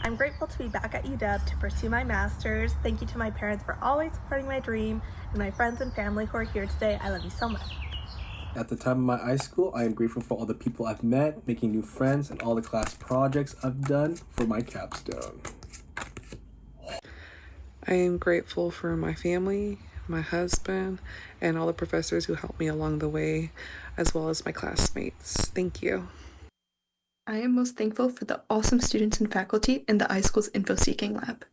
I'm grateful to be back at UW to pursue my master's. Thank you to my parents for always supporting my dream, and my friends and family who are here today. I love you so much. At the time of my iSchool, I am grateful for all the people I've met, making new friends, and all the class projects I've done for my capstone. I am grateful for my family, my husband, and all the professors who helped me along the way, as well as my classmates. Thank you. I am most thankful for the awesome students and faculty in the iSchool's info-seeking lab.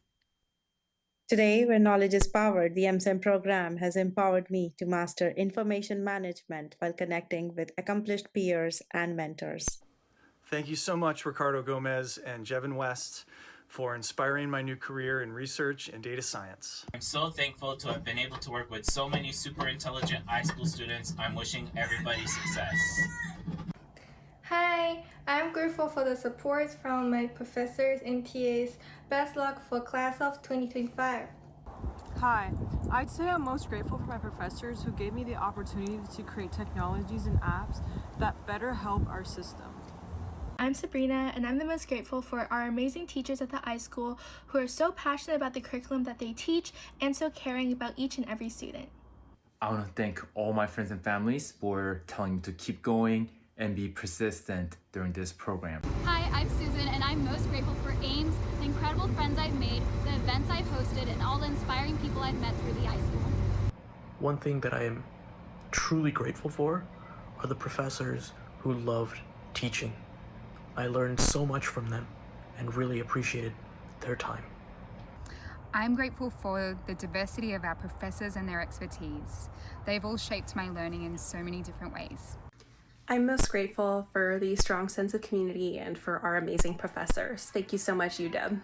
Today, where knowledge is powered, the MSIM program has empowered me to master information management while connecting with accomplished peers and mentors. Thank you so much, Ricardo Gomez and Jevin West, for inspiring my new career in research and data science. I'm so thankful to have been able to work with so many super intelligent iSchool students. I'm wishing everybody success. Hi, I'm grateful for the support from my professors and TAs. Best luck for class of 2025. Hi, I'd say I'm most grateful for my professors who gave me the opportunity to create technologies and apps that better help our system. I'm Sabrina, and I'm the most grateful for our amazing teachers at the iSchool who are so passionate about the curriculum that they teach and so caring about each and every student. I want to thank all my friends and families for telling me to keep going and be persistent during this program. Hi, I'm Susan, and I'm most grateful for AIMS, the incredible friends I've made, the events I've hosted, and all the inspiring people I've met through the iSchool. One thing that I am truly grateful for are the professors who loved teaching. I learned so much from them and really appreciated their time. I'm grateful for the diversity of our professors and their expertise. They've all shaped my learning in so many different ways. I'm most grateful for the strong sense of community and for our amazing professors. Thank you so much, UW.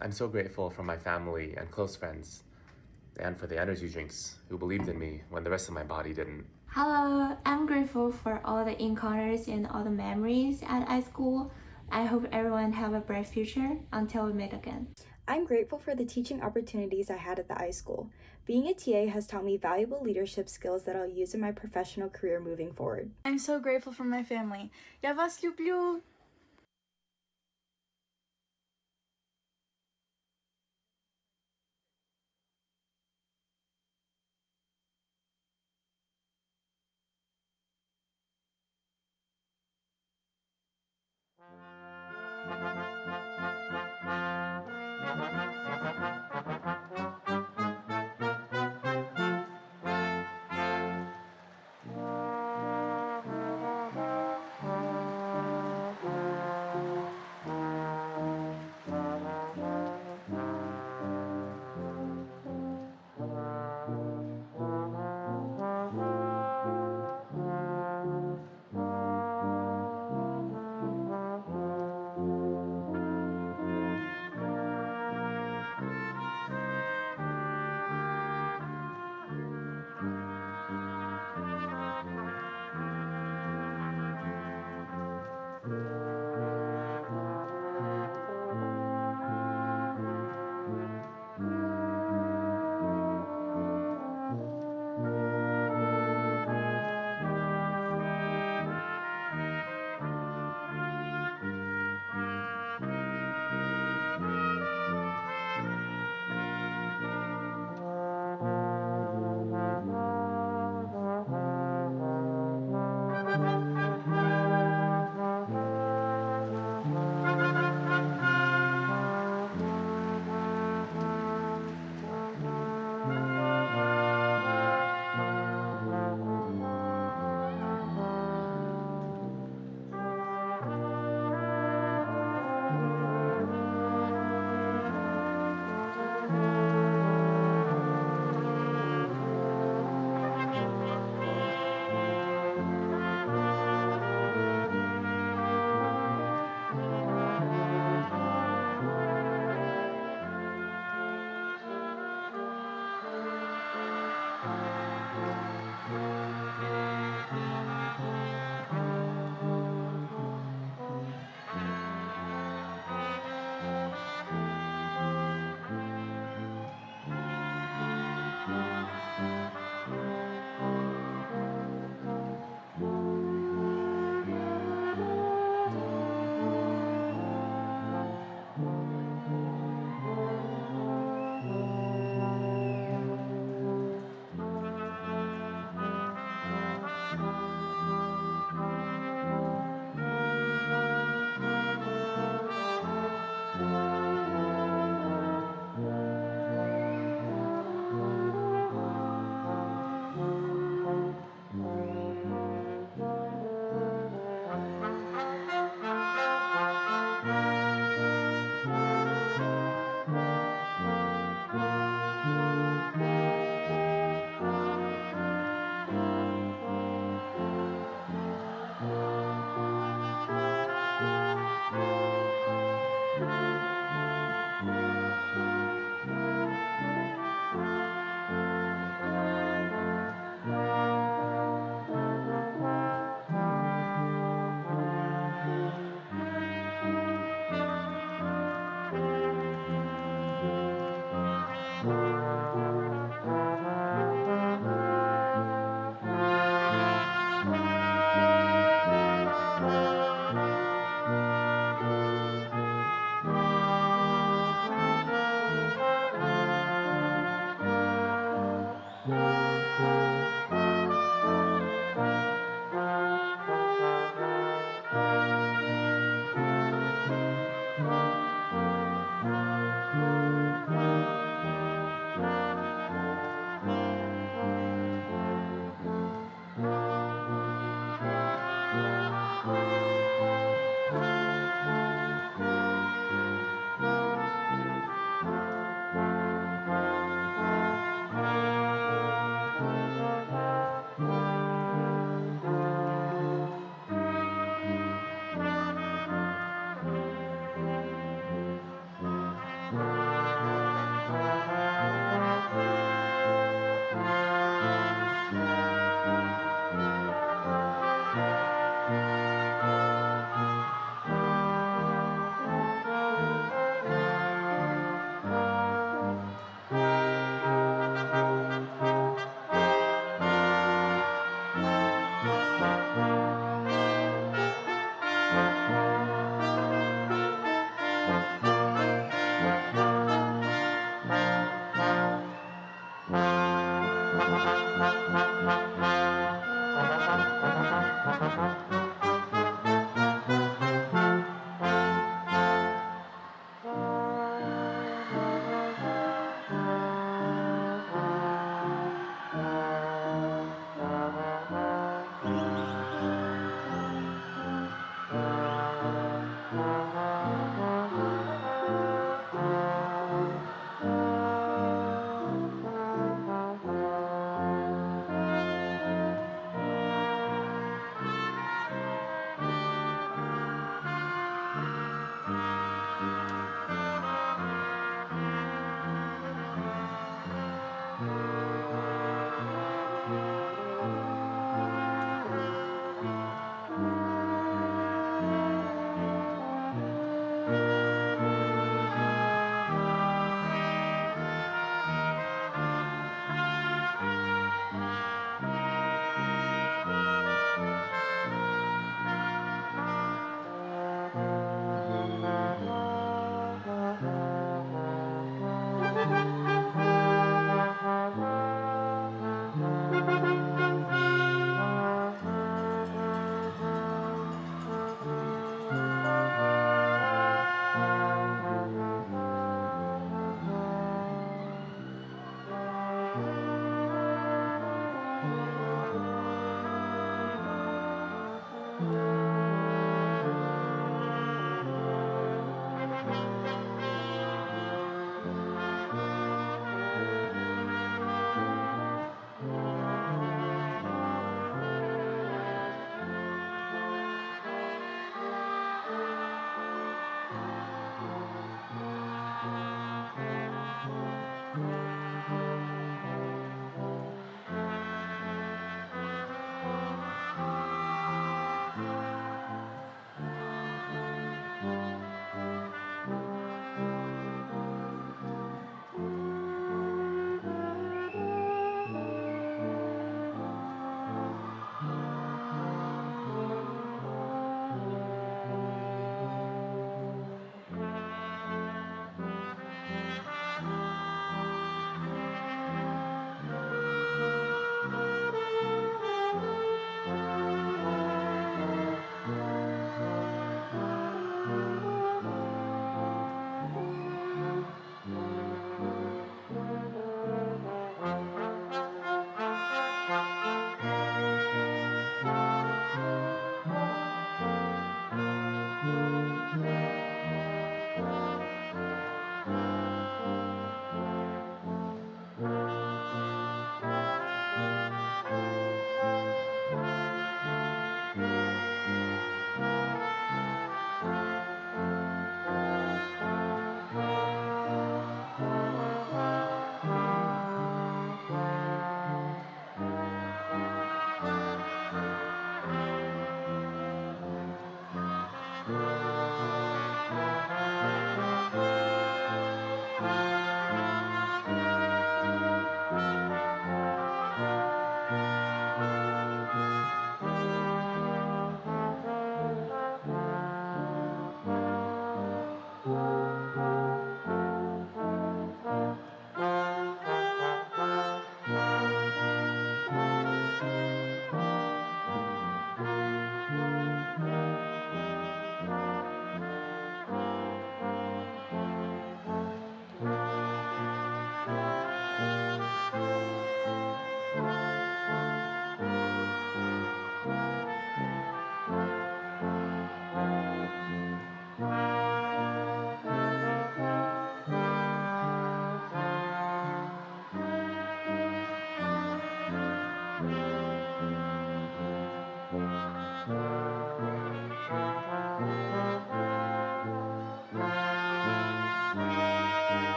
I'm so grateful for my family and close friends, and for the energy drinks who believed in me when the rest of my body didn't. Hello, I'm grateful for all the encounters and all the memories at iSchool. I hope everyone have a bright future until we meet again. I'm grateful for the teaching opportunities I had at the iSchool. Being a TA has taught me valuable leadership skills that I'll use in my professional career moving forward. I'm so grateful for my family. Jag was lublю.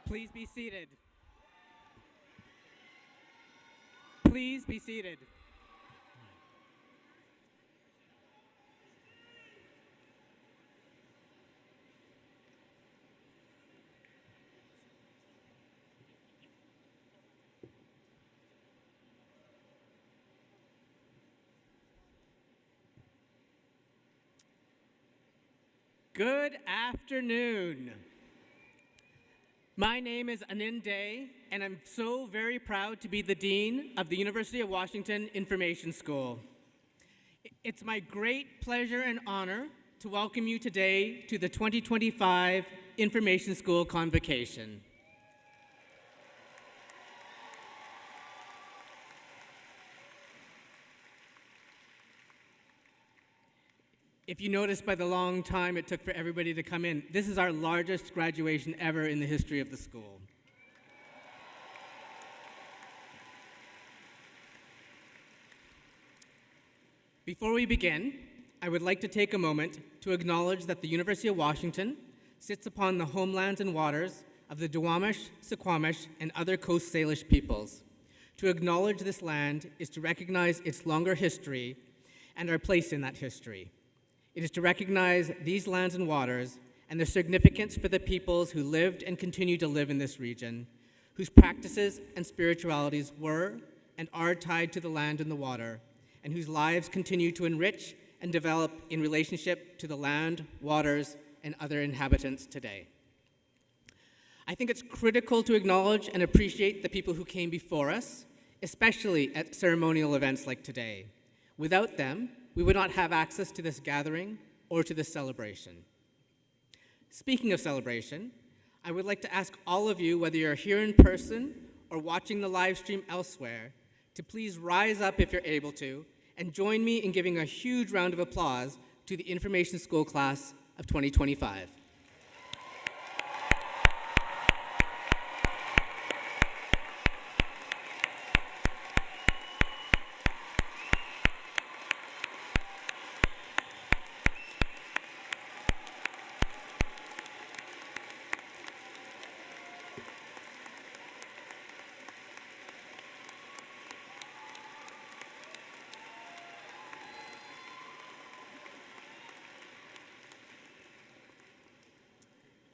Please be seated. Please be seated. Good afternoon. My name is Anin Day, and I'm so very proud to be the Dean of the University of Washington Information School. It's my great pleasure and honor to welcome you today to the 2025 Information School Convocation. If you noticed by the long time it took for everybody to come in, this is our largest graduation ever in the history of the school. Before we begin, I would like to take a moment to acknowledge that the University of Washington sits upon the homelands and waters of the Duwamish, Suquamish, and other Coast Salish peoples. To acknowledge this land is to recognize its longer history and our place in that history. It is to recognize these lands and waters and their significance for the peoples who lived and continue to live in this region, whose practices and spiritualities were and are tied to the land and the water, and whose lives continue to enrich and develop in relationship to the land, waters, and other inhabitants today. I think it's critical to acknowledge and appreciate the people who came before us, especially at ceremonial events like today. Without them, we would not have access to this gathering or to this celebration. Speaking of celebration, I would like to ask all of you, whether you're here in person or watching the live stream elsewhere, to please rise up if you're able to and join me in giving a huge round of applause to the Information School class of 2025.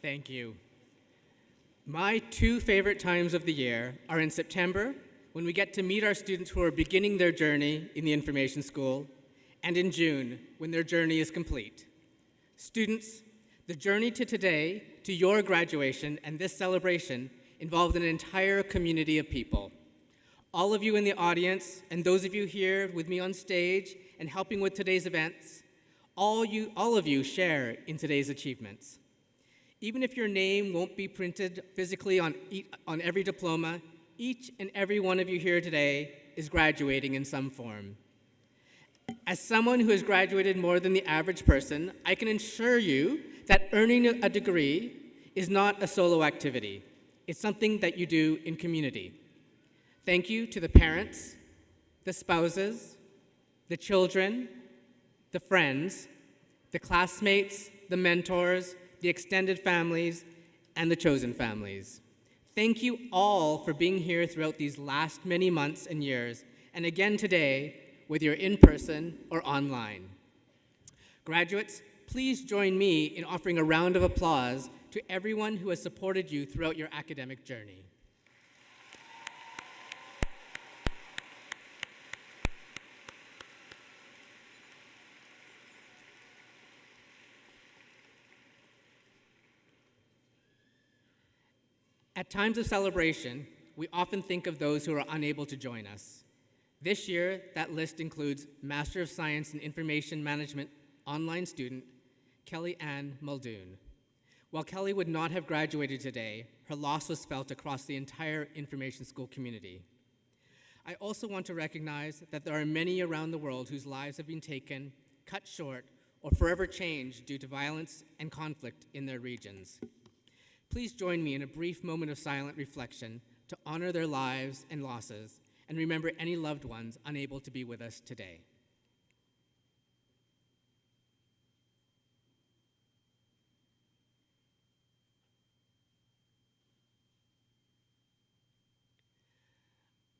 Thank you. My two favorite times of the year are in September, when we get to meet our students who are beginning their journey in the Information School, and in June, when their journey is complete. Students, the journey to today, to your graduation, and this celebration involved an entire community of people. All of you in the audience, and those of you here with me on stage and helping with today's events, all of you share in today's achievements. Even if your name won't be printed physically on every diploma, each and every one of you here today is graduating in some form. As someone who has graduated more than the average person, I can assure you that earning a degree is not a solo activity. It's something that you do in community. Thank you to the parents, the spouses, the children, the friends, the classmates, the mentors, the extended families, and the chosen families. Thank you all for being here throughout these last many months and years, and again today, whether you're in person or online. Graduates, please join me in offering a round of applause to everyone who has supported you throughout your academic journey. At times of celebration, we often think of those who are unable to join us. This year, that list includes Master of Science in Information Management online student, Kelly Ann Muldoon. While Kelly would not have graduated today, her loss was felt across the entire Information School community. I also want to recognize that there are many around the world whose lives have been taken, cut short, or forever changed due to violence and conflict in their regions. Please join me in a brief moment of silent reflection to honor their lives and losses and remember any loved ones unable to be with us today.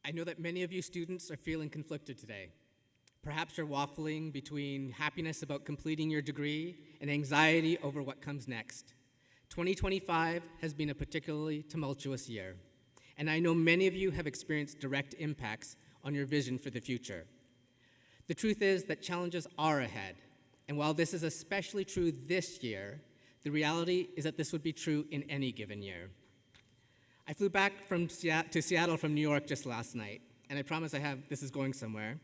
I know that many of you students are feeling conflicted today. Perhaps you're waffling between happiness about completing your degree and anxiety over what comes next. 2025 has been a particularly tumultuous year, and I know many of you have experienced direct impacts on your vision for the future. The truth is that challenges are ahead, and while this is especially true this year, the reality is that this would be true in any given year. I flew back to Seattle from New York just last night, and I promise this is going somewhere.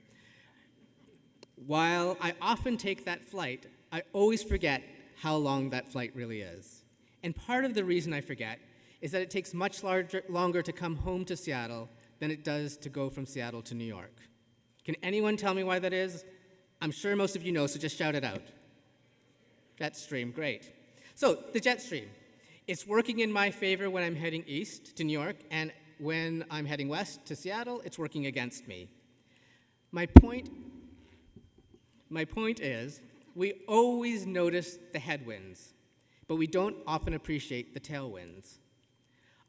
While I often take that flight, I always forget how long that flight really is. And part of the reason I forget is that it takes much longer to come home to Seattle than it does to go from Seattle to New York. Can anyone tell me why that is? I'm sure most of you know, so just shout it out. Jet stream, great. So, the jet stream. It's working in my favor when I'm heading east to New York, and when I'm heading west to Seattle, it's working against me. My point is, we always notice the headwinds, but we don't often appreciate the tailwinds.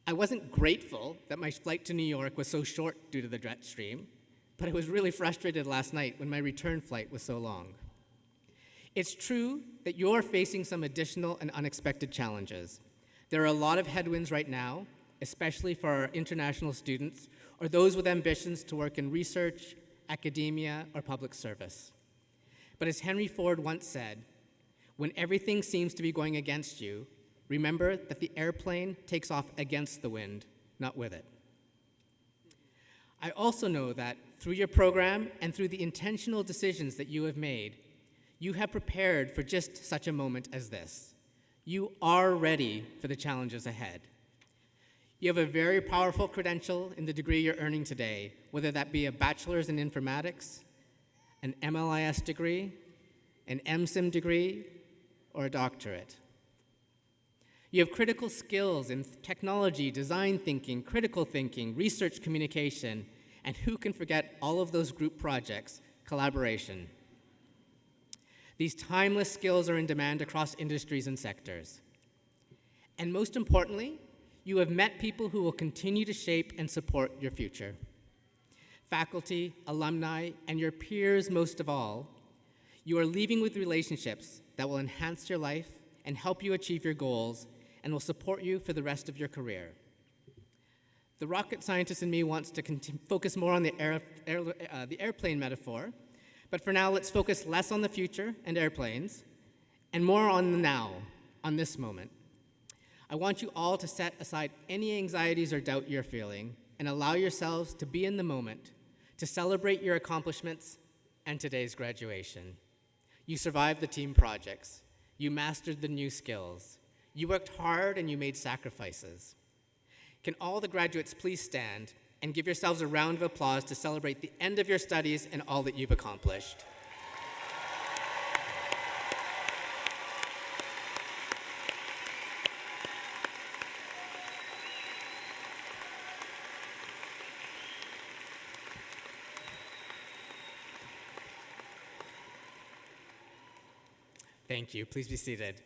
I wasn't grateful that my flight to New York was so short due to the jet stream, but I was really frustrated last night when my return flight was so long. It's true that you're facing some additional and unexpected challenges. There are a lot of headwinds right now, especially for our international students or those with ambitions to work in research, academia, or public service. But as Henry Ford once said, when everything seems to be going against you, remember that the airplane takes off against the wind, not with it. I also know that through your program and through the intentional decisions that you have made, you have prepared for just such a moment as this. You are ready for the challenges ahead. You have a very powerful credential in the degree you're earning today, whether that be a bachelor's in informatics, an MLIS degree, an MSIM degree, or a doctorate. You have critical skills in technology, design thinking, critical thinking, research communication, and who can forget all of those group projects, collaboration. These timeless skills are in demand across industries and sectors. And most importantly, you have met people who will continue to shape and support your future. Faculty, alumni, and your peers most of all, you are leaving with relationships that will enhance your life and help you achieve your goals and will support you for the rest of your career. The rocket scientist in me wants to focus more on the airplane metaphor, but for now, let's focus less on the future and airplanes and more on the now, on this moment. I want you all to set aside any anxieties or doubt you're feeling and allow yourselves to be in the moment, to celebrate your accomplishments and today's graduation. You survived the team projects. You mastered the new skills. You worked hard and you made sacrifices. Can all the graduates please stand and give yourselves a round of applause to celebrate the end of your studies and all that you've accomplished. Thank you. Please be seated.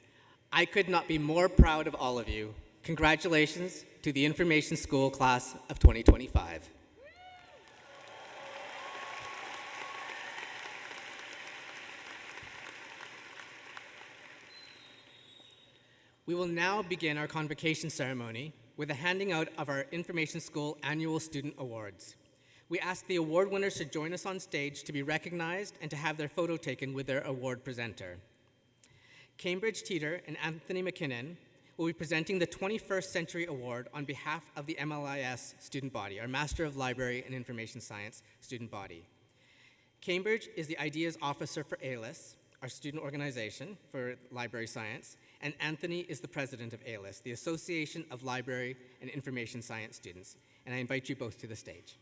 I could not be more proud of all of you. Congratulations to the Information School class of 2025. We will now begin our convocation ceremony with the handing out of our Information School Annual Student Awards. We ask the award winners to join us on stage to be recognized and to have their photo taken with their award presenter. Cambridge Teeter and Anthony McKinnon will be presenting the 21st Century Award on behalf of the MLIS student body, our Master of Library and Information Science student body. Cambridge is the Ideas Officer for ALIS, our student organization for library science, and Anthony is the president of ALIS, the Association of Library and Information Science Students. And I invite you both to the stage.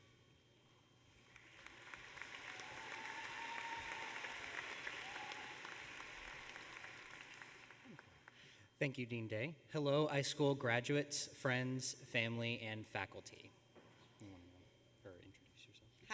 Thank you, Dean Day. Hello, iSchool graduates, friends, family, and faculty.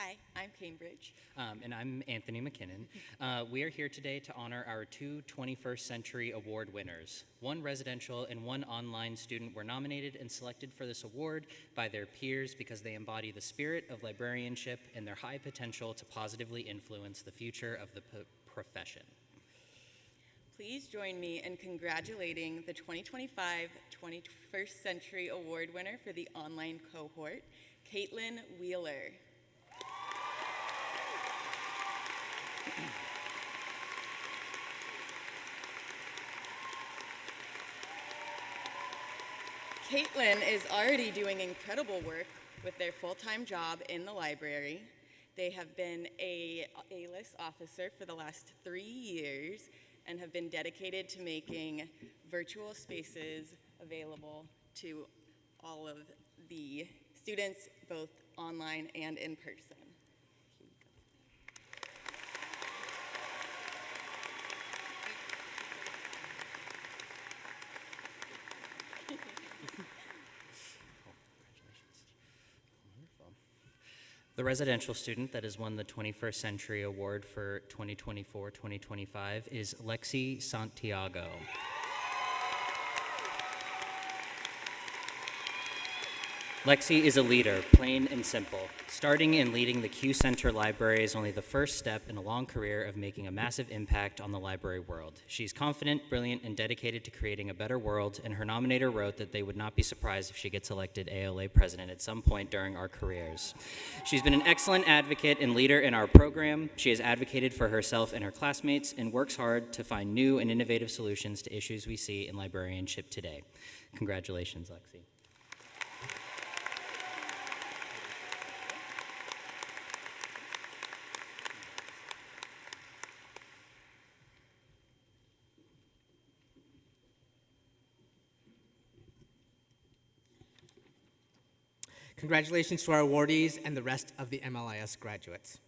Hi, I'm Cambridge. And I'm Anthony McKinnon. We are here today to honor our two 21st Century Award winners. One residential and one online student were nominated and selected for this award by their peers because they embody the spirit of librarianship and their high potential to positively influence the future of the profession. Please join me in congratulating the 2025 21st Century Award winner for the online cohort, Caitlin Wheeler. Caitlin is already doing incredible work with their full-time job in the library. They have been a A-list officer for the last 3 years and have been dedicated to making virtual spaces available to all of the students, both online and in person. The residential student that has won the 21st Century Award for 2024-2025 is Lexi Santiago. Lexi is a leader, plain and simple. Starting and leading the Q Center Library is only the first step in a long career of making a massive impact on the library world. She's confident, brilliant, and dedicated to creating a better world, and her nominator wrote that they would not be surprised if she gets elected ALA president at some point during our careers. She's been an excellent advocate and leader in our program. She has advocated for herself and her classmates and works hard to find new and innovative solutions to issues we see in librarianship today. Congratulations, Lexi. Congratulations to our awardees and the rest of the MLIS graduates.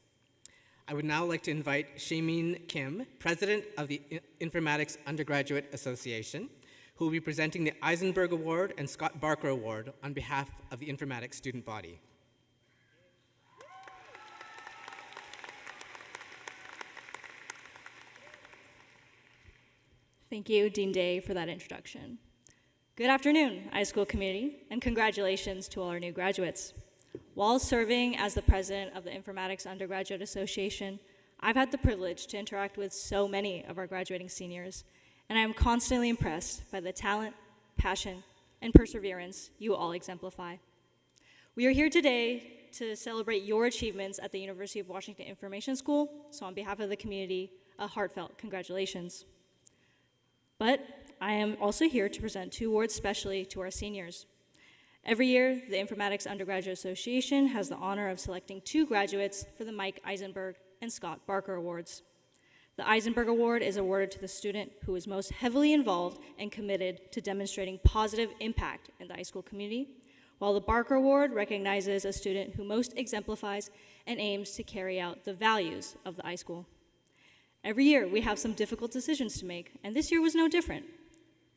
I would now like to invite Shamin Kim, President of the Informatics Undergraduate Association, who will be presenting the Eisenberg Award and Scott Barker Award on behalf of the Informatics student body. Thank you, Dean Day, for that introduction. Good afternoon, iSchool community, and congratulations to all our new graduates. While serving as the president of the Informatics Undergraduate Association, I've had the privilege to interact with so many of our graduating seniors, and I am constantly impressed by the talent, passion, and perseverance you all exemplify. We are here today to celebrate your achievements at the University of Washington Information School, so on behalf of the community, a heartfelt congratulations. But I am also here to present 2 awards specially to our seniors. Every year, the Informatics Undergraduate Association has the honor of selecting 2 graduates for the Mike Eisenberg and Scott Barker Awards. The Eisenberg Award is awarded to the student who is most heavily involved and committed to demonstrating positive impact in the iSchool community, while the Barker Award recognizes a student who most exemplifies and aims to carry out the values of the iSchool. Every year, we have some difficult decisions to make, and this year was no different.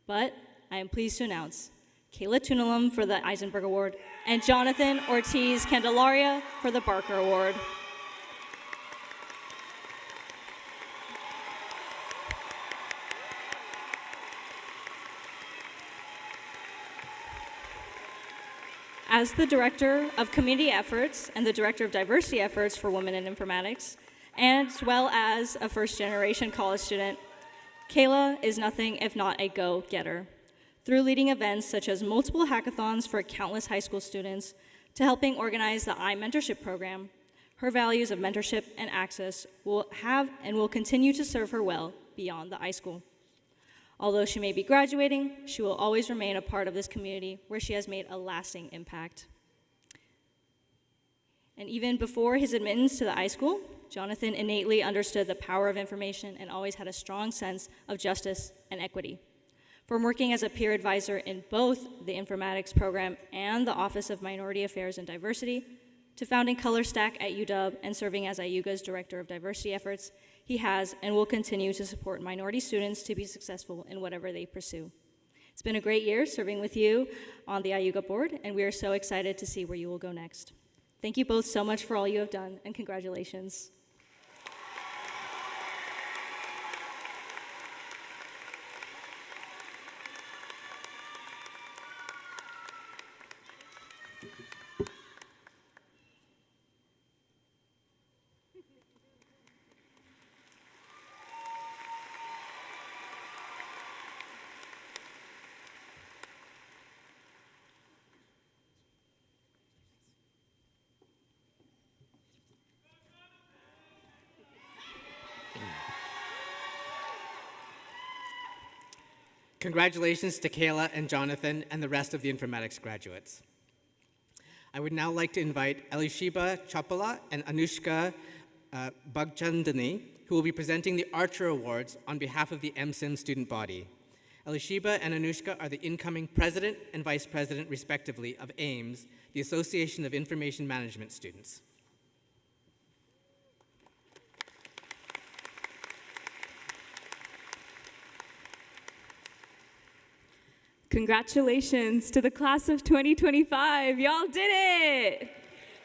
But I am pleased to announce Kayla Tunalum for the Eisenberg Award and Jonathan Ortiz Candelaria for the Barker Award. As the Director of Community Efforts and the Director of Diversity Efforts for Women in Informatics, as well as a first-generation college student, Kayla is nothing if not a go-getter. Through leading events such as multiple hackathons for countless high school students to helping organize the iMentorship program, her values of mentorship and access will have and will continue to serve her well beyond the iSchool. Although she may be graduating, she will always remain a part of this community where she has made a lasting impact. And even before his admittance to the iSchool, Jonathan innately understood the power of information and always had a strong sense of justice and equity. From working as a peer advisor in both the informatics program and the Office of Minority Affairs and Diversity, to founding ColorStack at UW and serving as IUGA's Director of Diversity Efforts, he has and will continue to support minority students to be successful in whatever they pursue. It's been a great year serving with you on the IUGA board, and we are so excited to see where you will go next. Thank you both so much for all you have done, and congratulations. Congratulations to Kayla and Jonathan and the rest of the informatics graduates. I would now like to invite Elishiba Chapala and Anushka Bhagchandani, who will be presenting the Archer Awards on behalf of the MSIM student body. Elishiba and Anushka are the incoming president and vice president, respectively, of AIMS, the Association of Information Management Students. Congratulations to the class of 2025. Y'all did it!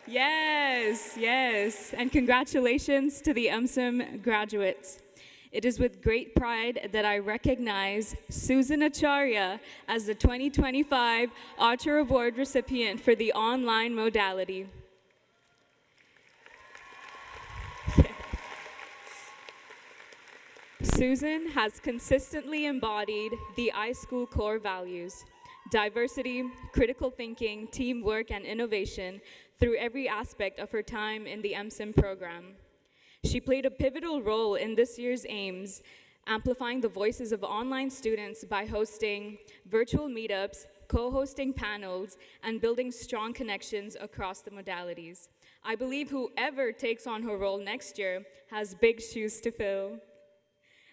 Yes, yes. And congratulations to the MSIM graduates. It is with great pride that I recognize Susan Acharya as the 2025 Archer Award recipient for the online modality. Susan has consistently embodied the iSchool core values: diversity, critical thinking, teamwork, and innovation through every aspect of her time in the MSIM program. She played a pivotal role in this year's AIMS, amplifying the voices of online students by hosting virtual meetups, co-hosting panels, and building strong connections across the modalities. I believe whoever takes on her role next year has big shoes to fill.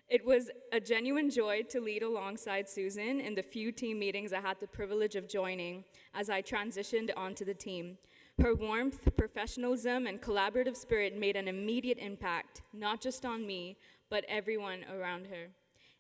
It was a genuine joy to lead alongside Susan in the few team meetings I had the privilege of joining as I transitioned onto the team. Her warmth, professionalism, and collaborative spirit made an immediate impact, not just on me, but everyone around her.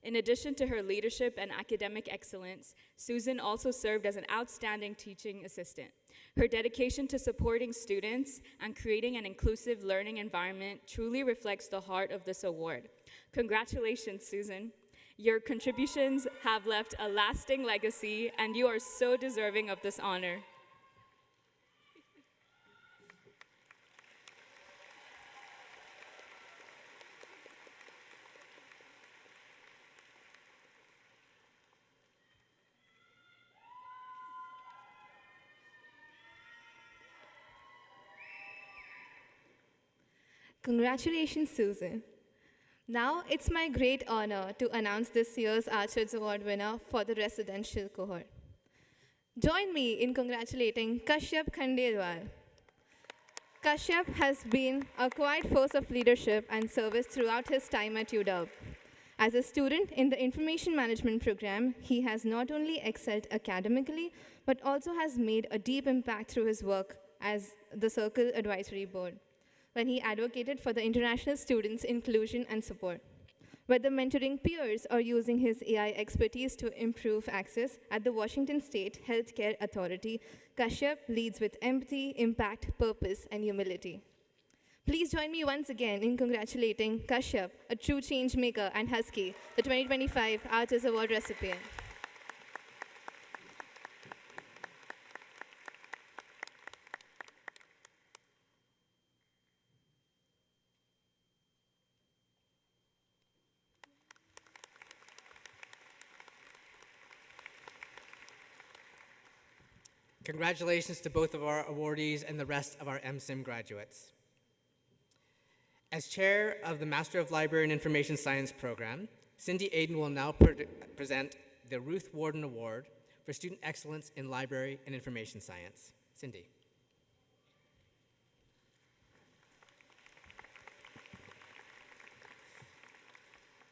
In addition to her leadership and academic excellence, Susan also served as an outstanding teaching assistant. Her dedication to supporting students and creating an inclusive learning environment truly reflects the heart of this award. Congratulations, Susan. Your contributions have left a lasting legacy, and you are so deserving of this honor. Congratulations, Susan. Now it's my great honor to announce this year's Archers Award winner for the residential cohort. Join me in congratulating Kashyap Khandelwal. Kashyap has been a quiet force of leadership and service throughout his time at UW. As a student in the Information Management program, he has not only excelled academically, but also has made a deep impact through his work as the Circle Advisory Board, when he advocated for the international students' inclusion and support. Whether mentoring peers or using his AI expertise to improve access at the Washington State Healthcare Authority, Kashyap leads with empathy, impact, purpose, and humility. Please join me once again in congratulating Kashyap, a true change maker and husky, the 2025 Archers Award recipient. Congratulations to both of our awardees and the rest of our MSIM graduates. As chair of the Master of Library and Information Science program, Cindy Aiden will now present the Ruth Warden Award for Student Excellence in Library and Information Science. Cindy.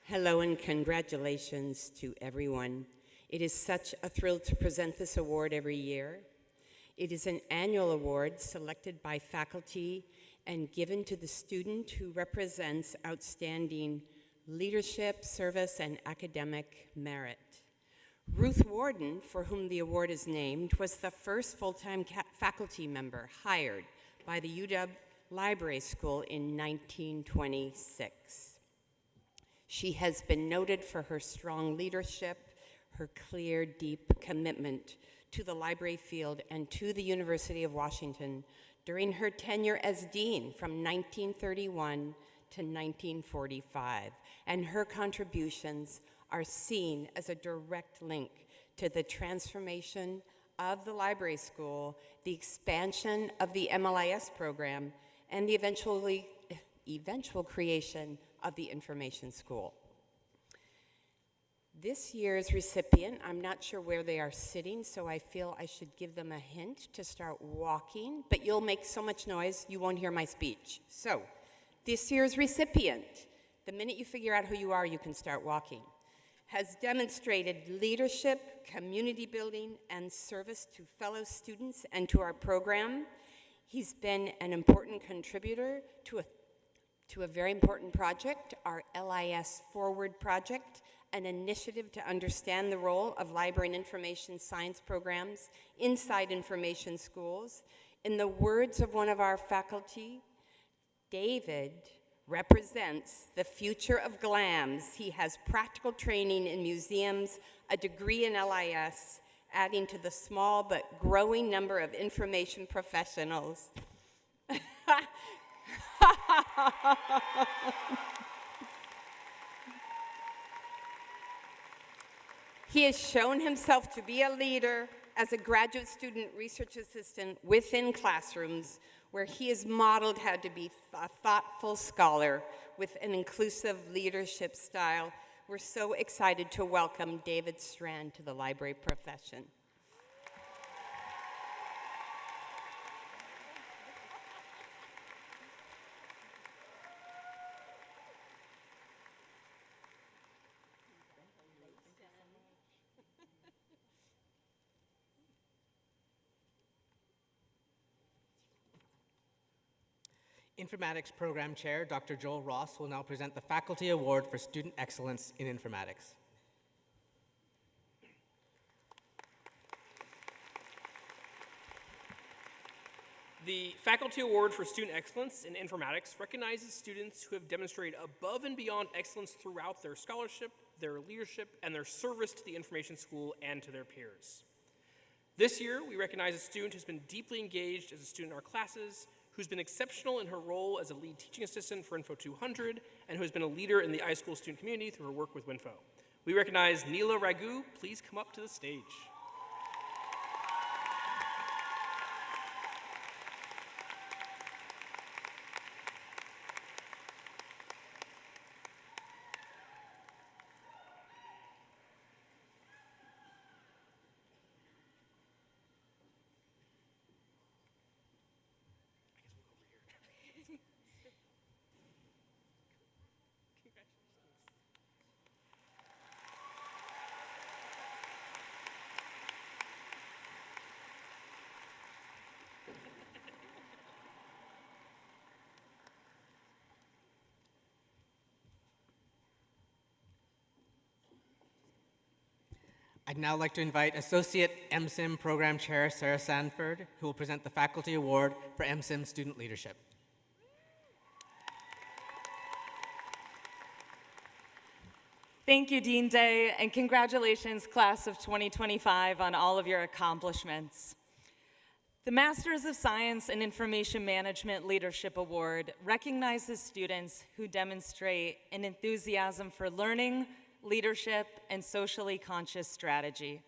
Hello and congratulations to everyone. It is such a thrill to present this award every year. It is an annual award selected by faculty and given to the student who represents outstanding leadership, service, and academic merit. Ruth Warden, for whom the award is named, was the first full-time faculty member hired by the UW Library School in 1926. She has been noted for her strong leadership, her clear, deep commitment to the library field and to the University of Washington during her tenure as dean from 1931 to 1945, and her contributions are seen as a direct link to the transformation of the library school, the expansion of the MLIS program, and the eventual creation of the information school. This year's recipient, I'm not sure where they are sitting, so I feel I should give them a hint to start walking, but you'll make so much noise you won't hear my speech. So, this year's recipient, the minute you figure out who you are, you can start walking, has demonstrated leadership, community building, and service to fellow students and to our program. He's been an important contributor to a very important project, our LIS Forward project, an initiative to understand the role of library and information science programs inside information schools. In the words of one of our faculty, David represents the future of GLAMS. He has practical training in museums, a degree in LIS, adding to the small but growing number of information professionals. He has shown himself to be a leader as a graduate student research assistant within classrooms, where he has modeled how to be a thoughtful scholar with an inclusive leadership style. We're so excited to welcome David Strand to the library profession. Informatics Program Chair, Dr. Joel Ross, will now present the Faculty Award for Student Excellence in Informatics. The Faculty Award for Student Excellence in Informatics recognizes students who have demonstrated above and beyond excellence throughout their scholarship, their leadership, and their service to the information school and to their peers. This year, we recognize a student who's been deeply engaged as a student in our classes, who's been exceptional in her role as a lead teaching assistant for Info 200, and who has been a leader in the iSchool student community through her work with Winfo. We recognize Neela Ragu. Please come up to the stage. I'd now like to invite Associate MSIM Program Chair Sarah Sanford, who will present the Faculty Award for MSIM Student Leadership. Thank you, Dean Day, and congratulations, class of 2025, on all of your accomplishments. The Masters of Science in Information Management Leadership Award recognizes students who demonstrate an enthusiasm for learning, leadership, and socially conscious strategy.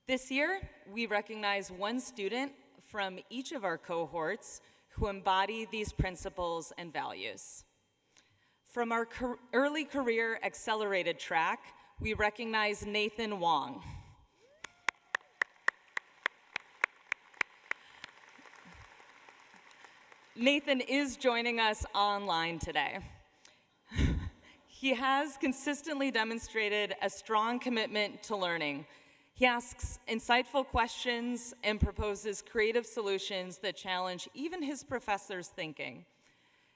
This year, we recognize one student from each of our cohorts who embody these principles and values. From our early career accelerated track, we recognize Nathan Wong. Nathan is joining us online today. He has consistently demonstrated a strong commitment to learning. He asks insightful questions and proposes creative solutions that challenge even his professors' thinking.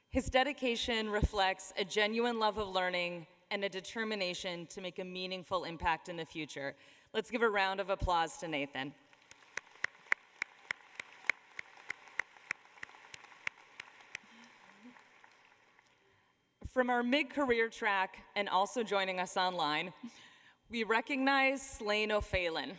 His dedication reflects a genuine love of learning and a determination to make a meaningful impact in the future. Let's give a round of applause to Nathan. From our mid-career track and also joining us online, we recognize Slane O'Phelan.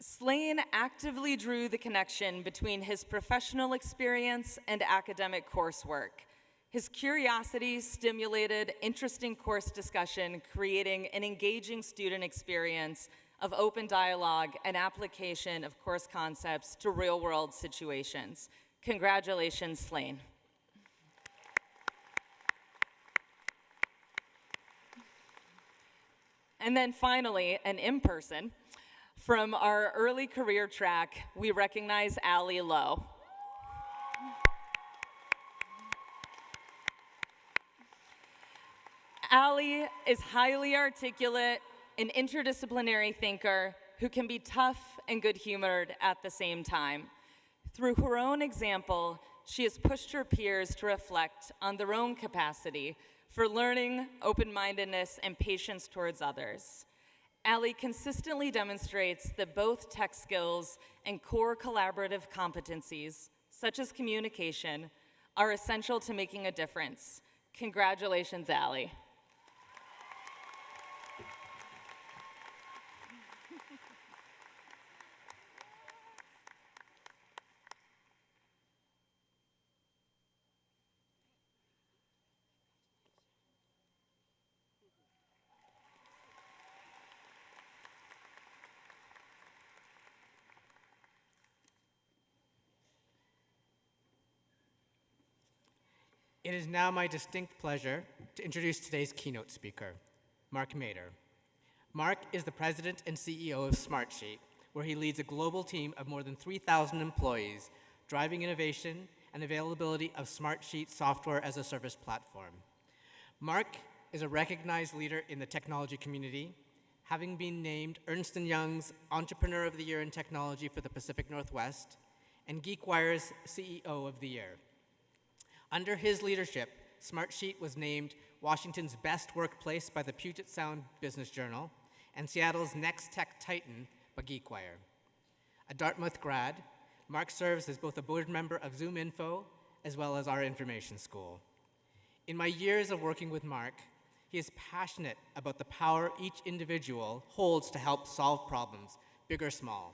Slane actively drew the connection between his professional experience and academic coursework. His curiosity stimulated interesting course discussion, creating an engaging student experience of open dialogue and application of course concepts to real-world situations. Congratulations, Slane. And then finally, and in person, from our early career track, we recognize Allie Lowe. Allie is highly articulate, an interdisciplinary thinker who can be tough and good-humored at the same time. Through her own example, she has pushed her peers to reflect on their own capacity for learning, open-mindedness, and patience towards others. Allie consistently demonstrates that both tech skills and core collaborative competencies, such as communication, are essential to making a difference. Congratulations, Allie. It is now my distinct pleasure to introduce today's keynote speaker, Mark Mader. Mark is the president and CEO of Smartsheet, where he leads a global team of more than 3,000 employees, driving innovation and availability of Smartsheet software as a service platform. Mark is a recognized leader in the technology community, having been named Ernst & Young's Entrepreneur of the Year in Technology for the Pacific Northwest and GeekWire's CEO of the Year. Under his leadership, Smartsheet was named Washington's best workplace by the Puget Sound Business Journal and Seattle's next tech titan by GeekWire. A Dartmouth grad, Mark serves as both a board member of ZoomInfo as well as our information school. In my years of working with Mark, he is passionate about the power each individual holds to help solve problems, big or small,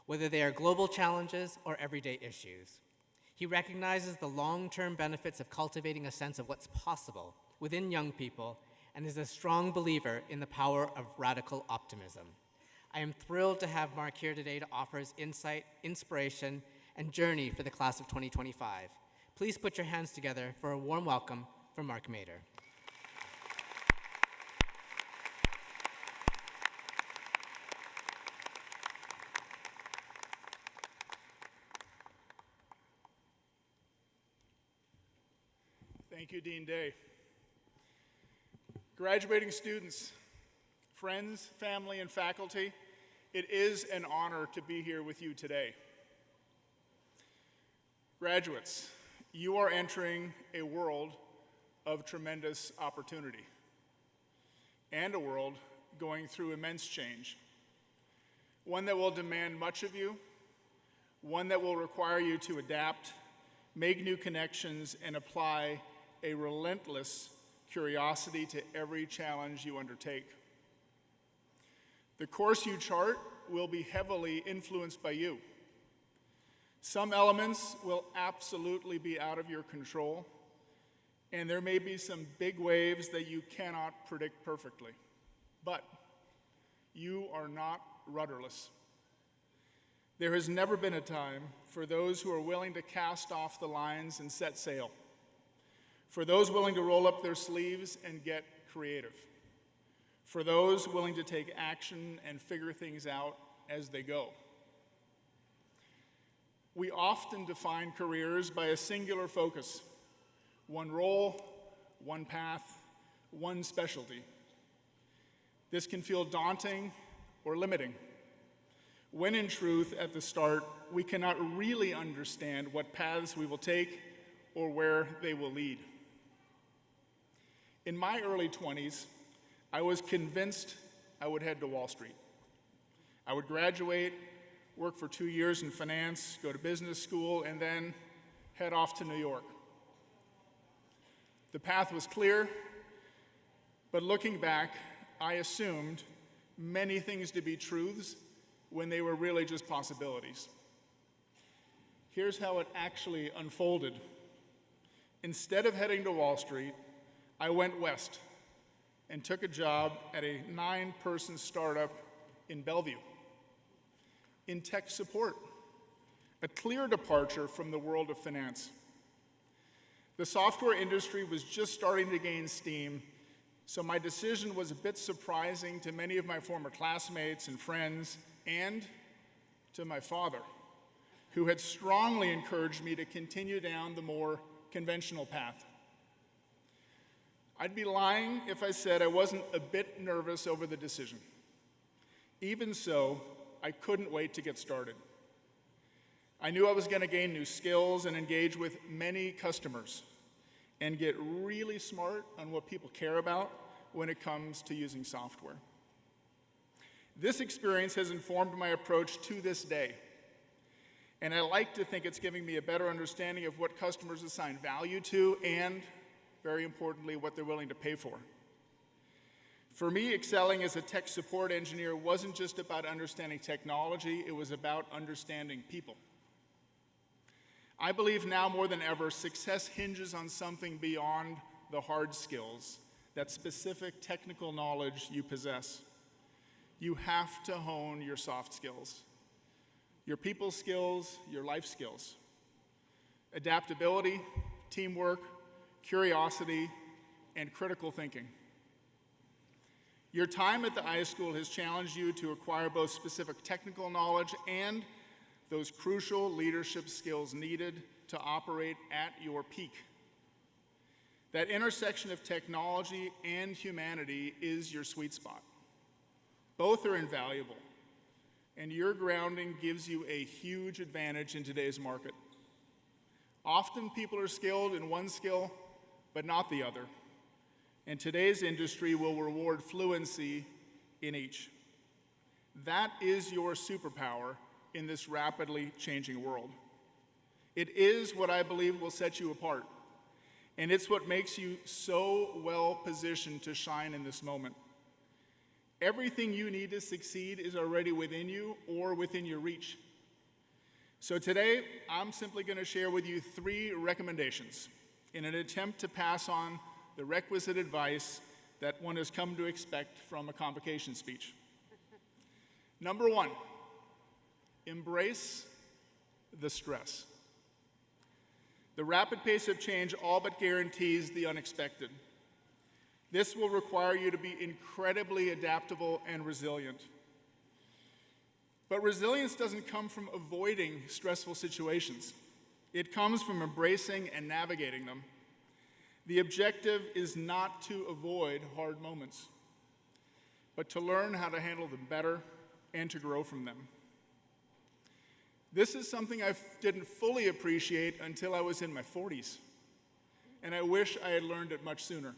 whether they are global challenges or everyday issues. He recognizes the long-term benefits of cultivating a sense of what's possible within young people and is a strong believer in the power of radical optimism. I am thrilled to have Mark here today to offer his insight, inspiration, and journey for the class of 2025. Please put your hands together for a warm welcome for Mark Mader. Thank you, Dean Day. Graduating students, friends, family, and faculty, it is an honor to be here with you today. Graduates, you are entering a world of tremendous opportunity and a world going through immense change. One that will demand much of you, one that will require you to adapt, make new connections, and apply a relentless curiosity to every challenge you undertake. The course you chart will be heavily influenced by you. Some elements will absolutely be out of your control, and there may be some big waves that you cannot predict perfectly. But you are not rudderless. There has never been a time for those who are willing to cast off the lines and set sail, for those willing to roll up their sleeves and get creative, for those willing to take action and figure things out as they go. We often define careers by a singular focus, one role, one path, one specialty. This can feel daunting or limiting, when in truth, at the start, we cannot really understand what paths we will take or where they will lead. In my early 20s, I was convinced I would head to Wall Street. I would graduate, work for 2 years in finance, go to business school, and then head off to New York. The path was clear, but looking back, I assumed many things to be truths when they were really just possibilities. Here's how it actually unfolded. Instead of heading to Wall Street, I went west and took a job at a 9-person startup in Bellevue in tech support, a clear departure from the world of finance. The software industry was just starting to gain steam, so my decision was a bit surprising to many of my former classmates and friends, and to my father, who had strongly encouraged me to continue down the more conventional path. I'd be lying if I said I wasn't a bit nervous over the decision. Even so, I couldn't wait to get started. I knew I was going to gain new skills and engage with many customers and get really smart on what people care about when it comes to using software. This experience has informed my approach to this day, and I like to think it's giving me a better understanding of what customers assign value to and, very importantly, what they're willing to pay for. For me, excelling as a tech support engineer wasn't just about understanding technology, it was about understanding people. I believe now more than ever, success hinges on something beyond the hard skills, that specific technical knowledge you possess. You have to hone your soft skills, your people skills, your life skills. Adaptability, teamwork, curiosity, and critical thinking. Your time at the iSchool has challenged you to acquire both specific technical knowledge and those crucial leadership skills needed to operate at your peak. That intersection of technology and humanity is your sweet spot. Both are invaluable, and your grounding gives you a huge advantage in today's market. Often people are skilled in one skill, but not the other, and today's industry will reward fluency in each. That is your superpower in this rapidly changing world. It is what I believe will set you apart, and it's what makes you so well positioned to shine in this moment. Everything you need to succeed is already within you or within your reach. So today, I'm simply going to share with you 3 recommendations in an attempt to pass on the requisite advice that one has come to expect from a convocation speech. Number 1, embrace the stress. The rapid pace of change all but guarantees the unexpected. This will require you to be incredibly adaptable and resilient. But resilience doesn't come from avoiding stressful situations. It comes from embracing and navigating them. The objective is not to avoid hard moments, but to learn how to handle them better and to grow from them. This is something I didn't fully appreciate until I was in my 40s, and I wish I had learned it much sooner.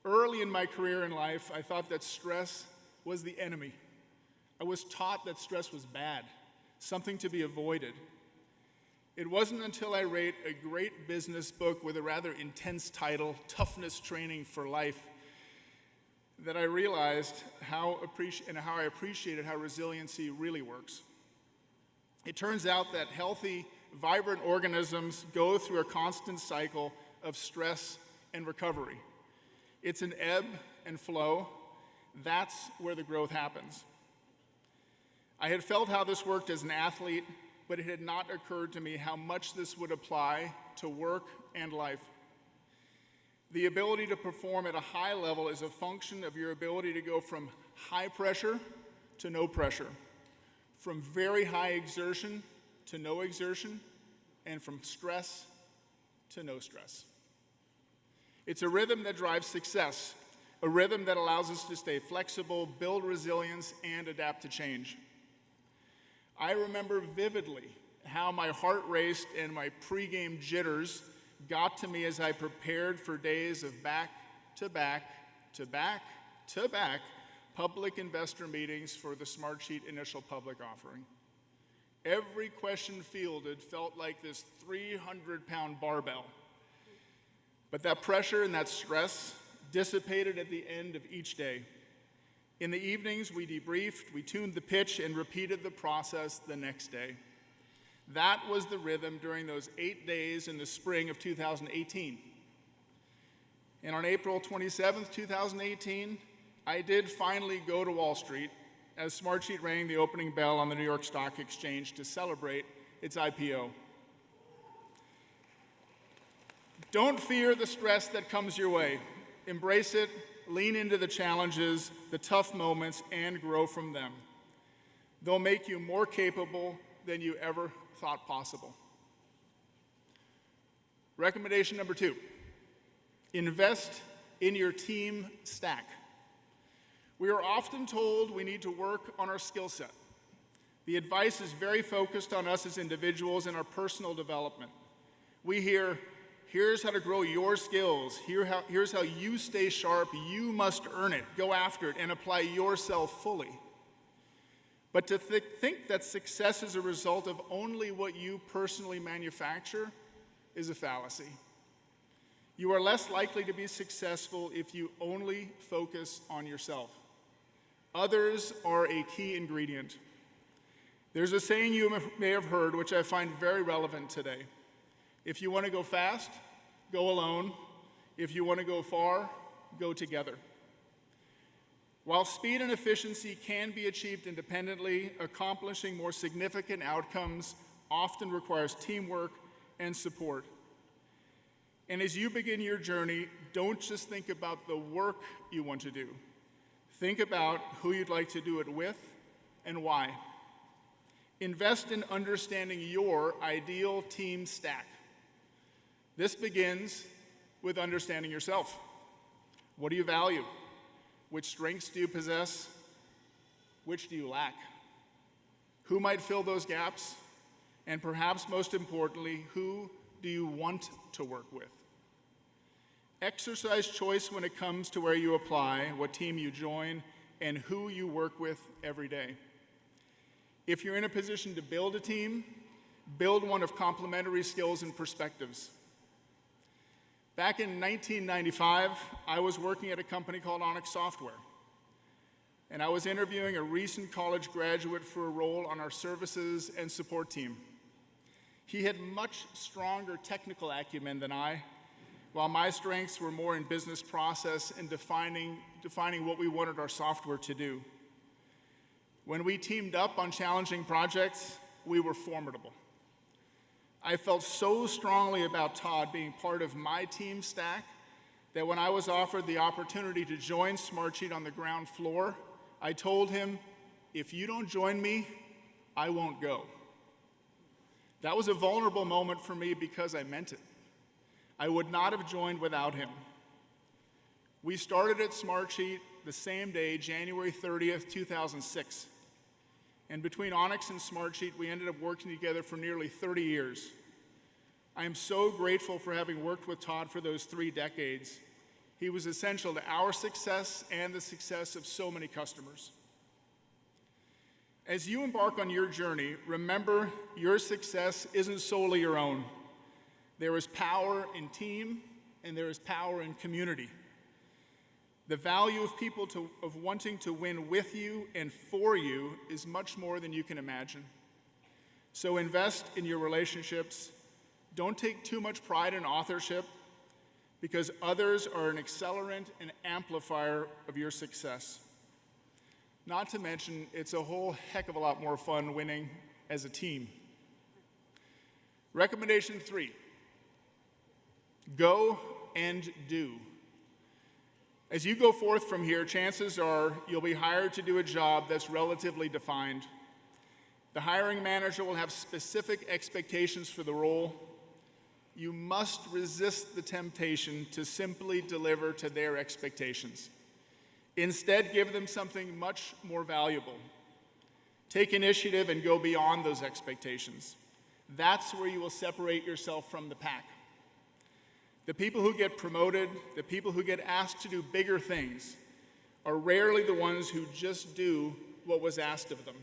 Early in my career in life, I thought that stress was the enemy. I was taught that stress was bad, something to be avoided. It wasn't until I read a great business book with a rather intense title, Toughness Training for Life, that I realized how I appreciated how resiliency really works. It turns out that healthy, vibrant organisms go through a constant cycle of stress and recovery. It's an ebb and flow. That's where the growth happens. I had felt how this worked as an athlete, but it had not occurred to me how much this would apply to work and life. The ability to perform at a high level is a function of your ability to go from high pressure to no pressure, from very high exertion to no exertion, and from stress to no stress. It's a rhythm that drives success, a rhythm that allows us to stay flexible, build resilience, and adapt to change. I remember vividly how my heart raced and my pregame jitters got to me as I prepared for days of back-to-back public investor meetings for the Smartsheet initial public offering. Every question fielded felt like this 300-pound barbell. But that pressure and that stress dissipated at the end of each day. In the evenings, we debriefed, we tuned the pitch, and repeated the process the next day. That was the rhythm during those 8 days in the spring of 2018. And on April 27th, 2018, I did finally go to Wall Street as Smartsheet rang the opening bell on the New York Stock Exchange to celebrate its IPO. Don't fear the stress that comes your way. Embrace it, lean into the challenges, the tough moments, and grow from them. They'll make you more capable than you ever thought possible. Recommendation number 2, invest in your team stack. We are often told we need to work on our skill set. The advice is very focused on us as individuals and our personal development. We hear, here's how to grow your skills, here's how you stay sharp, you must earn it, go after it, and apply yourself fully. But to think that success is a result of only what you personally manufacture is a fallacy. You are less likely to be successful if you only focus on yourself. Others are a key ingredient. There's a saying you may have heard, which I find very relevant today. If you want to go fast, go alone. If you want to go far, go together. While speed and efficiency can be achieved independently, accomplishing more significant outcomes often requires teamwork and support. And as you begin your journey, don't just think about the work you want to do. Think about who you'd like to do it with and why. Invest in understanding your ideal team stack. This begins with understanding yourself. What do you value? Which strengths do you possess? Which do you lack? Who might fill those gaps? And perhaps most importantly, who do you want to work with? Exercise choice when it comes to where you apply, what team you join, and who you work with every day. If you're in a position to build a team, build one of complementary skills and perspectives. Back in 1995, I was working at a company called Onyx Software, and I was interviewing a recent college graduate for a role on our services and support team. He had much stronger technical acumen than I, while my strengths were more in business process and defining what we wanted our software to do. When we teamed up on challenging projects, we were formidable. I felt so strongly about Todd being part of my team stack that when I was offered the opportunity to join Smartsheet on the ground floor, I told him, if you don't join me, I won't go. That was a vulnerable moment for me because I meant it. I would not have joined without him. We started at Smartsheet the same day, January 30th, 2006. And between Onyx and Smartsheet, we ended up working together for nearly 30 years. I am so grateful for having worked with Todd for those 3 decades. He was essential to our success and the success of so many customers. As you embark on your journey, remember your success isn't solely your own. There is power in team, and there is power in community. The value of people of wanting to win with you and for you is much more than you can imagine. So invest in your relationships. Don't take too much pride in authorship, because others are an accelerant and amplifier of your success. Not to mention, it's a whole heck of a lot more fun winning as a team. Recommendation 3, go and do. As you go forth from here, chances are you'll be hired to do a job that's relatively defined. The hiring manager will have specific expectations for the role. You must resist the temptation to simply deliver to their expectations. Instead, give them something much more valuable. Take initiative and go beyond those expectations. That's where you will separate yourself from the pack. The people who get promoted, the people who get asked to do bigger things, are rarely the ones who just do what was asked of them,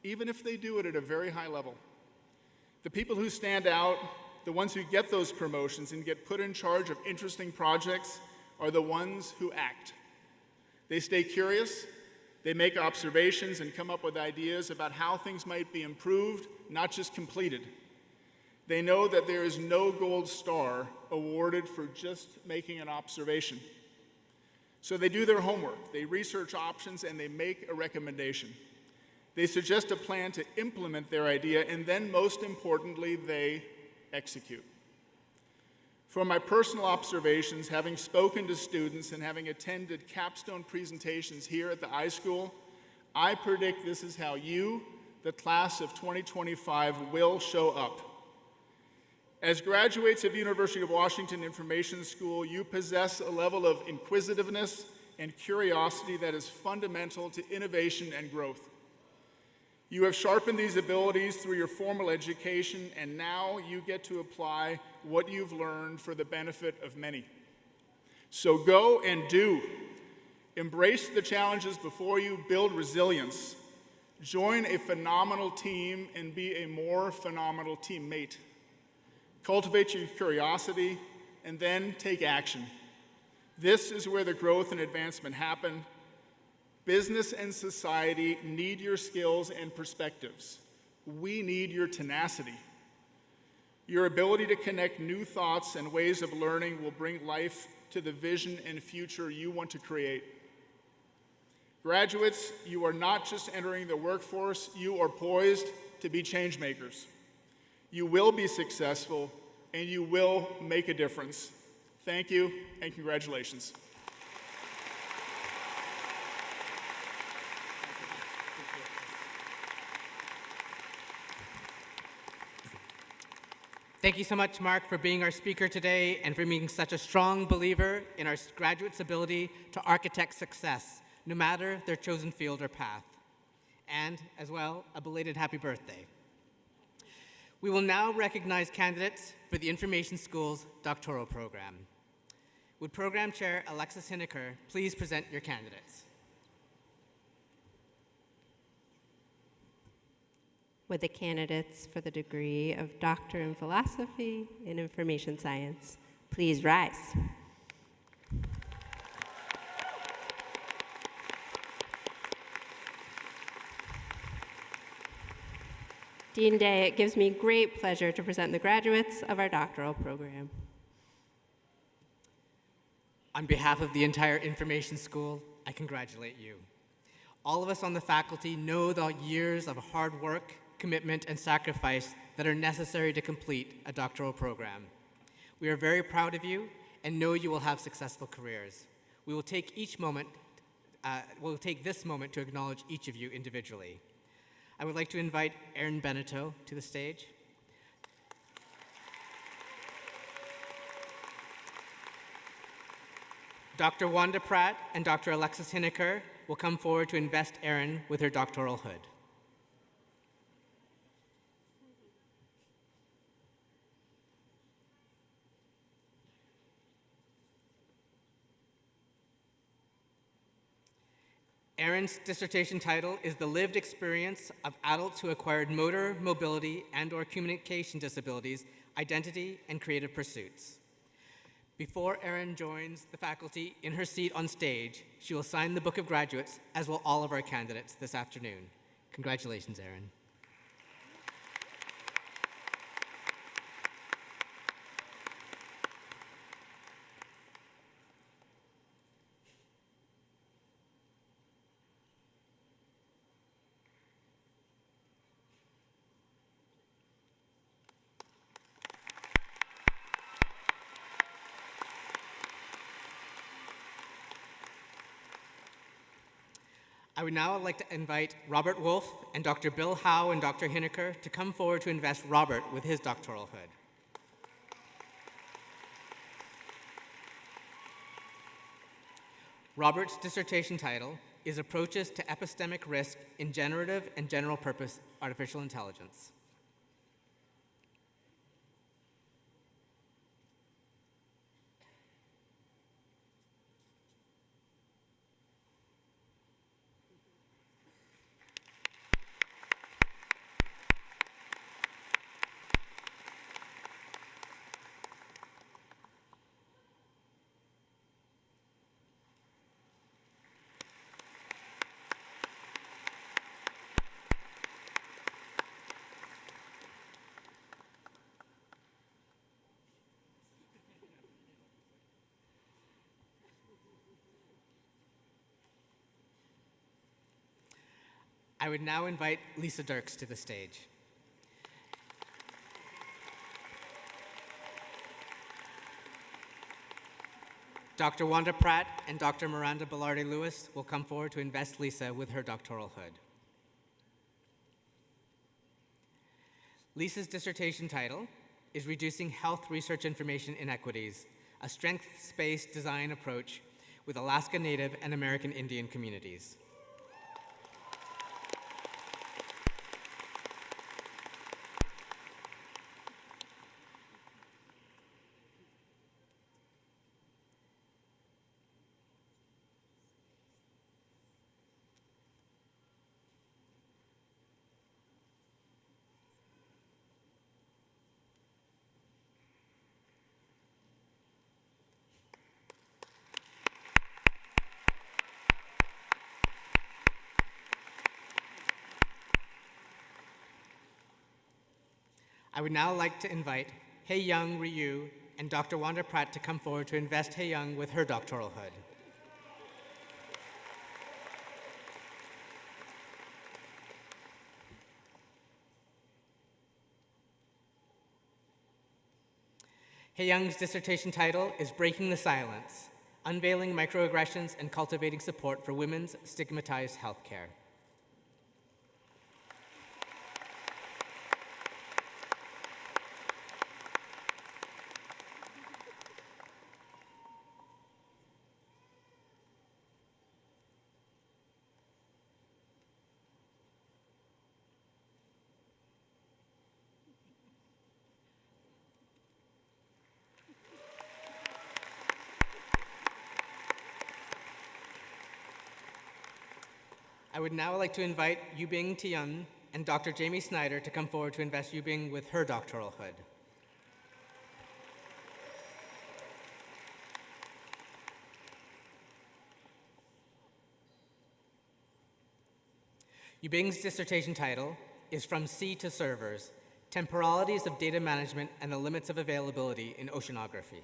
even if they do it at a very high level. The people who stand out, the ones who get those promotions and get put in charge of interesting projects, are the ones who act. They stay curious, they make observations and come up with ideas about how things might be improved, not just completed. They know that there is no gold star awarded for just making an observation. So they do their homework, they research options, and they make a recommendation. They suggest a plan to implement their idea, and then, most importantly, they execute. From my personal observations, having spoken to students and having attended capstone presentations here at the iSchool, I predict this is how you, the class of 2025, will show up. As graduates of University of Washington Information School, you possess a level of inquisitiveness and curiosity that is fundamental to innovation and growth. You have sharpened these abilities through your formal education, and now you get to apply what you've learned for the benefit of many. So go and do. Embrace the challenges before you, build resilience. Join a phenomenal team and be a more phenomenal teammate. Cultivate your curiosity, and then take action. This is where the growth and advancement happen. Business and society need your skills and perspectives. We need your tenacity. Your ability to connect new thoughts and ways of learning will bring life to the vision and future you want to create. Graduates, you are not just entering the workforce, you are poised to be change makers. You will be successful, and you will make a difference. Thank you, and congratulations. Thank you so much, Mark, for being our speaker today and for being such a strong believer in our graduates' ability to architect success, no matter their chosen field or path. And, as well, a belated happy birthday. We will now recognize candidates for the Information School's Doctoral program. Would Program Chair Alexis Hineker please present your candidates? Would the candidates for the degree of Doctor in Philosophy and Information Science please rise? Dean Day, it gives me great pleasure to present the graduates of our doctoral program. On behalf of the entire Information School, I congratulate you. All of us on the faculty know the years of hard work, commitment, and sacrifice that are necessary to complete a doctoral program. We are very proud of you and know you will have successful careers. We will take this moment to acknowledge each of you individually. I would like to invite Erin Beneteau to the stage. Dr. Wanda Pratt and Dr. Alexis Hineker will come forward to invest Erin with her doctoral hood. Erin's dissertation title is The Lived Experience of Adults Who Acquired Motor, Mobility, and/or Communication Disabilities, Identity, and Creative Pursuits. Before Erin joins the faculty in her seat on stage, she will sign the Book of Graduates, as will all of our candidates this afternoon. Congratulations, Erin. I would now like to invite Robert Wolf and Dr. Bill Howe and Dr. Hineker to come forward to invest Robert with his doctoral hood. Robert's dissertation title is Approaches to Epistemic Risk in Generative and General Purpose Artificial Intelligence. I would now invite Lisa Dirks to the stage. Dr. Wanda Pratt and Dr. Miranda Belarde-Lewis will come forward to invest Lisa with her doctoral hood. Lisa's dissertation title is Reducing Health Research Information Inequities, a strengths-based design approach with Alaska Native and American Indian communities. I would now like to invite Hae-Young Ryu and Dr. Wanda Pratt to come forward to invest Hae-Young with her doctoral hood. Hae-Young's dissertation title is Breaking the Silence, Unveiling Microaggressions and Cultivating Support for Women's Stigmatized Healthcare. I would now like to invite Yubing Tian and Dr. Jamie Snyder to come forward to invest Yubing with her doctoral hood. Yubing's dissertation title is From Sea to Servers, Temporalities of Data Management and the Limits of Availability in Oceanography.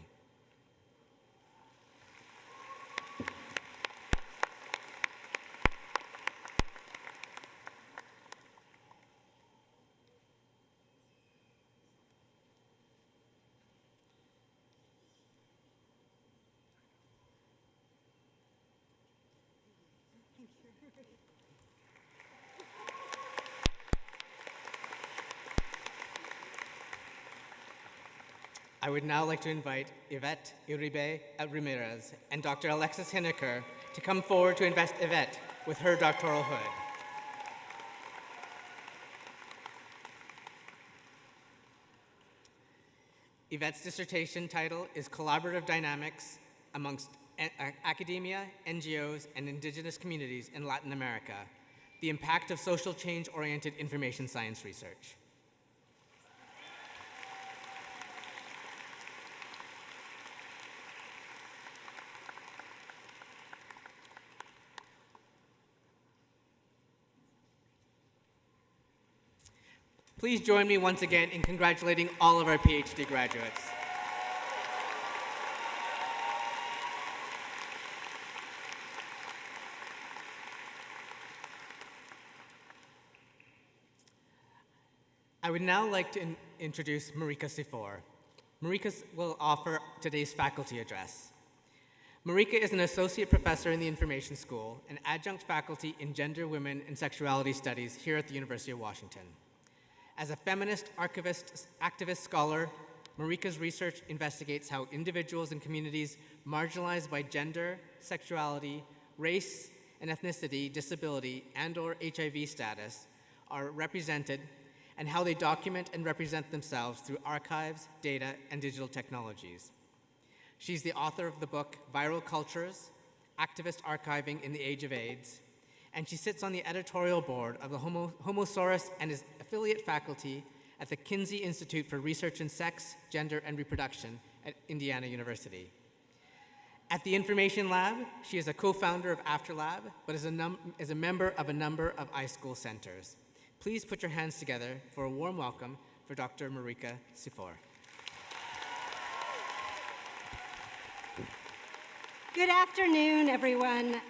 I would now like to invite Yvette Uribe Ramirez and Dr. Alexis Hineker to come forward to invest Yvette with her doctoral hood. Yvette's dissertation title is Collaborative Dynamics amongst Academia, NGOs, and Indigenous Communities in Latin America, the Impact of Social Change-Oriented Information Science Research. Please join me once again in congratulating all of our PhD graduates. I would now like to introduce Marika Sifor. Marika will offer today's faculty address. Marika is an associate professor in the Information School and adjunct faculty in Gender, Women, and Sexuality Studies here at the University of Washington. As a feminist, archivist, activist scholar, Marika's research investigates how individuals and communities marginalized by gender, sexuality, race, and ethnicity, disability, and/or HIV status are represented, and how they document and represent themselves through archives, data, and digital technologies. She's the author of the book Viral Cultures, Activist Archiving in the Age of AIDS, and she sits on the editorial board of the Homosaurus and is affiliate faculty at the Kinsey Institute for Research in Sex, Gender, and Reproduction at Indiana University. At the Information Lab, she is a co-founder of AfterLab, but is a member of a number of iSchool centers. Please put your hands together for a warm welcome for Dr. Marika Sifor. Good afternoon, everyone.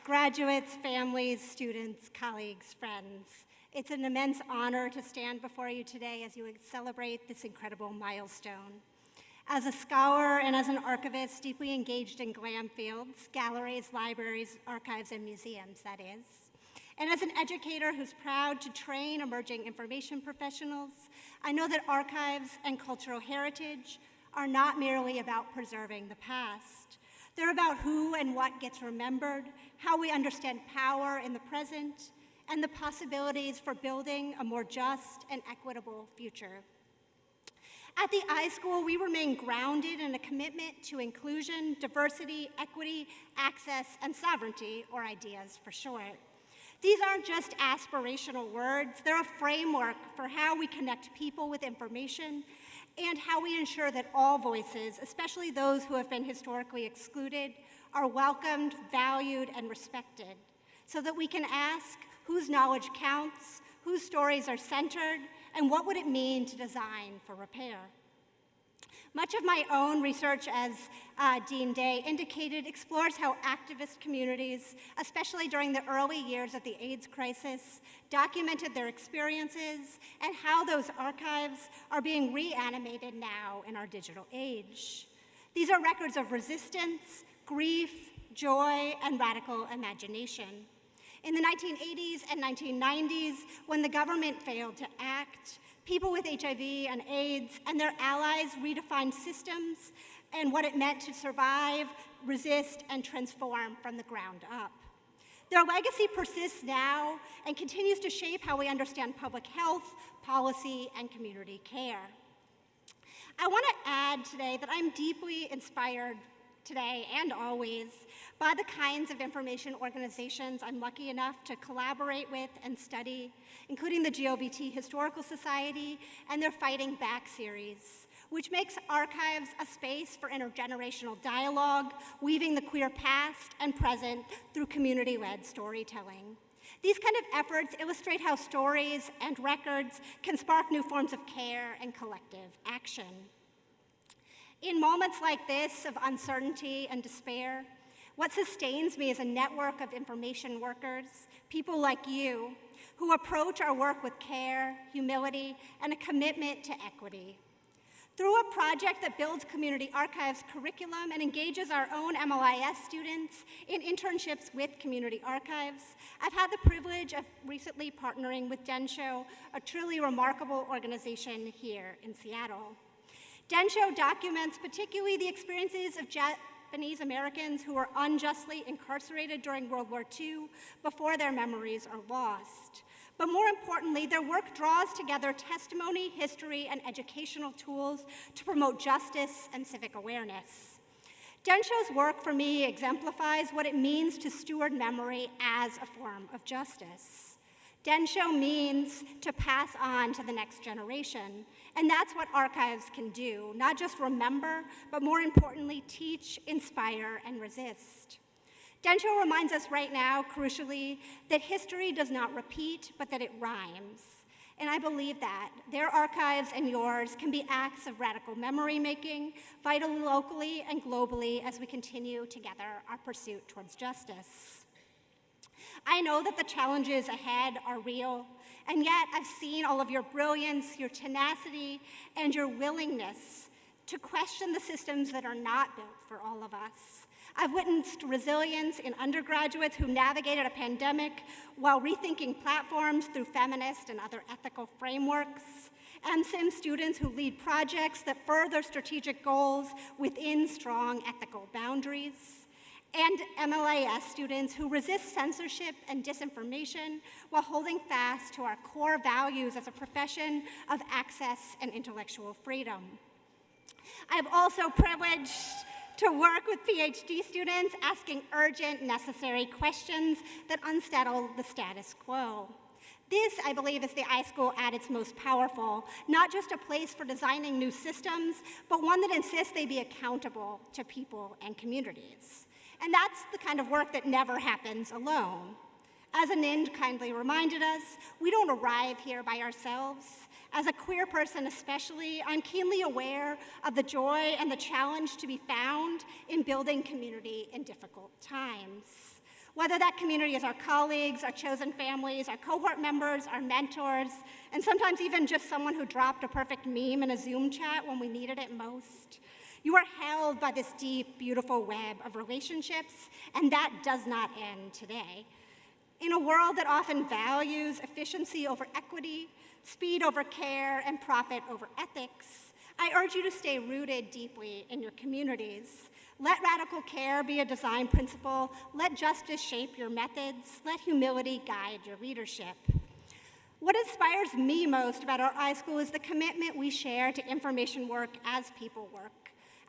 Graduates, families, students, colleagues, friends, it's an immense honor to stand before you today as you celebrate this incredible milestone. As a scholar and as an archivist deeply engaged in GLAM fields, galleries, libraries, archives, and museums, that is, and as an educator who's proud to train emerging information professionals, I know that archives and cultural heritage are not merely about preserving the past. They're about who and what gets remembered, how we understand power in the present, and the possibilities for building a more just and equitable future. At the iSchool, we remain grounded in a commitment to inclusion, diversity, equity, access, and sovereignty, or ideas for short. These aren't just aspirational words, they're a framework for how we connect people with information and how we ensure that all voices, especially those who have been historically excluded, are welcomed, valued, and respected, so that we can ask whose knowledge counts, whose stories are centered, and what would it mean to design for repair. Much of my own research, as Dean Day indicated, explores how activist communities, especially during the early years of the AIDS crisis, documented their experiences and how those archives are being reanimated now in our digital age. These are records of resistance, grief, joy, and radical imagination. In the 1980s and 1990s, when the government failed to act, people with HIV and AIDS and their allies redefined systems and what it meant to survive, resist, and transform from the ground up. Their legacy persists now and continues to shape how we understand public health, policy, and community care. I want to add today that I'm deeply inspired today and always by the kinds of information organizations I'm lucky enough to collaborate with and study, including the GLBT Historical Society and their Fighting Back series, which makes archives a space for intergenerational dialogue, weaving the queer past and present through community-led storytelling. These kind of efforts illustrate how stories and records can spark new forms of care and collective action. In moments like this of uncertainty and despair, what sustains me is a network of information workers, people like you, who approach our work with care, humility, and a commitment to equity. Through a project that builds community archives curriculum and engages our own MLIS students in internships with community archives, I've had the privilege of recently partnering with Densho, a truly remarkable organization here in Seattle. Densho documents particularly the experiences of Japanese Americans who were unjustly incarcerated during World War II before their memories are lost. But more importantly, their work draws together testimony, history, and educational tools to promote justice and civic awareness. Densho's work for me exemplifies what it means to steward memory as a form of justice. Densho means to pass on to the next generation, and that's what archives can do, not just remember, but more importantly, teach, inspire, and resist. Densho reminds us right now, crucially, that history does not repeat, but that it rhymes. And I believe that their archives and yours can be acts of radical memory making, vital locally and globally as we continue together our pursuit towards justice. I know that the challenges ahead are real, and yet I've seen all of your brilliance, your tenacity, and your willingness to question the systems that are not built for all of us. I've witnessed resilience in undergraduates who navigated a pandemic while rethinking platforms through feminist and other ethical frameworks, MSIM students who lead projects that further strategic goals within strong ethical boundaries, and MLIS students who resist censorship and disinformation while holding fast to our core values as a profession of access and intellectual freedom. I'm also privileged to work with PhD students asking urgent, necessary questions that unsettle the status quo. This, I believe, is the iSchool at its most powerful, not just a place for designing new systems, but one that insists they be accountable to people and communities. And that's the kind of work that never happens alone. As Anand kindly reminded us, we don't arrive here by ourselves. As a queer person especially, I'm keenly aware of the joy and the challenge to be found in building community in difficult times. Whether that community is our colleagues, our chosen families, our cohort members, our mentors, and sometimes even just someone who dropped a perfect meme in a Zoom chat when we needed it most. You are held by this deep, beautiful web of relationships, and that does not end today. In a world that often values efficiency over equity, speed over care, and profit over ethics, I urge you to stay rooted deeply in your communities. Let radical care be a design principle. Let justice shape your methods. Let humility guide your leadership. What inspires me most about our iSchool is the commitment we share to information work as people work.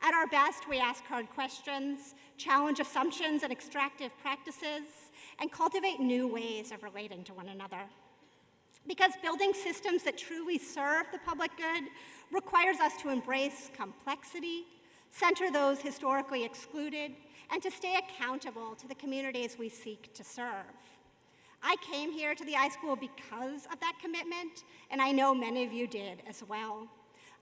At our best, we ask hard questions, challenge assumptions and extractive practices, and cultivate new ways of relating to one another. Because building systems that truly serve the public good requires us to embrace complexity, center those historically excluded, and to stay accountable to the communities we seek to serve. I came here to the iSchool because of that commitment, and I know many of you did as well.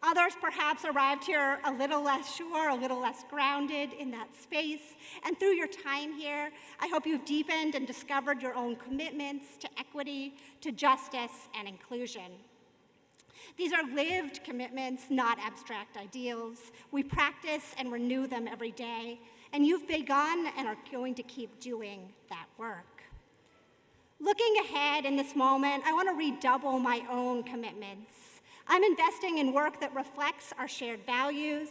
Others perhaps arrived here a little less sure, a little less grounded in that space, and through your time here, I hope you've deepened and discovered your own commitments to equity, to justice, and inclusion. These are lived commitments, not abstract ideals. We practice and renew them every day, and you've begun and are going to keep doing that work. Looking ahead in this moment, I want to redouble my own commitments. I'm investing in work that reflects our shared values,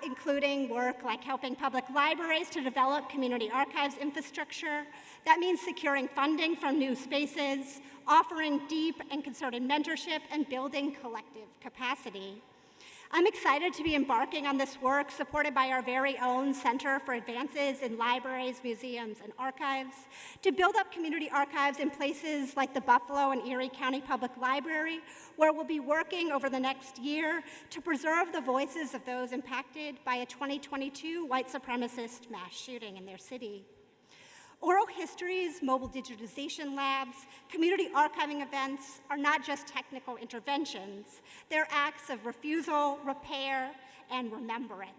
including work like helping public libraries to develop community archives infrastructure. That means securing funding from new spaces, offering deep and concerted mentorship, and building collective capacity. I'm excited to be embarking on this work supported by our very own Center for Advances in Libraries, Museums, and Archives to build up community archives in places like the Buffalo and Erie County Public Library, where we'll be working over the next year to preserve the voices of those impacted by a 2022 white supremacist mass shooting in their city. Oral histories, mobile digitization labs, community archiving events are not just technical interventions. They're acts of refusal, repair, and remembrance.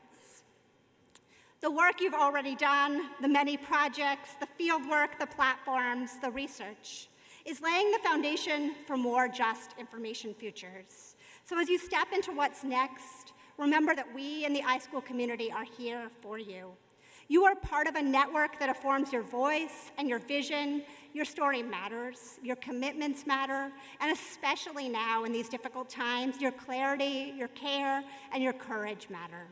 The work you've already done, the many projects, the fieldwork, the platforms, the research, is laying the foundation for more just information futures. So as you step into what's next, remember that we in the iSchool community are here for you. You are part of a network that informs your voice and your vision. Your story matters, your commitments matter, and especially now in these difficult times, your clarity, your care, and your courage matter.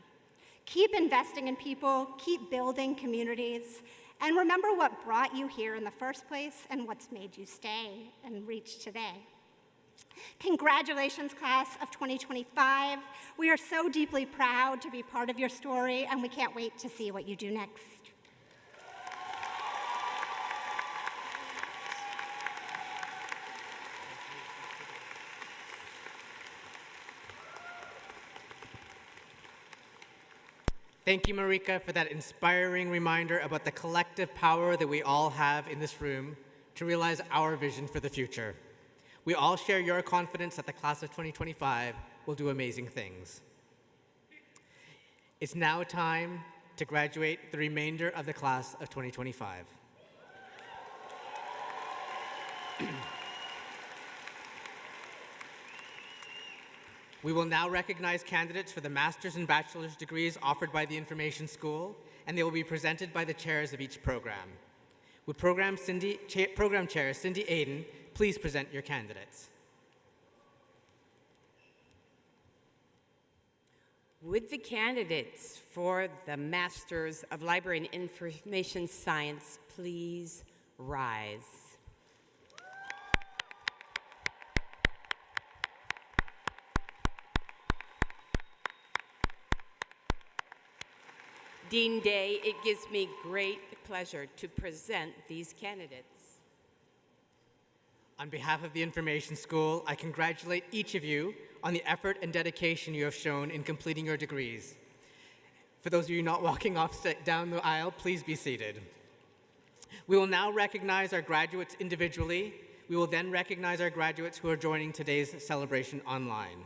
Keep investing in people, keep building communities, and remember what brought you here in the first place and what's made you stay and reach today. Congratulations, class of 2025. We are so deeply proud to be part of your story, and we can't wait to see what you do next. Thank you, Marika, for that inspiring reminder about the collective power that we all have in this room to realize our vision for the future. We all share your confidence that the class of 2025 will do amazing things. It's now time to graduate the remainder of the class of 2025. We will now recognize candidates for the master's and bachelor's degrees offered by the Information School, and they will be presented by the chairs of each program. Would Program Chair Cindy Aiden please present your candidates? Would the candidates for the Masters of Library and Information Science please rise? Dean Day, it gives me great pleasure to present these candidates. On behalf of the Information School, I congratulate each of you on the effort and dedication you have shown in completing your degrees. For those of you not walking off down the aisle, please be seated. We will now recognize our graduates individually. We will then recognize our graduates who are joining today's celebration online.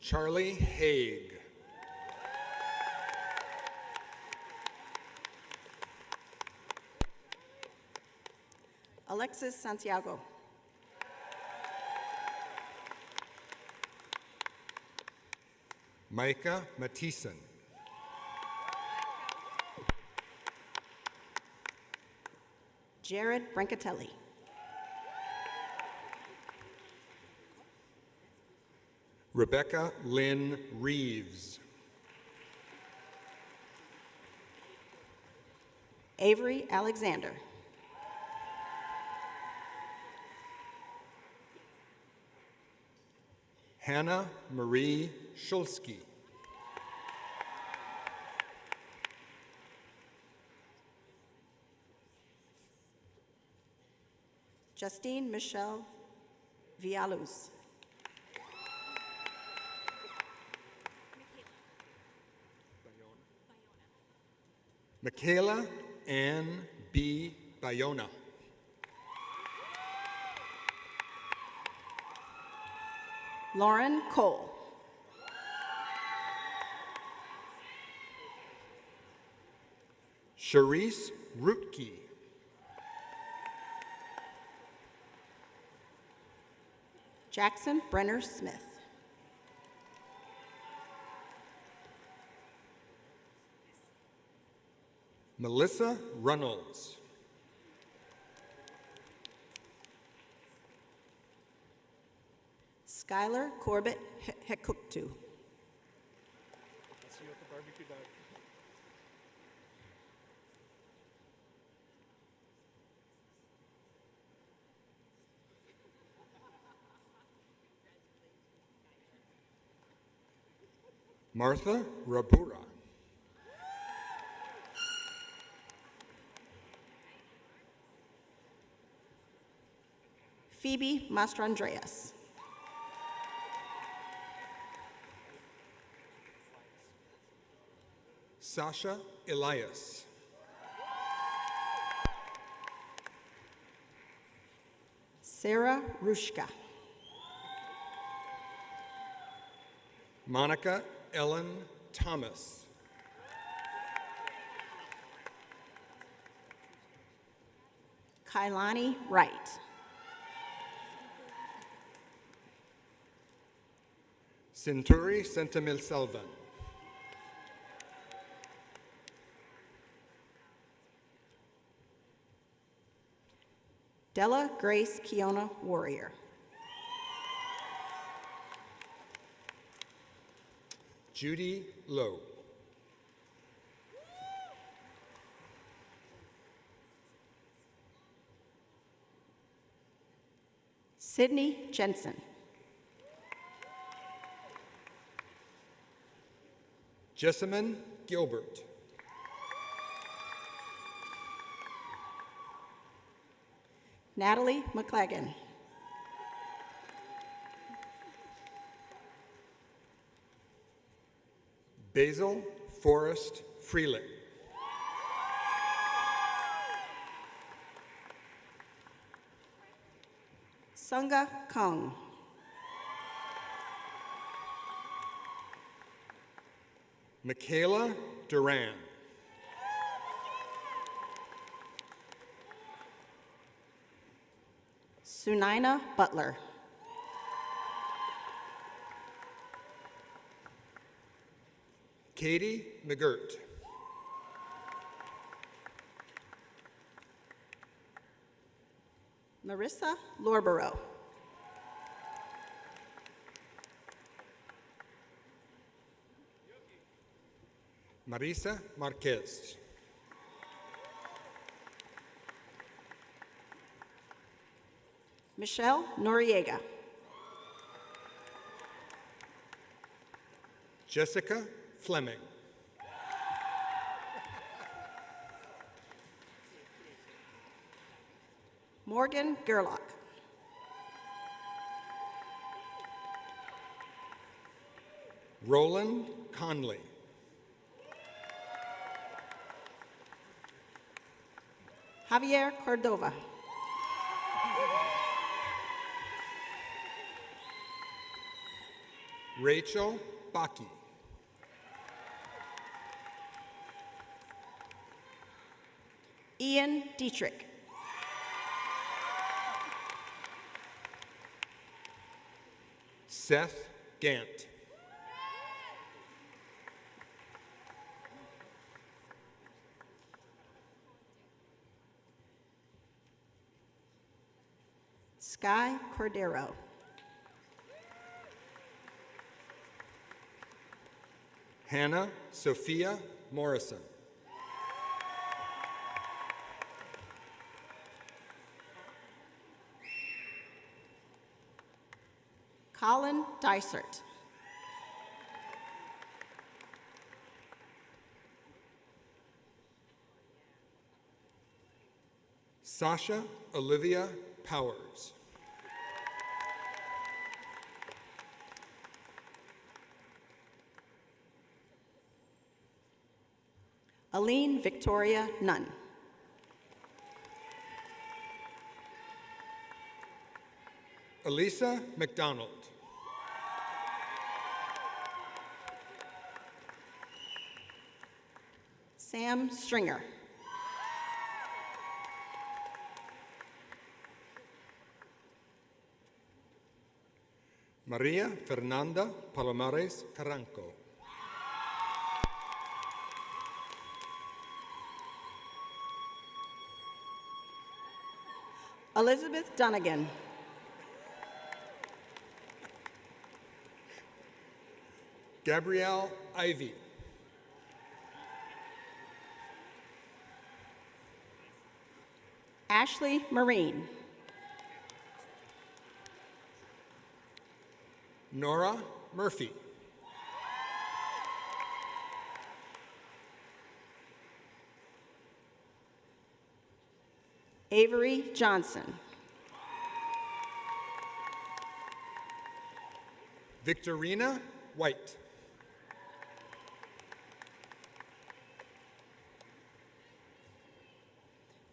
Charlie Haig. Alexis Santiago. Micah Mathisen. Jared Brancatelli. Rebecca Lynn Reeves. Avery Alexander. Hannah Marie Shulsky. Justine Michelle Villaluz. Michaela Ann B. Bayona. Lauren Cole. Charisse Rootke. Jackson Brenner Smith. Melissa Runnels. Skylar Corbett Hekuktu. Martha Rabura. Phoebe Mastrandreas. Sasha Elias. Sarah Rushka. Monica Ellen Thomas. Kailani Wright. Cinturi Sentamil Selvan. Della Grace Kiona Warrior. Judy Lowe. Sydney Jensen. Jessamine Gilbert. Natalie McLagan. Basil Forrest Freeling. Sunga Kong. Michaela Duran. Sunaina Butler. Katie McGirt. Marissa Lorborough. Marisa Marquez. Michelle Noriega. Jessica Fleming. Morgan Gerlach. Roland Conley. Javier Cordova. Rachel Baki. Ian Dietrich. Seth Gant. Sky Cordero. Hannah Sophia Morrison. Colin Dysert. Sasha Olivia Powers. Aline Victoria Nunn. Elisa McDonald. Sam Stringer. Maria Fernanda Palomares Carranco. Elizabeth Dunnigan. Gabrielle Ivy. Ashley Marine. Nora Murphy. Avery Johnson. Victorina White.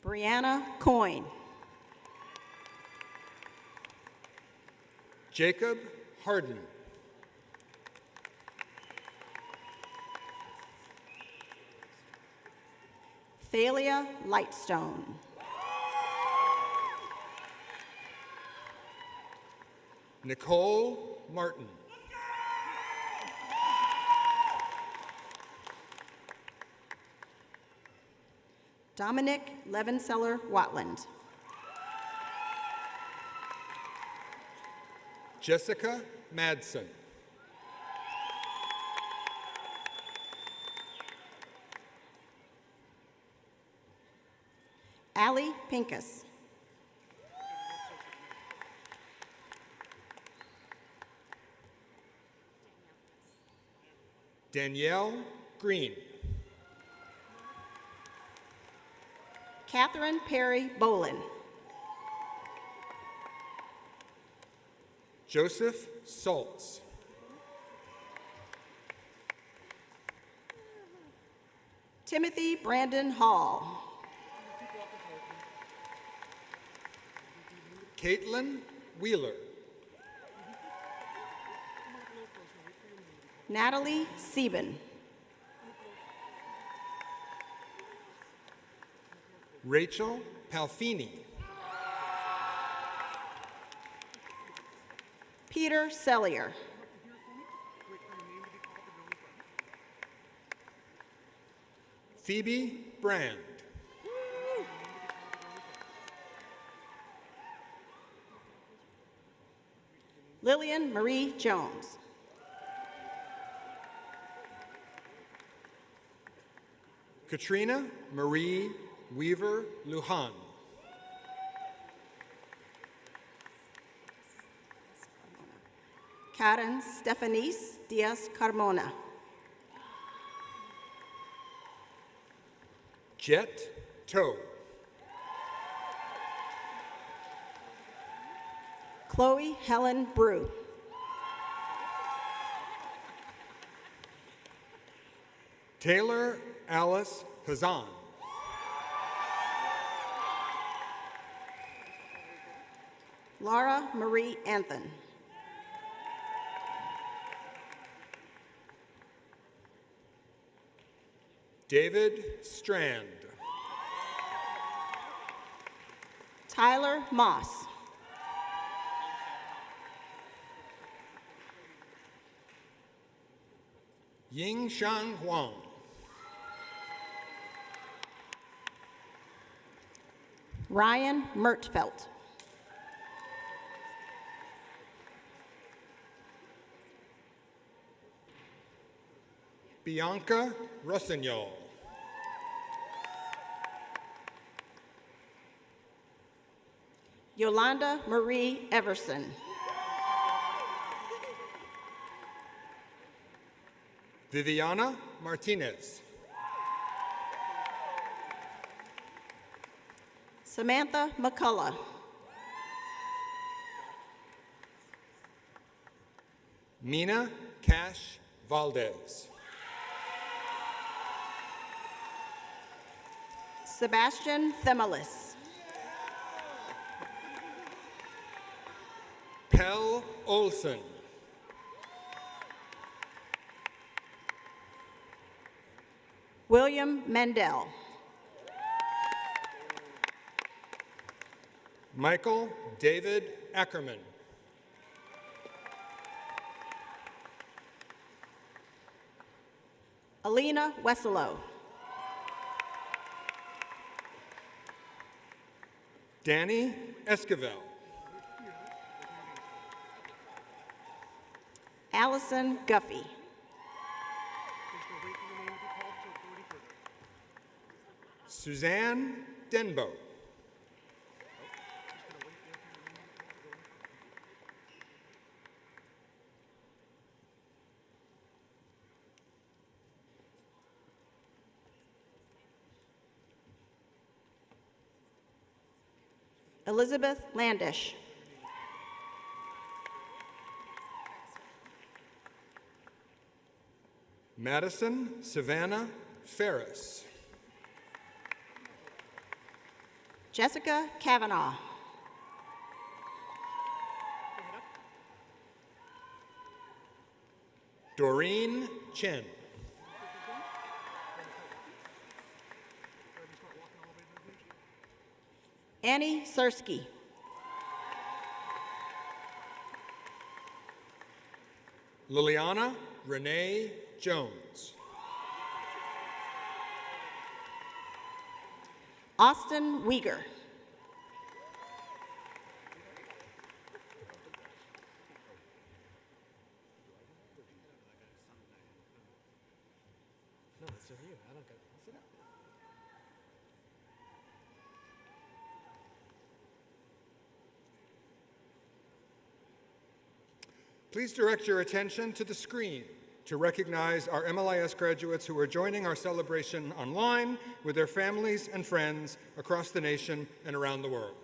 Brianna Coyne. Jacob Harden. Thalia Lightstone. Nicole Martin. Dominic Levenseller Watland. Jessica Madsen. Allie Pincus. Danielle Green. Catherine Perry Bolin. Joseph Saltz. Timothy Brandon Hall. Caitlin Wheeler. Natalie Sieben. Rachel Palfini. Peter Sellier. Phoebe Brand. Lillian Marie Jones. Katrina Marie Weaver Lujan. Karen Stephanice Diaz Carmona. Jet Toe. Chloe Helen Brew. Taylor Alice Hazan. Laura Marie Anthon. David Strand. Tyler Moss. Yingshan Huang. Ryan Mertfelt. Bianca Rossignol. Yolanda Marie Everson. Viviana Martinez. Samantha McCullough. Mina Cash Valdez. Sebastian Themelis. Pell Olson. William Mendel. Michael David Ackerman. Alina Wesselow. Danny Esquivel. Allison Guffey. Suzanne Denbo. Elizabeth Landish. Madison Savannah Ferris. Jessica Kavanaugh. Doreen Chen. Annie Sersky. Liliana Renee Jones. Austin Uyghur. Please direct your attention to the screen to recognize our MLIS graduates who are joining our celebration online with their families and friends across the nation and around the world.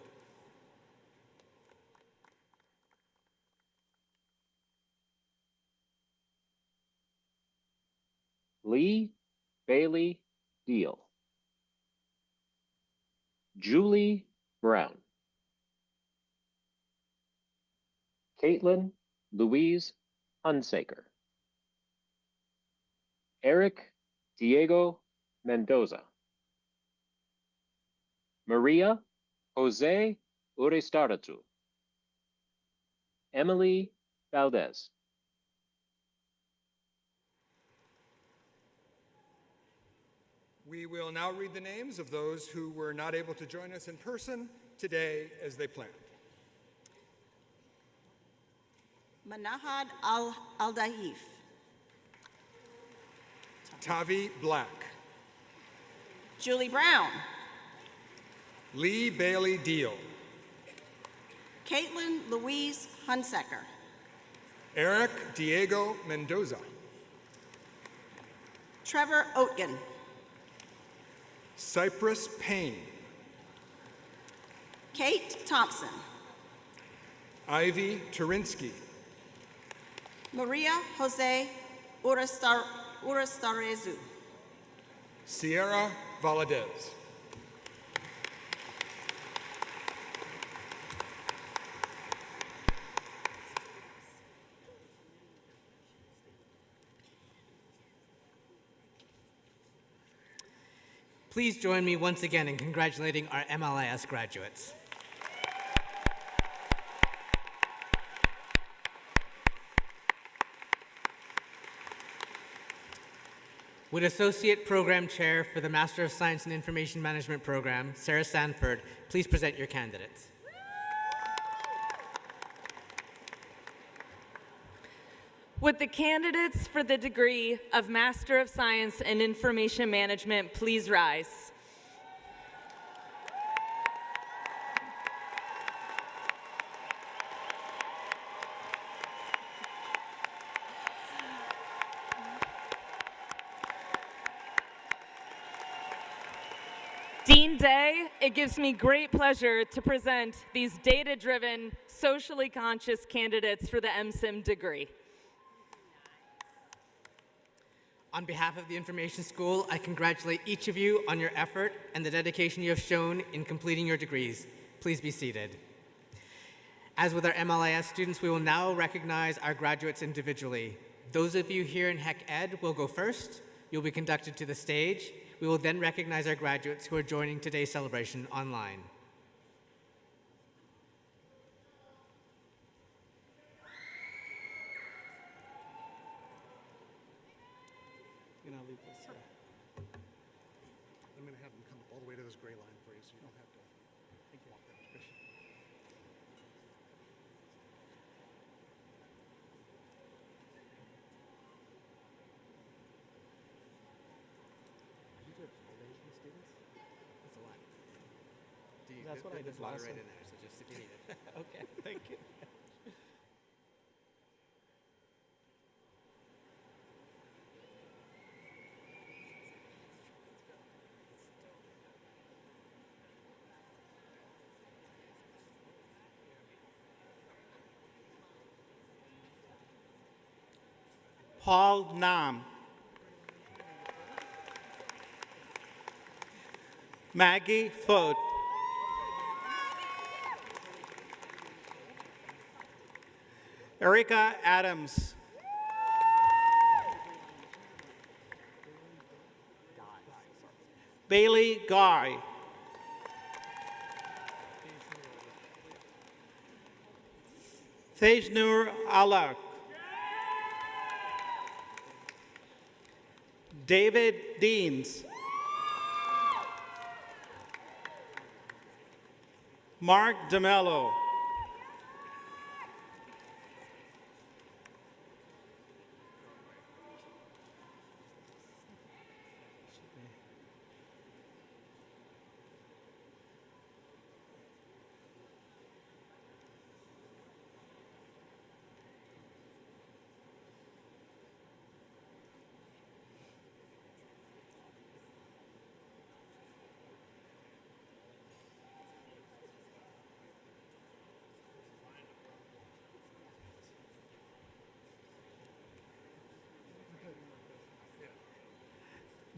Lee Bailey Deal. Julie Brown. Caitlin Louise Hunsaker. Eric Diego Mendoza. Maria Jose Urestaratu. Emily Valdez. We will now read the names of those who were not able to join us in person today as they planned. Manahad Al-Daif. Tavi Black. Julie Brown. Lee Bailey Deal. Caitlin Louise Hunsaker. Eric Diego Mendoza. Trevor Oatgen. Cypress Payne. Kate Thompson. Ivy Turinsky. Maria Jose Urastarezu. Sierra Valadez. Please join me once again in congratulating our MLIS graduates. Would Associate Program Chair for the Master of Science in Information Management Program, Sarah Sanford, please present your candidates. Would the candidates for the degree of Master of Science in Information Management please rise? Dean Day, it gives me great pleasure to present these data-driven, socially conscious candidates for the MSIM degree. On behalf of the Information School, I congratulate each of you on your effort and the dedication you have shown in completing your degrees. Please be seated. As with our MLIS students, we will now recognize our graduates individually. Those of you here in Hec Ed will go first. You'll be conducted to the stage. We will then recognize our graduates who are joining today's celebration online. You know, leave this. I'm going to have them come up all the way to this gray line for you, so you don't have to walk that much. That's a lot. That's what I did There's a lot last right time. in there, so just if you need it. Okay, thank you. Paul Nam. Maggie Foot. Erica Adams. Bailey Guy. Tejnur Alak. David Deans. Mark DeMello.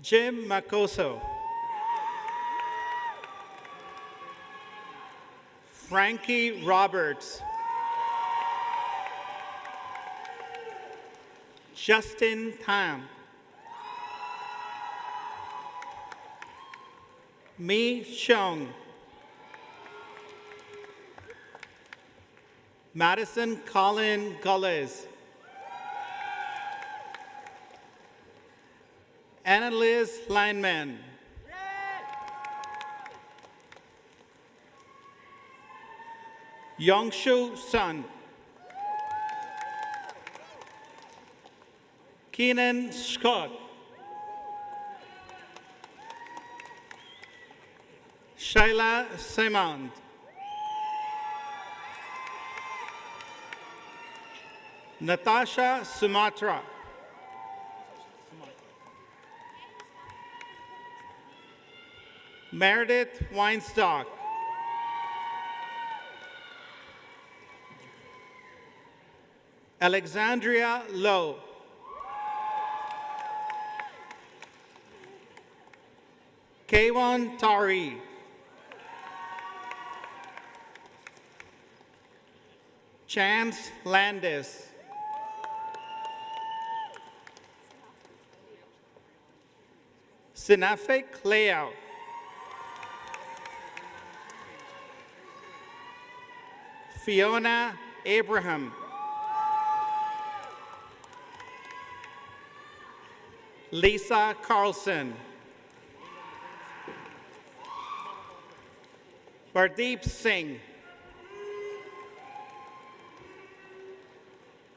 Jim Macoso. Frankie Roberts. Justin Tam. Mi Chung. Madison Colin Gulles. Annalise Lineman. Yongshu Sun. Keenan Scott. Shaila Simond. Natasha Sumatra. Meredith Weinstock. Alexandria Lowe. Kaywan Tari. Chance Landis. Sinafik Layout. Fiona Abraham. Lisa Carlson. Pardeep Singh.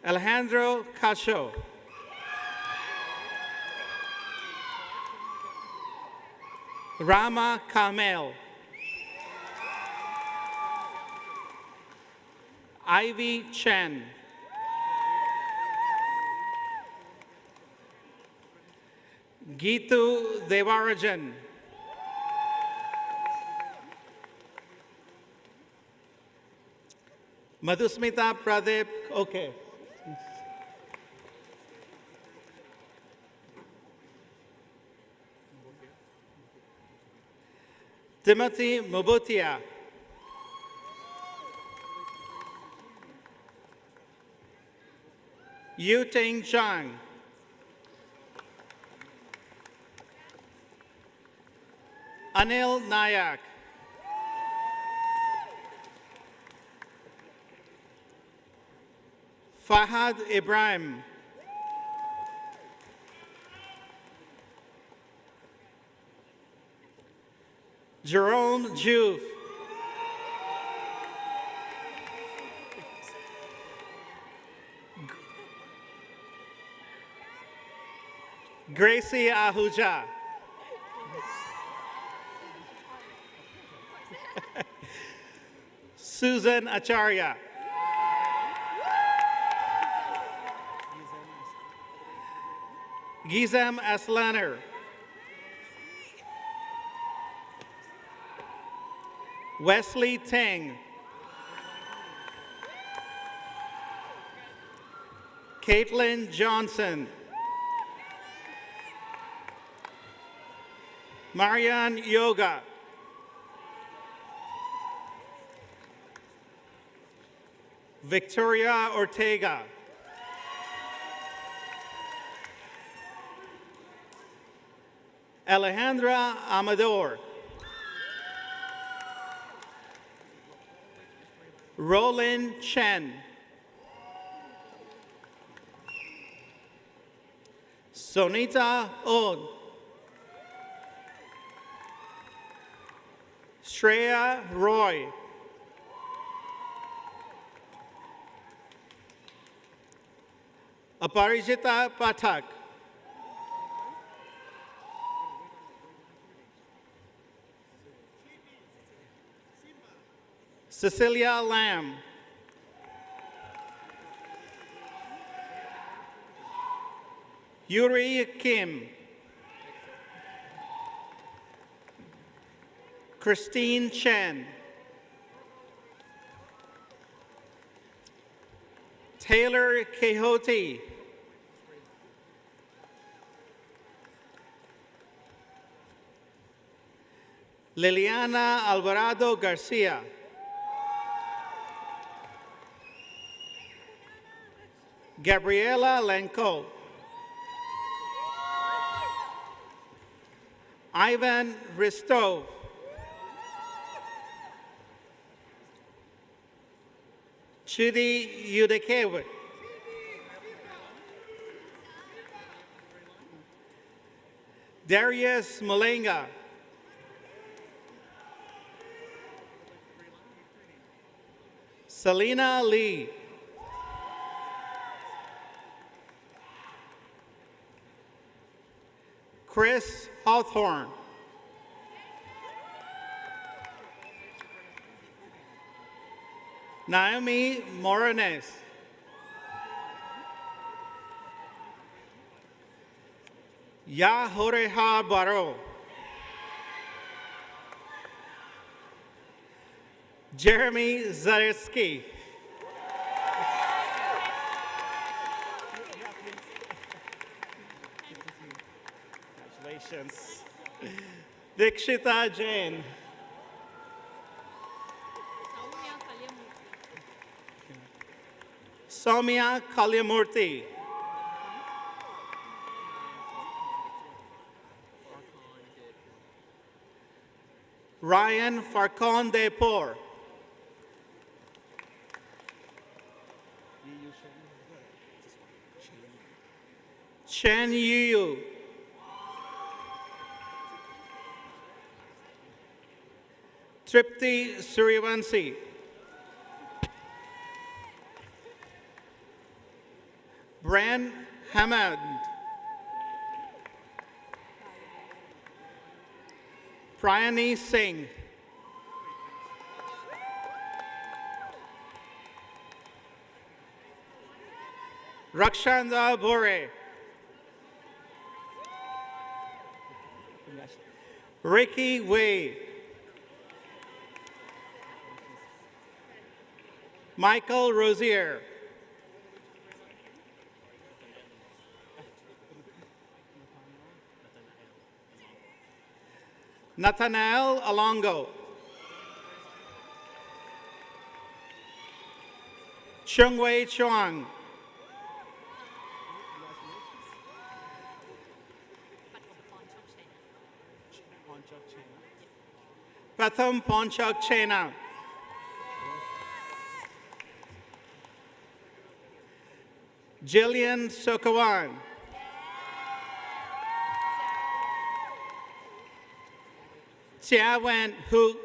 Alejandro Cacho. Rama Kamel. Ivy Chen. Gitu Devarajan. Madhusmita Pradeep. Okay. Timothy Mobutia. Yu Ting Zhang. Anil Nayak. Fahad Ibrahim. Jerome Juve. Gracie Ahuja. Susan Acharya. Gizem Aslaner. Wesley Tang. Caitlin Johnson. Marianne Yoga. Victoria Ortega. Alejandra Amador. Roland Chen. Sonita Od. Shreya Roy. Aparijita Pathak. Cecilia Lamb. Yuri Kim. Christine Chen. Taylor Quixote. Liliana Alvarado Garcia. Gabriela Lenko. Ivan Ristov. Chidi Yudekewicz. Darius Malenga. Selena Lee. Chris Hawthorne. Naomi Moranes. Yahoreha Baro. Jeremy Zaretsky. Congratulations. Dikshita Jain. Soumya Kalyamurthy. Ryan Farcon Depor. Chen Yu. Tripti Suryavanshi. Bran Hamad. Prayani Singh. Rakshanda Bore. Ricky Wei. Michael Rosier. Nathanael Alongo. Chungwei Chuang. Pratham Ponchak Chena. Jillian Sokawan. Xia Wen Hu.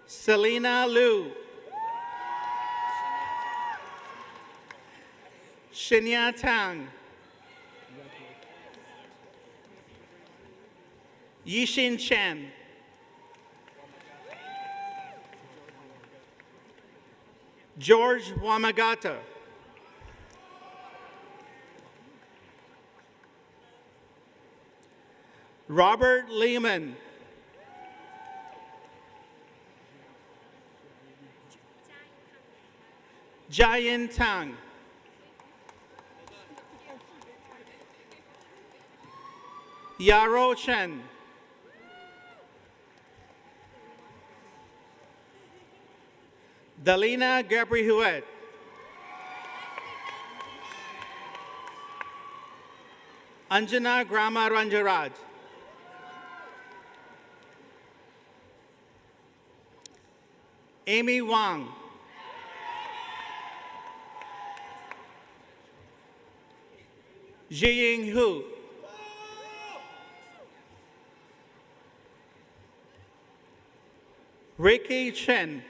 Selena Liu. Shinya Tang. Yixin Chen. George Wamagata. Robert Lehman. Jian Tang. Yaro Chen. Dalina Gabrihuet. Anjana Grama Ranjaraj. Amy Wang. Jiying Hu. Ricky Chen.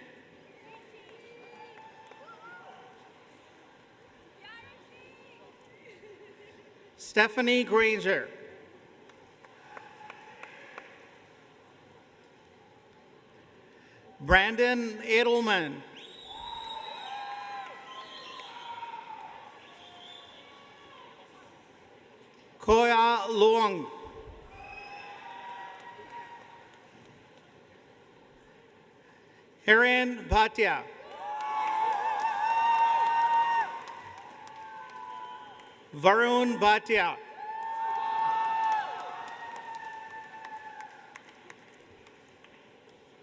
Stephanie Granger. Brandon Edelman. Koya Luong. Hiren Bhatia. Varun Bhatia.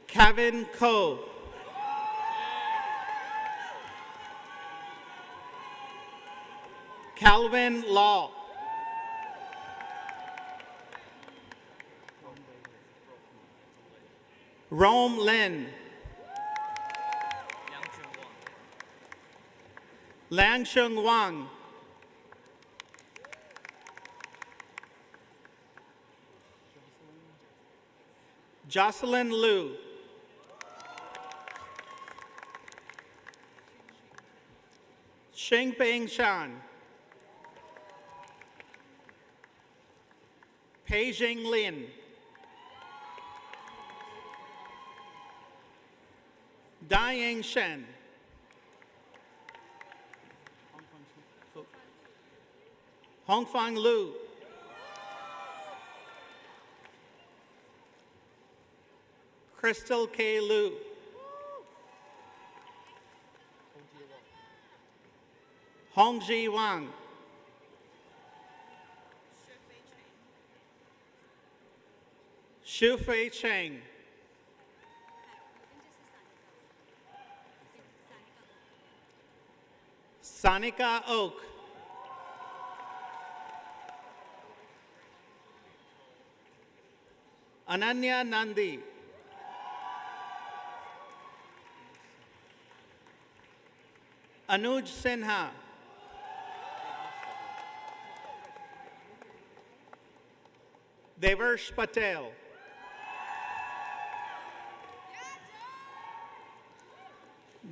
Kevin Ko. Calvin Law. Rome Lin. Langsheng Wang. Jocelyn Liu. Xingping Shan. Peijing Lin. Daying Shen. Hongfang Lu. Crystal K. Lu. Hongji Wang. Shufei Cheng. Sanika Oak. Ananya Nandi. Anuj Sinha. Devarsh Patel.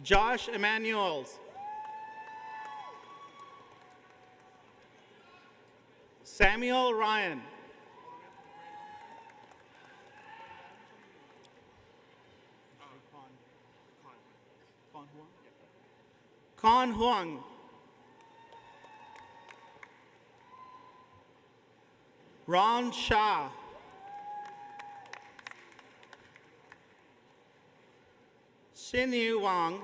Josh Emanuels. Samuel Ryan. Con Huang. Ron Shah. Xinyu Wang.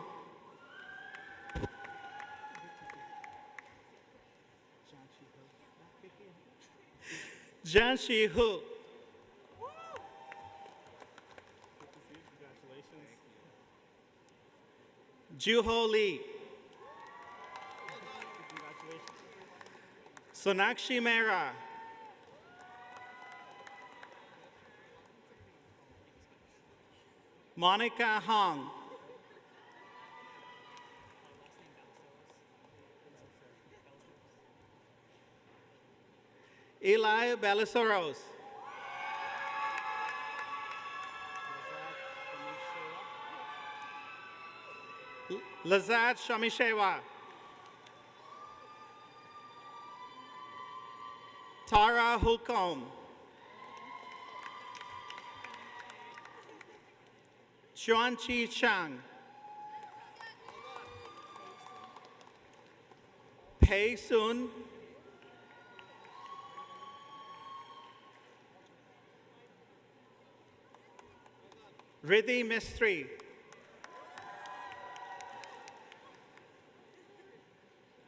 Jianxi Hu. Juho Lee. Sonakshi Mehra. Monica Hong. Eli Belisaros. Lazat Shamishewa. Tara Hulcomb. Chuanqi Chang. Pei Sun. Riddhi Mistry.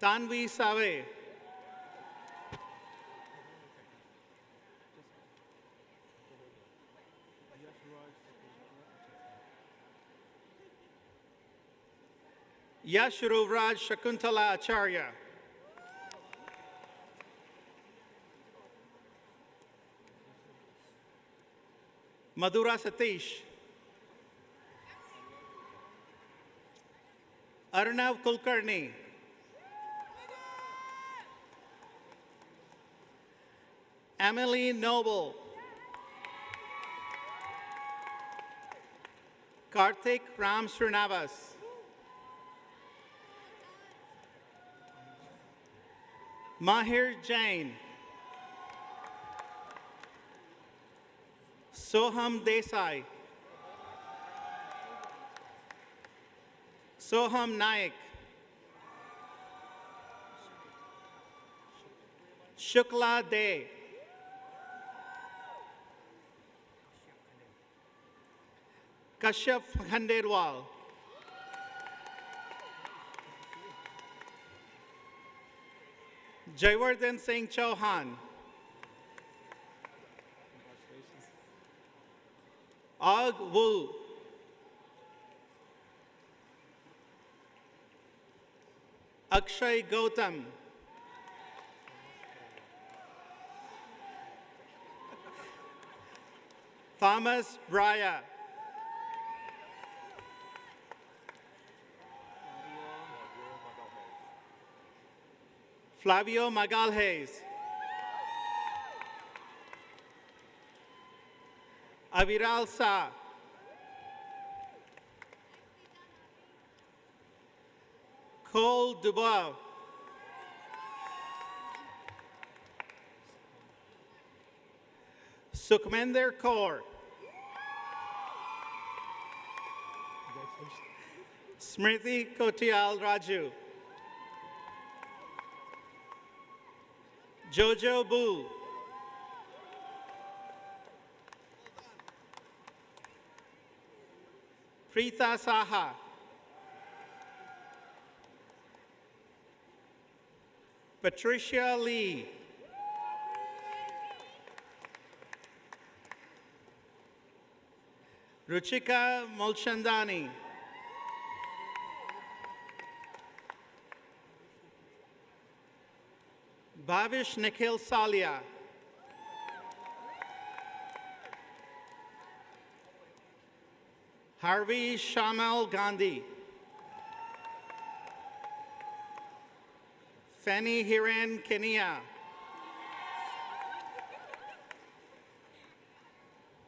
Tanvi Save. Yash Ruvraj Shakuntala Acharya. Madhura Satish. Arnav Kulkarni. Emily Noble. Karthik Ram Srinivas. Mahir Jain. Soham Desai. Soham Naik. Shukla De. Kashyap Khandelwal. Jaywardhan Singh Chauhan. Og Wu. Akshay Gautam. Thomas Brya. Flavio Magalhaes. Aviral Sa. Cole Dubois. Sukhmender Kaur. Smriti Kotial Raju. Jojo Bu. Preeta Saha. Patricia Lee. Ruchika Molchandani. Bhavish Nikhil Salia. Harvi Shamal Gandhi. Fanny Hiran Kenia.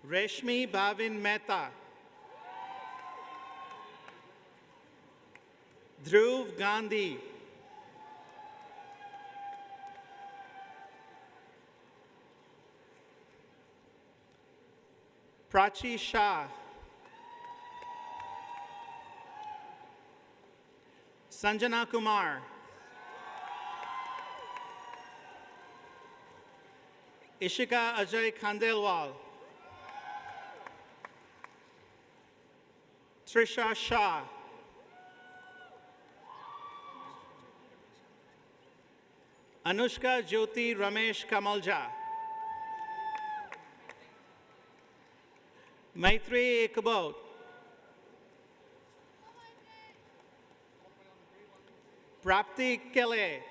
Reshmi Bhavin Mehta. Dhruv Gandhi. Prachi Shah. Sanjana Kumar. Ishika Ajay Khandelwal. Trisha Shah. Anushka Jyoti Ramesh Kamalja. Maitri Ikabot. Prapti Kele.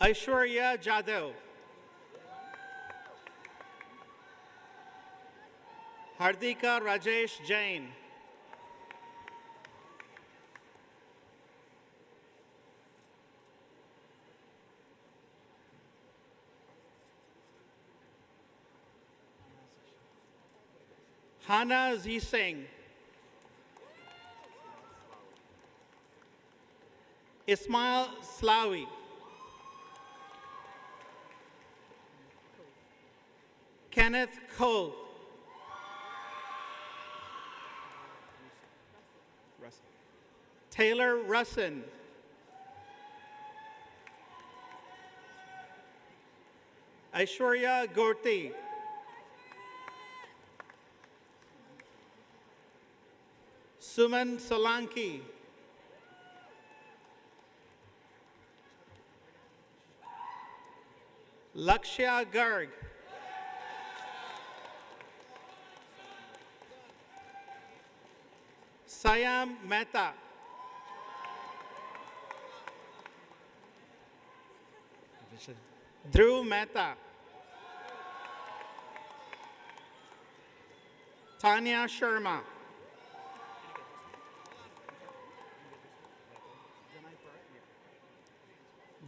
Aishwarya Jadhav. Hardika Rajesh Jain. Hana Z. Singh. Ismail Slawi. Kenneth Cole. Taylor Russin. Aishwarya Gorti. Suman Solanki. Lakshya Garg. Sayam Mehta. Dhruv Mehta. Tanya Sharma.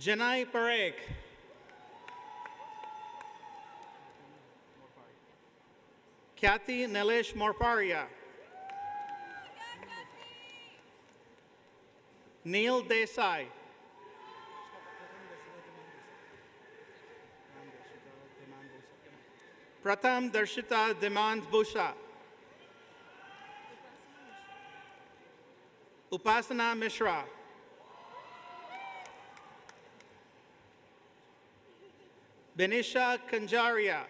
Janai Parekh. Kathy Nilesh Morparia. Neil Desai. Pratham Darshita Demand Busha. Upasana Mishra. Benisha Kanjaria.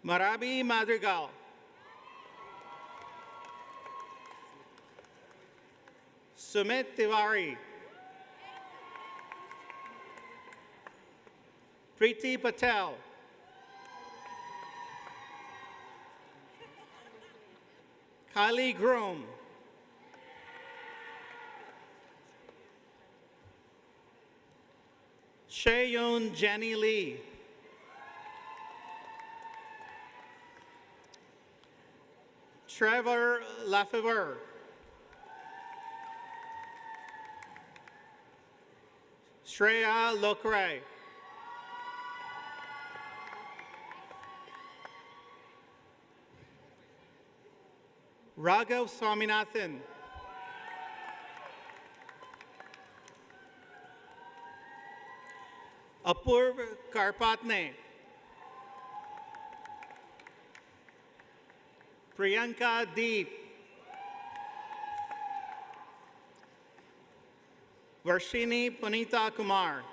Marabi Madrigal. Sumit Tiwari. Preeti Patel. Kylie Groom. Shayun Jenny Lee. Trevor Lafever. Shreya Lokre. Raghav Swaminathan. Apurv Karpatne. Priyanka Deep. Varshini Punita Kumar.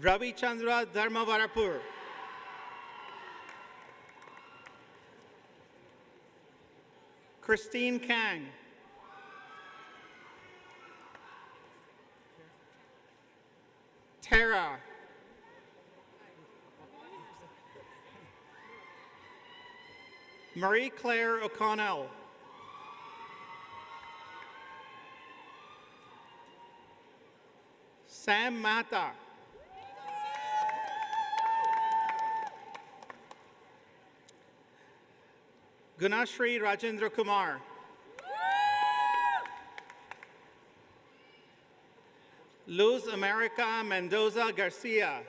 Ravi Chandra Dharmavarapur. Christine Kang. Tara. Marie Claire O'Connell. Sam Mata. Gunashri Rajendra Kumar. Luz America Mendoza Garcia.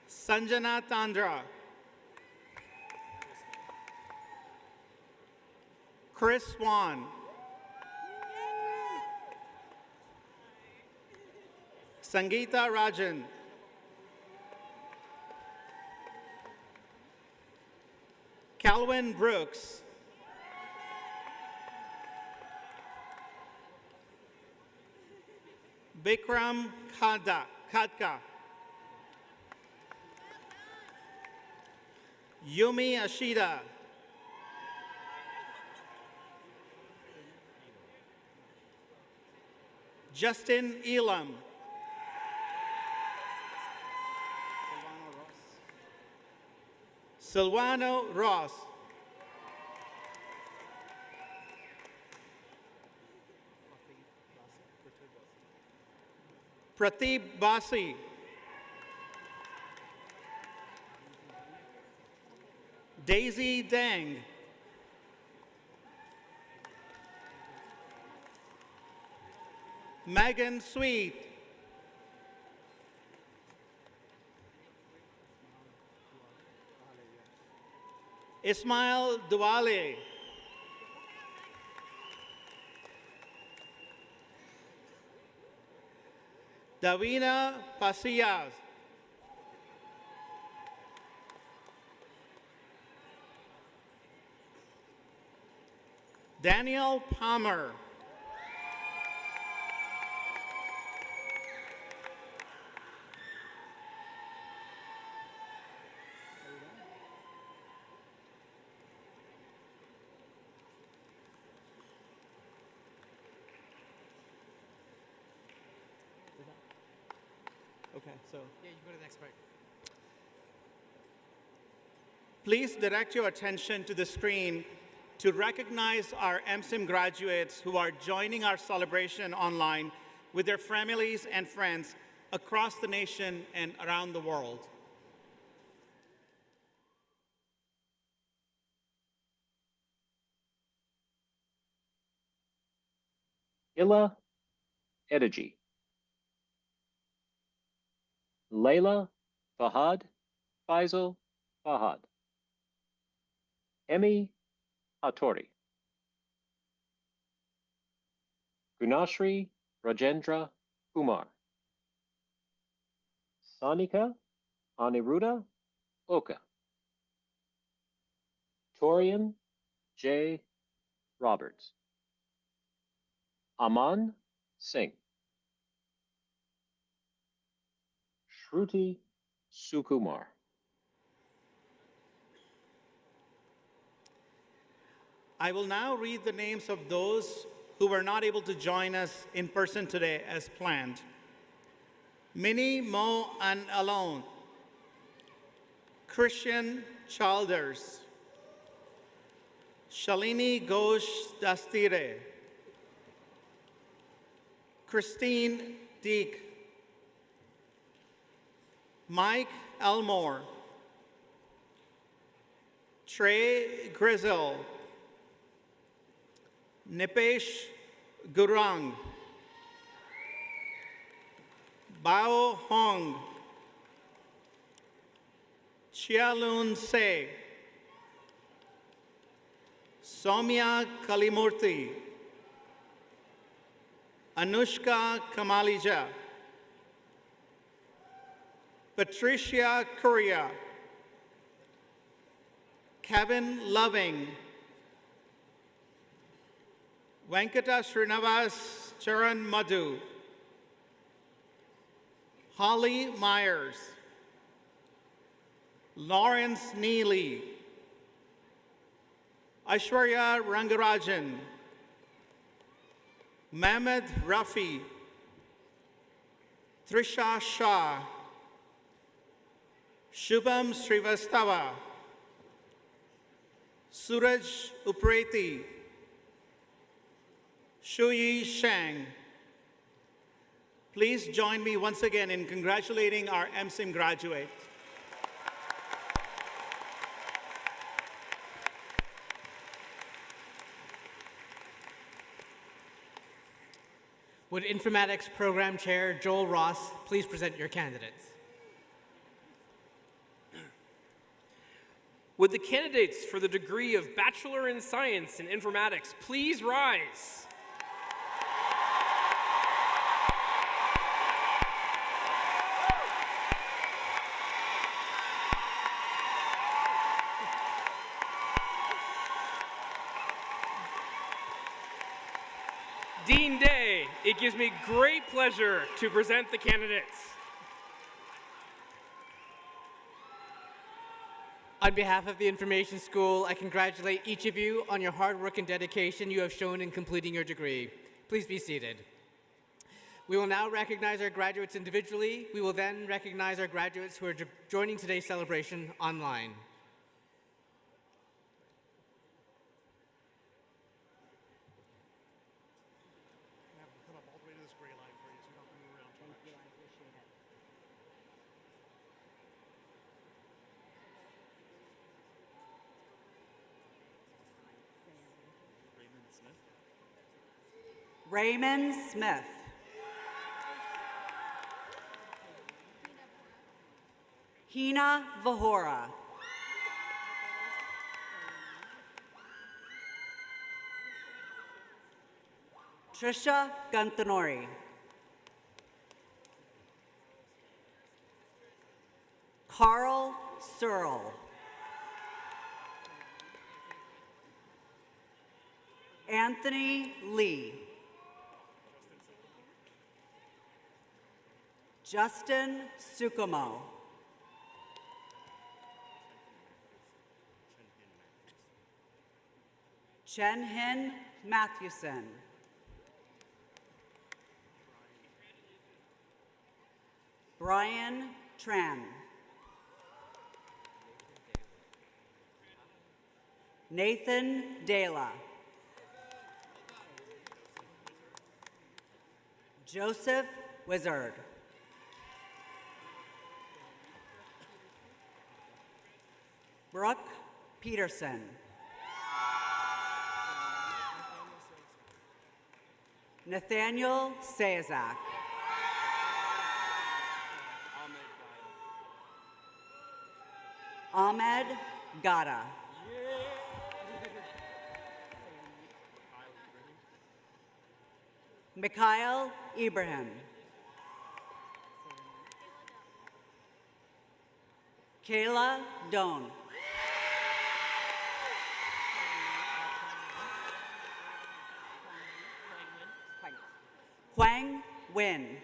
Sanjana Tandra. Chris Swan. Sangeeta Rajan. Calvin Brooks. Bikram Khadka. Yumi Ashida. Justin Elam. Silvano Ross. Prateep Basi. Daisy Dang. Megan Sweet. Ismail Duale. Davina Pasillas. Daniel Palmer. Okay, so. Yeah, you go to the next part. Please direct your attention to the screen to recognize our MSIM graduates who are joining our celebration online with their families and friends across the nation and around the world. Illa Edigi. Layla Fahad Faisal Fahad. Emi Hattori. Gunashri Rajendra Kumar. Sanika Aniruddha Oka. Torian J. Roberts. Aman Singh. Shruti Sukumar. I will now read the names of those who were not able to join us in person today as planned. Minnie Mo and Alone. Christian Childers. Shalini Ghosh Dastire. Christine Deek. Mike Elmore. Trey Grizzle. Nipesh Gurung. Bao Hong. Chialun Se. Soumya Kalimurthy. Anushka Kamalija. Patricia Correa. Kevin Loving. Venkata Srinivas Charan Madhu. Holly Myers. Lawrence Neely. Aishwarya Rangarajan. Mehmed Rafi. Trisha Shah. Shubham Srivastava. Suraj Upreti. Shuyi Shang. Please join me once again in congratulating our MSIM graduates. Would Informatics Program Chair Joel Ross please present your candidates? Would the candidates for the degree of Bachelor in Science in Informatics please rise? Dean Day, it gives me great pleasure to present the candidates. On behalf of the Information School, I congratulate each of you on your hard work and dedication you have shown in completing your degree. Please be seated. We will now recognize our graduates individually. We will then recognize our graduates who are joining today's celebration online. Come up all the way to this gray line for you so you don't have to move around too much. I appreciate it. Raymond Smith. Hina Vahora. Trisha Gantanori. Carl Searle. Anthony Lee. Justin Sukumo. Chen Hin Mathewson. Brian Tran. Nathan Dela. Joseph Wizard. Brooke Peterson. Nathaniel Sayazak. Ahmed Gada. Mikhail Ibrahim. Kayla Doan. Huang Win.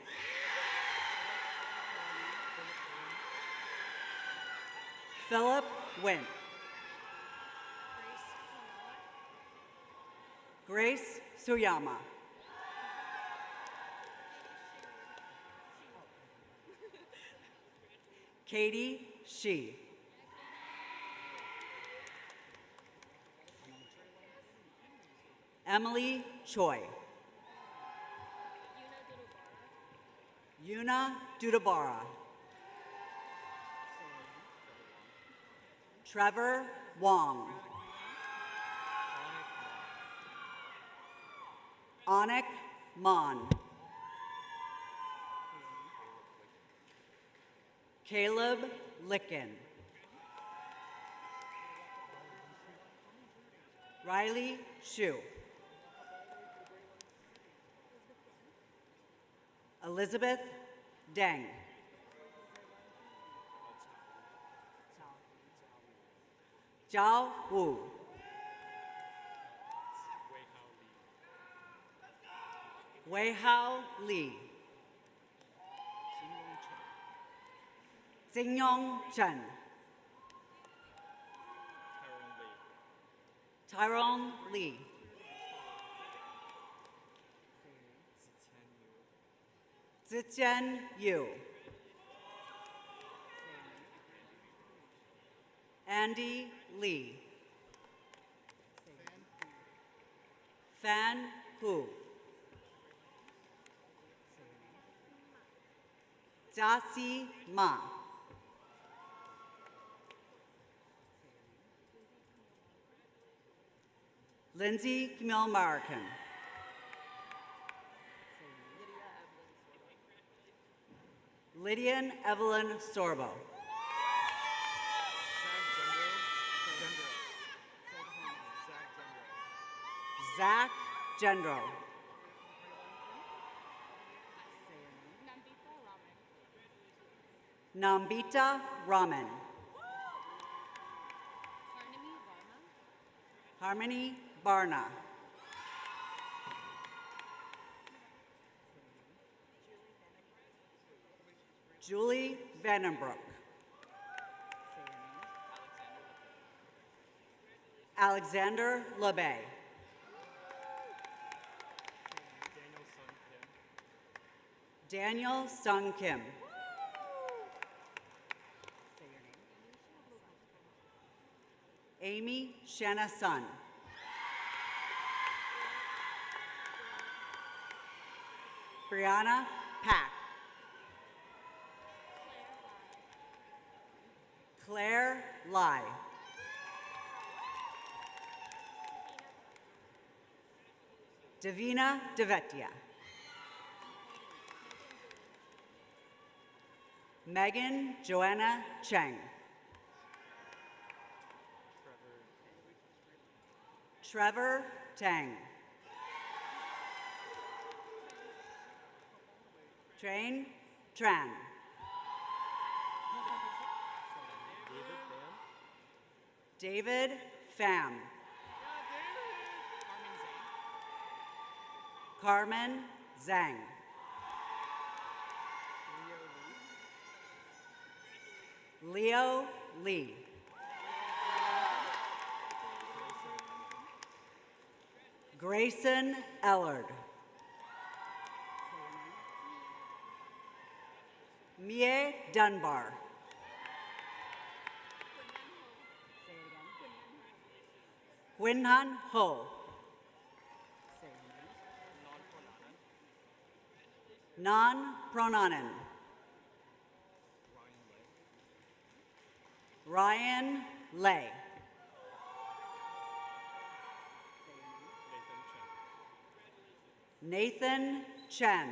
Philip Win. Grace Suyama. Katie Shi. Emily Choi. Yuna Dudabara. Trevor Wong. Anik Mon. Caleb Licken. Riley Shu. Elizabeth Deng. Zhao Wu. Weihao Li. Xingyong Chen. Tyrone Lee. Zichen Yu. Andy Lee. Fan Hu. Jasi Ma. Lindsay Camille Markin. Lydian Evelyn Sorbo. Zach Gendro. Nambita Raman. Harmony Barna. Julie Vandenbroek. Alexander LeBay. Daniel Sung Kim. Amy Shanna Sun. Brianna Pack. Claire Lai. Davina Devetia. Megan Joanna Cheng. Trevor Tang. Train Tran. David Pham. Carmen Zhang. Leo Lee. Grayson Ellard. Mie Dunbar. Quinhan Ho. Nan Pronanan. Ryan Lay. Nathan Chen.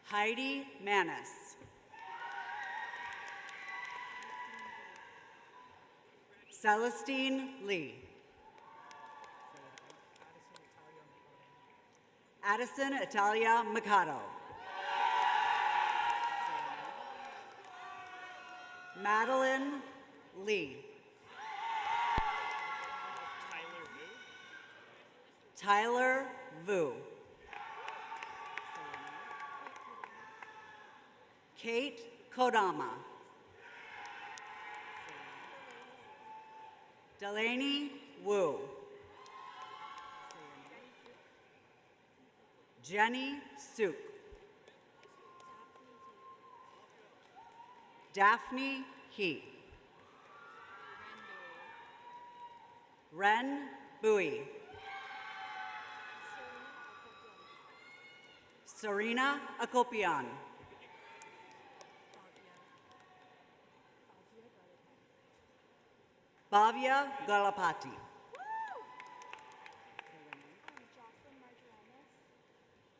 Heidi Manis. Celestine Lee. Addison Italia Mikado. Madeline Lee. Tyler Vu. Kate Kodama. Delaney Wu. Jenny Suk. Daphne He. Ren Bui. Serena Akopian. Bhavya Galapati.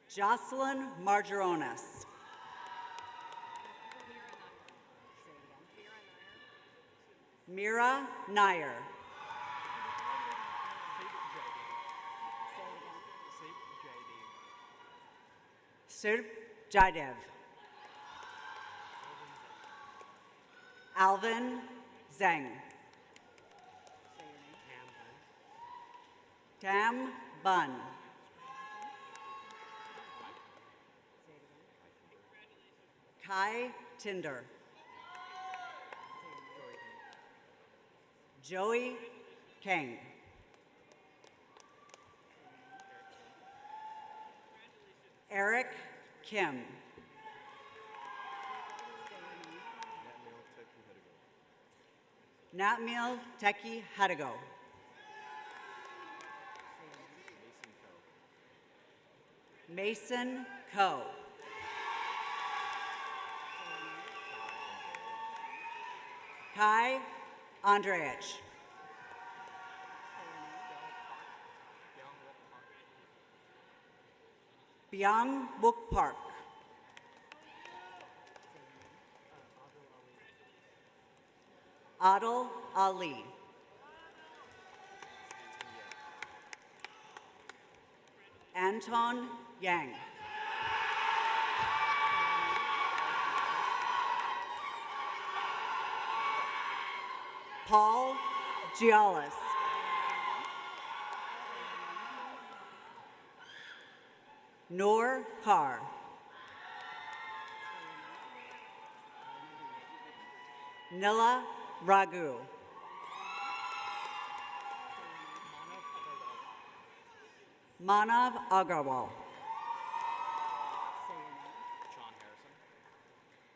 Jocelyn Margeronis. Mira Nair. Sirp Jaidev. Alvin Zhang. Tam Bun. Kai Tinder. Joey Kang. Eric Kim. Natmil Teki Hadigo. Mason Coe. Kai Andreich. Byung Book Park. Adil Ali. Anton Yang. Paul Gialis. Noor Kar. Nila Raghu. Manav Agarwal.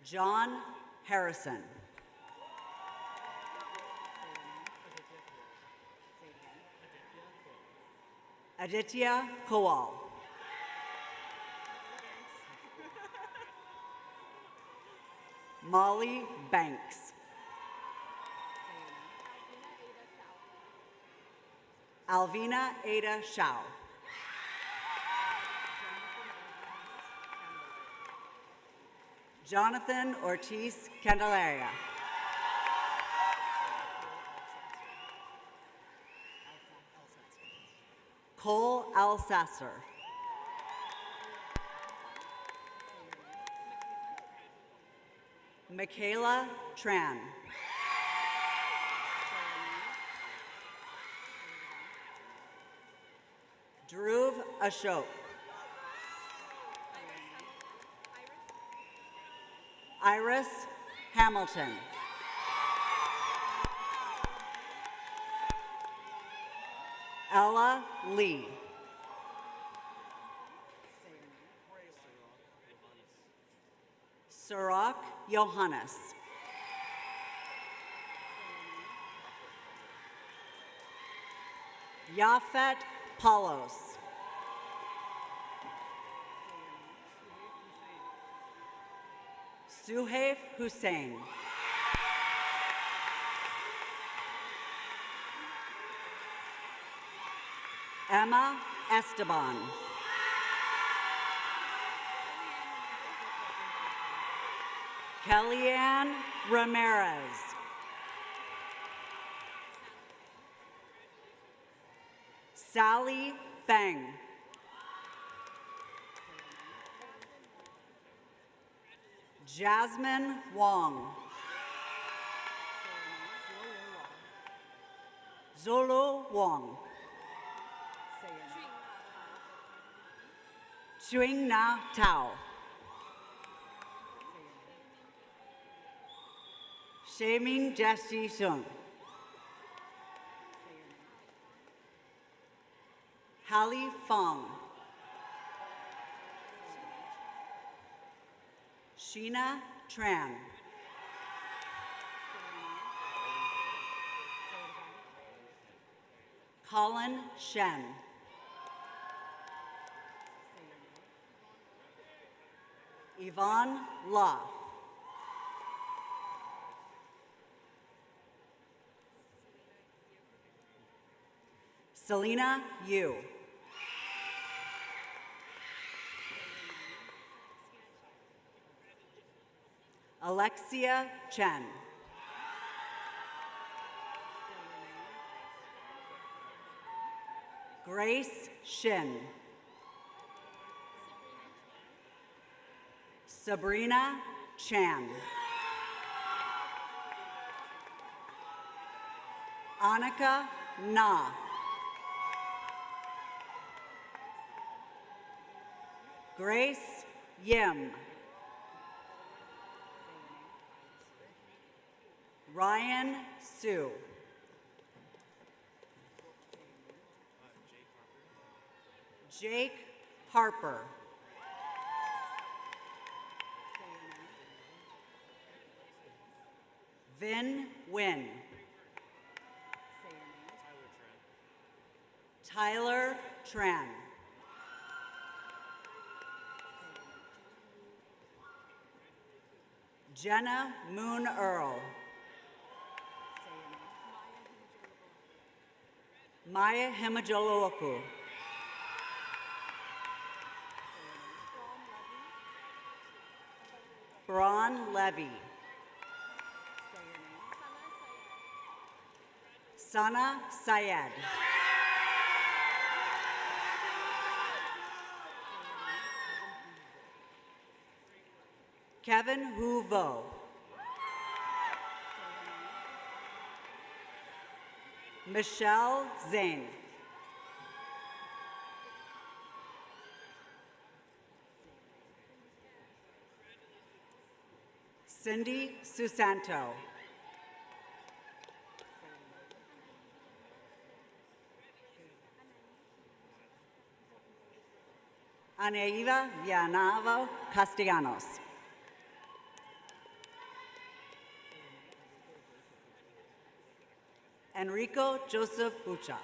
John Harrison. Aditya Kowal. Molly Banks. Alvina Ada Shao. Jonathan Ortiz Candelaria. Cole Alsasser. Michaela Tran. Dhruv Ashok. Iris Hamilton. Ella Lee. Surak Johannes. Yafet Paulos. Suhaif Hussein. Emma Esteban. Kellyanne Ramirez. Sally Feng. Jasmine Wong. Zolo Wong. Chuing Na Tao. Shaming Jesse Sung. Hallie Fong. Sheena Tran. Colin Shen. Yvonne La. Selena Yu. Alexia Chen. Grace Shin. Sabrina Chan. Annika Na. Grace Yim. Ryan Sue. Jake Harper. Vin Wynn. Tyler Tran. Jenna Moon Earl. Maya Himajoloku. Braun Levy. Sana Syed. Kevin Huvo. Michelle Zane. Cindy Susanto. Aneiva Villanavo Castellanos. Enrico Joseph Bucha.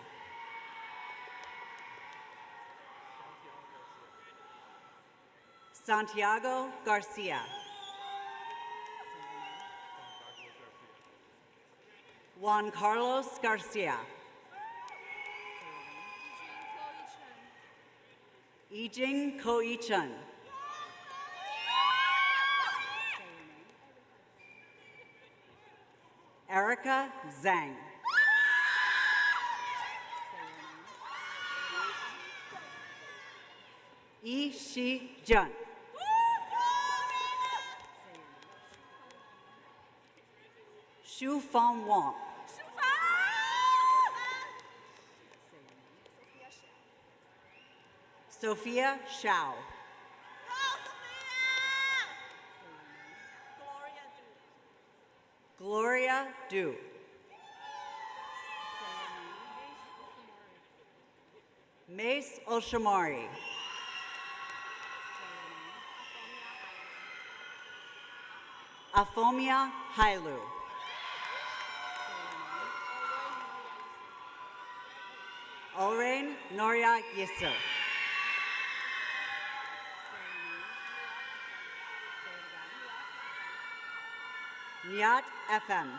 Santiago Garcia. Juan Carlos Garcia. Ijing Ko-i-chun. Erica Zhang. Yi Shi Jun. Shu Fong Wong. Sophia Shao. Gloria Du. Mace Oshamari. Afomia Hailu. Oren Noria Yisu. Nyat FM.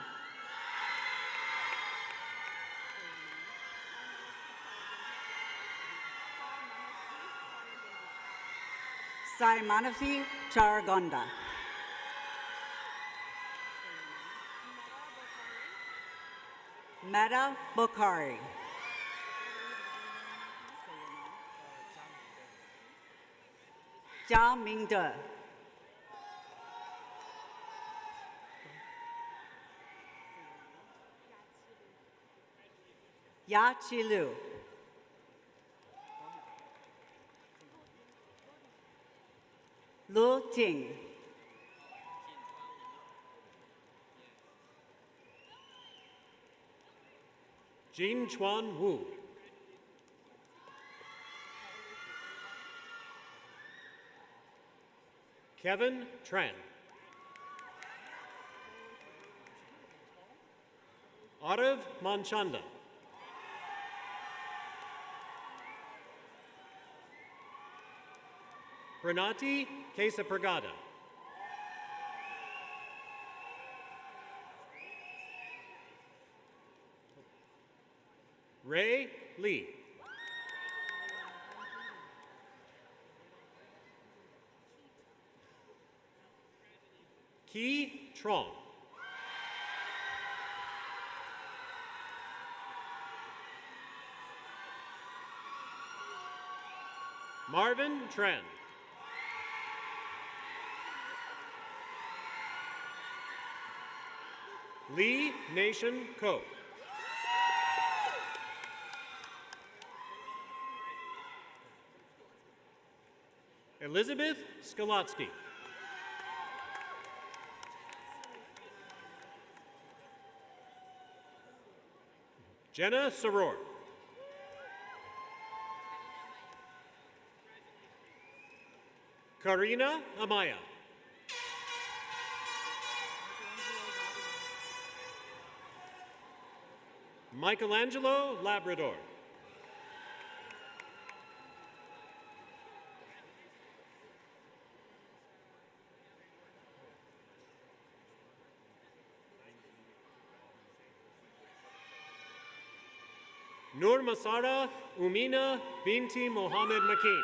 Saimanafi Charagonda. Meta Bokhari. Jia Mingde. Ya Chilu. Lu Ting. Jin Chuan Wu. Kevin Tran. Arav Manchanda. Renati Quesapragada. Ray Lee. Ki Trong. Marvin Tran. Lee Nation Ko. Elizabeth Skalotsky. Jenna Soror. Karina Amaya. Michelangelo Labrador. Nur Masara Umina Binti Mohammed Makin.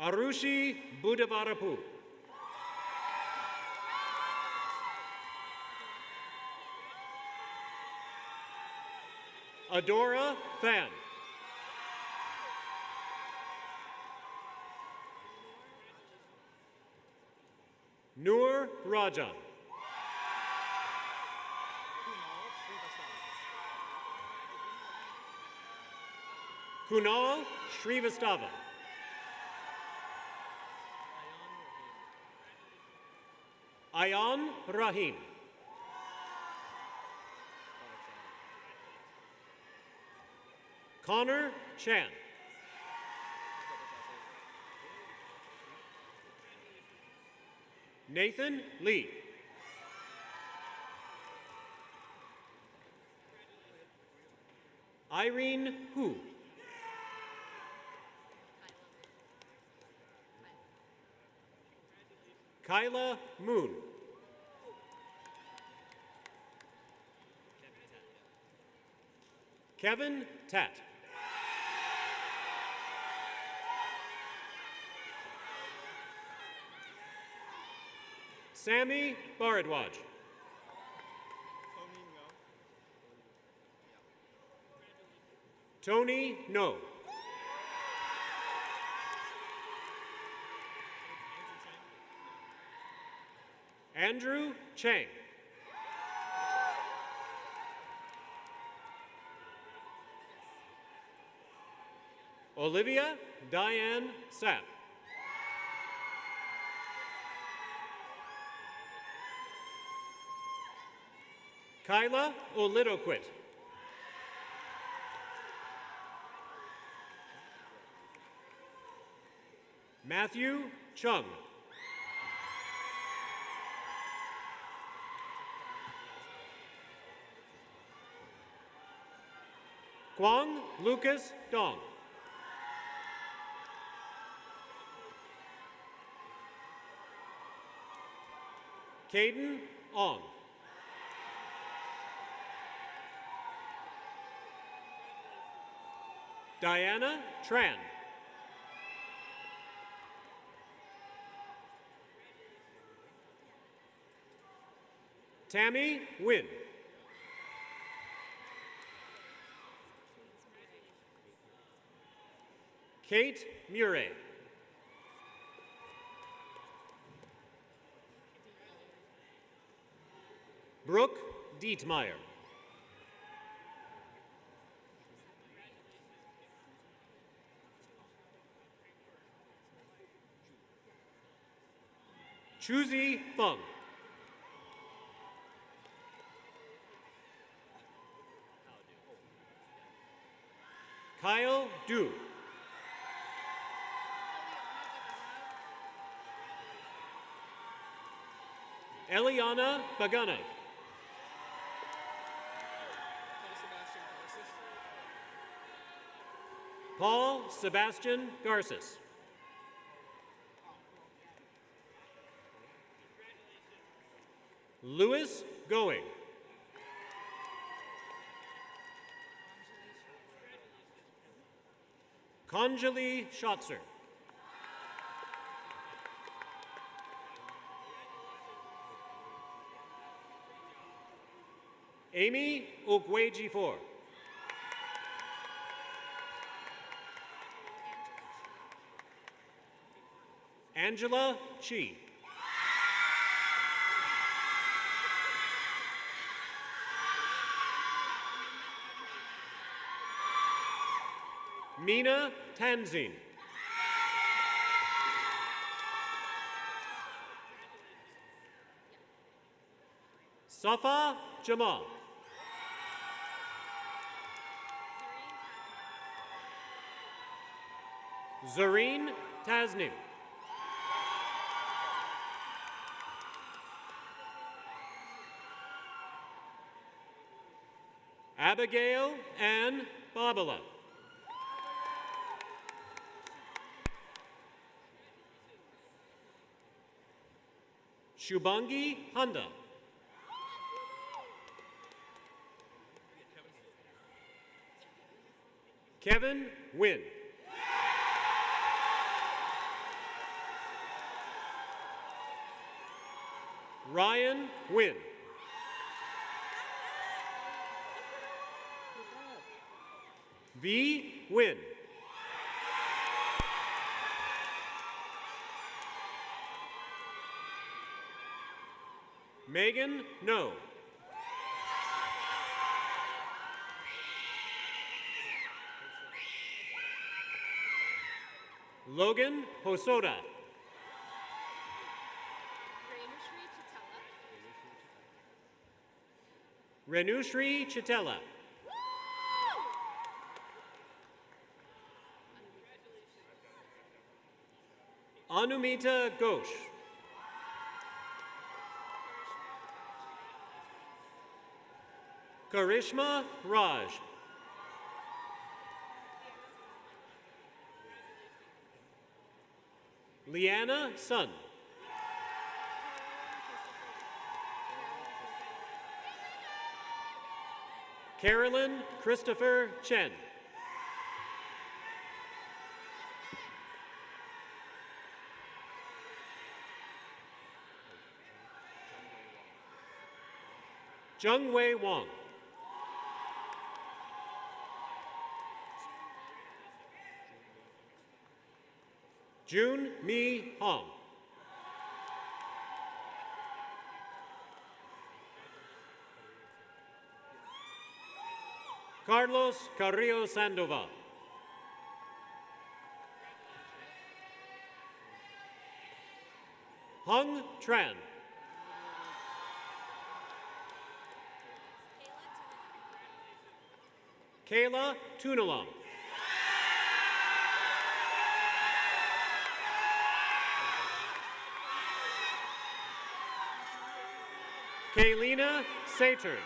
Arushi Budavarapu. Adora Fan. Noor Rajan. Kunal Shrivastava. Ayan Rahim. Connor Chan. Nathan Lee. Irene Hu. Kyla Moon. Kevin Tat. Sammy Bharadwaj. Tony No. Andrew Chang. Olivia Diane Sapp. Kyla Olidoquit. Matthew Chung. Kwang Lucas Dong. Caden Ong. Diana Tran. Tammy Wynn. Kate Murray. Brooke Dietmeyer. Chuzi Feng. Kyle Du. Eliana Bagana. Paul Sebastian Garces. Louis Going. Conjali Schatzer. Amy Ogwejifor. Angela Chi. Mina Tanzin. Safa Jamal. Zareen Tasnim. Abigail Ann Babala. Shubangi Handa. Kevin Wynn. Ryan Wynn. V. Wynn. Megan No. Logan Hosoda. Renushri Chitella. Anumita Ghosh. Karishma Raj. Leanna Sun. Carolyn Christopher Chen. Jungwei Wang. June Mi Hong. Carlos Carrillo Sandoval. Hung Tran. Kayla Tunalong. Kaylina Saturn.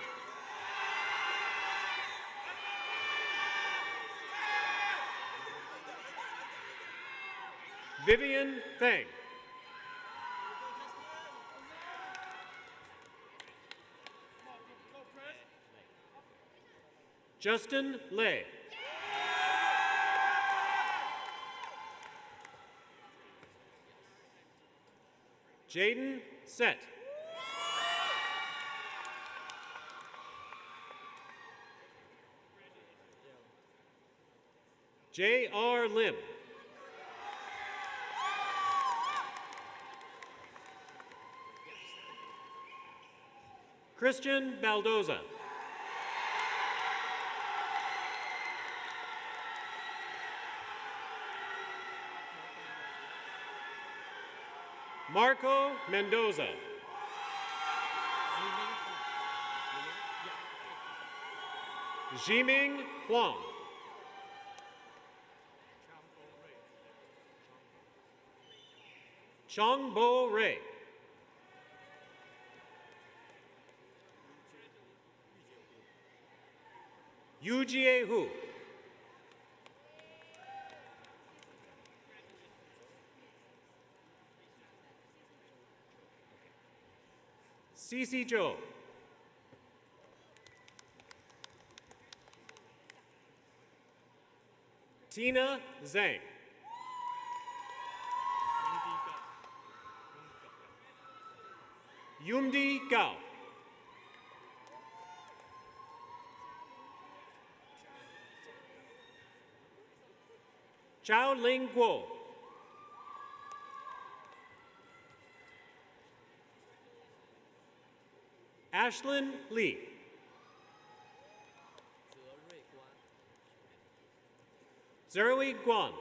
Vivian Feng. Justin Lay. Jaden Set. J.R. Lim. Christian Baldoza. Marco Mendoza. Jiming Huang. Chongbo Ray. Yujie Hu. Cece Zhou. Tina Zhang. Yumdi Gao. Chao Ling Guo. Ashlyn Lee. Zerui Guan.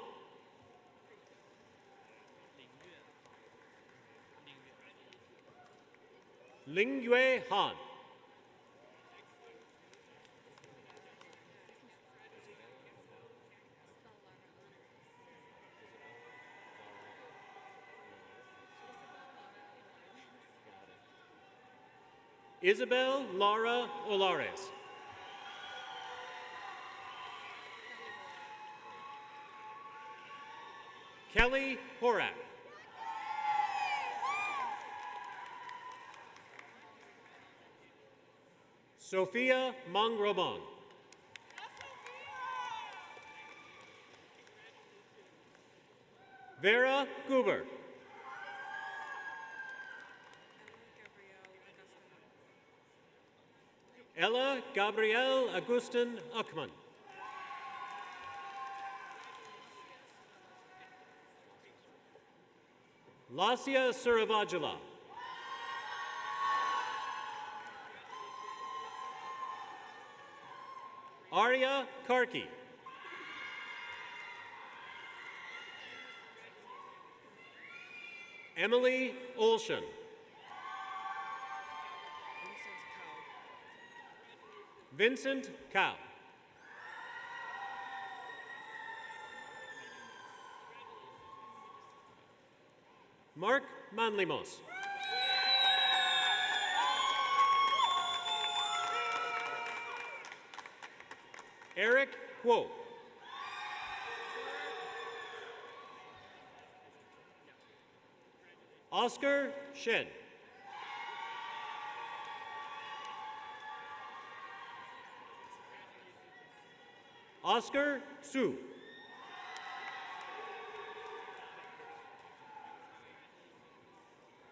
Ling Yue Han. Isabel Laura Olares. Kelly Horak. Sophia Mangrobon. Vera Guber. Ella Gabrielle Agustin Uckman. Lasya Suravajula. Arya Karki. Emily Olshan. Vincent Cow. Mark Manlimos. Eric Kuo. Oscar Shen. Oscar Su.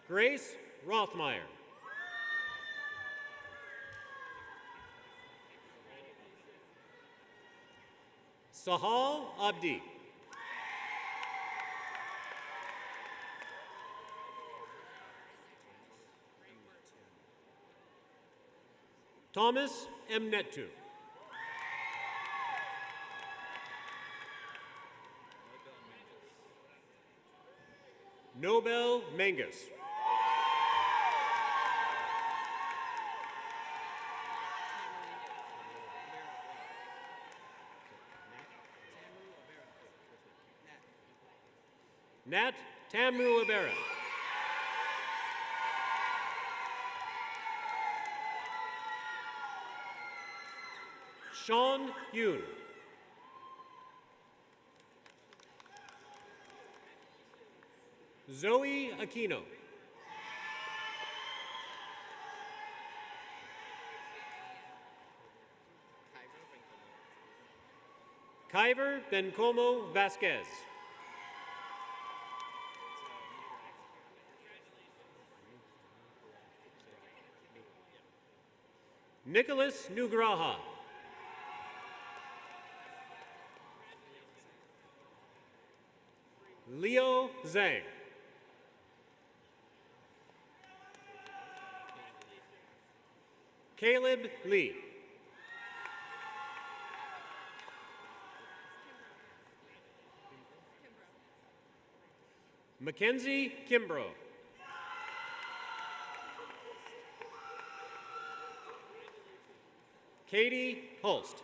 Grace Rothmeyer. Sahal Abdi. Thomas M. Netu. Nobel Menges. Nat Tamru Abera. Sean Yoon. Zoe Aquino. Kyver Bencomo Vasquez. Nicholas Nugraha. Leo Zhang. Caleb Lee. Mackenzie Kimbrough. Katie Holst.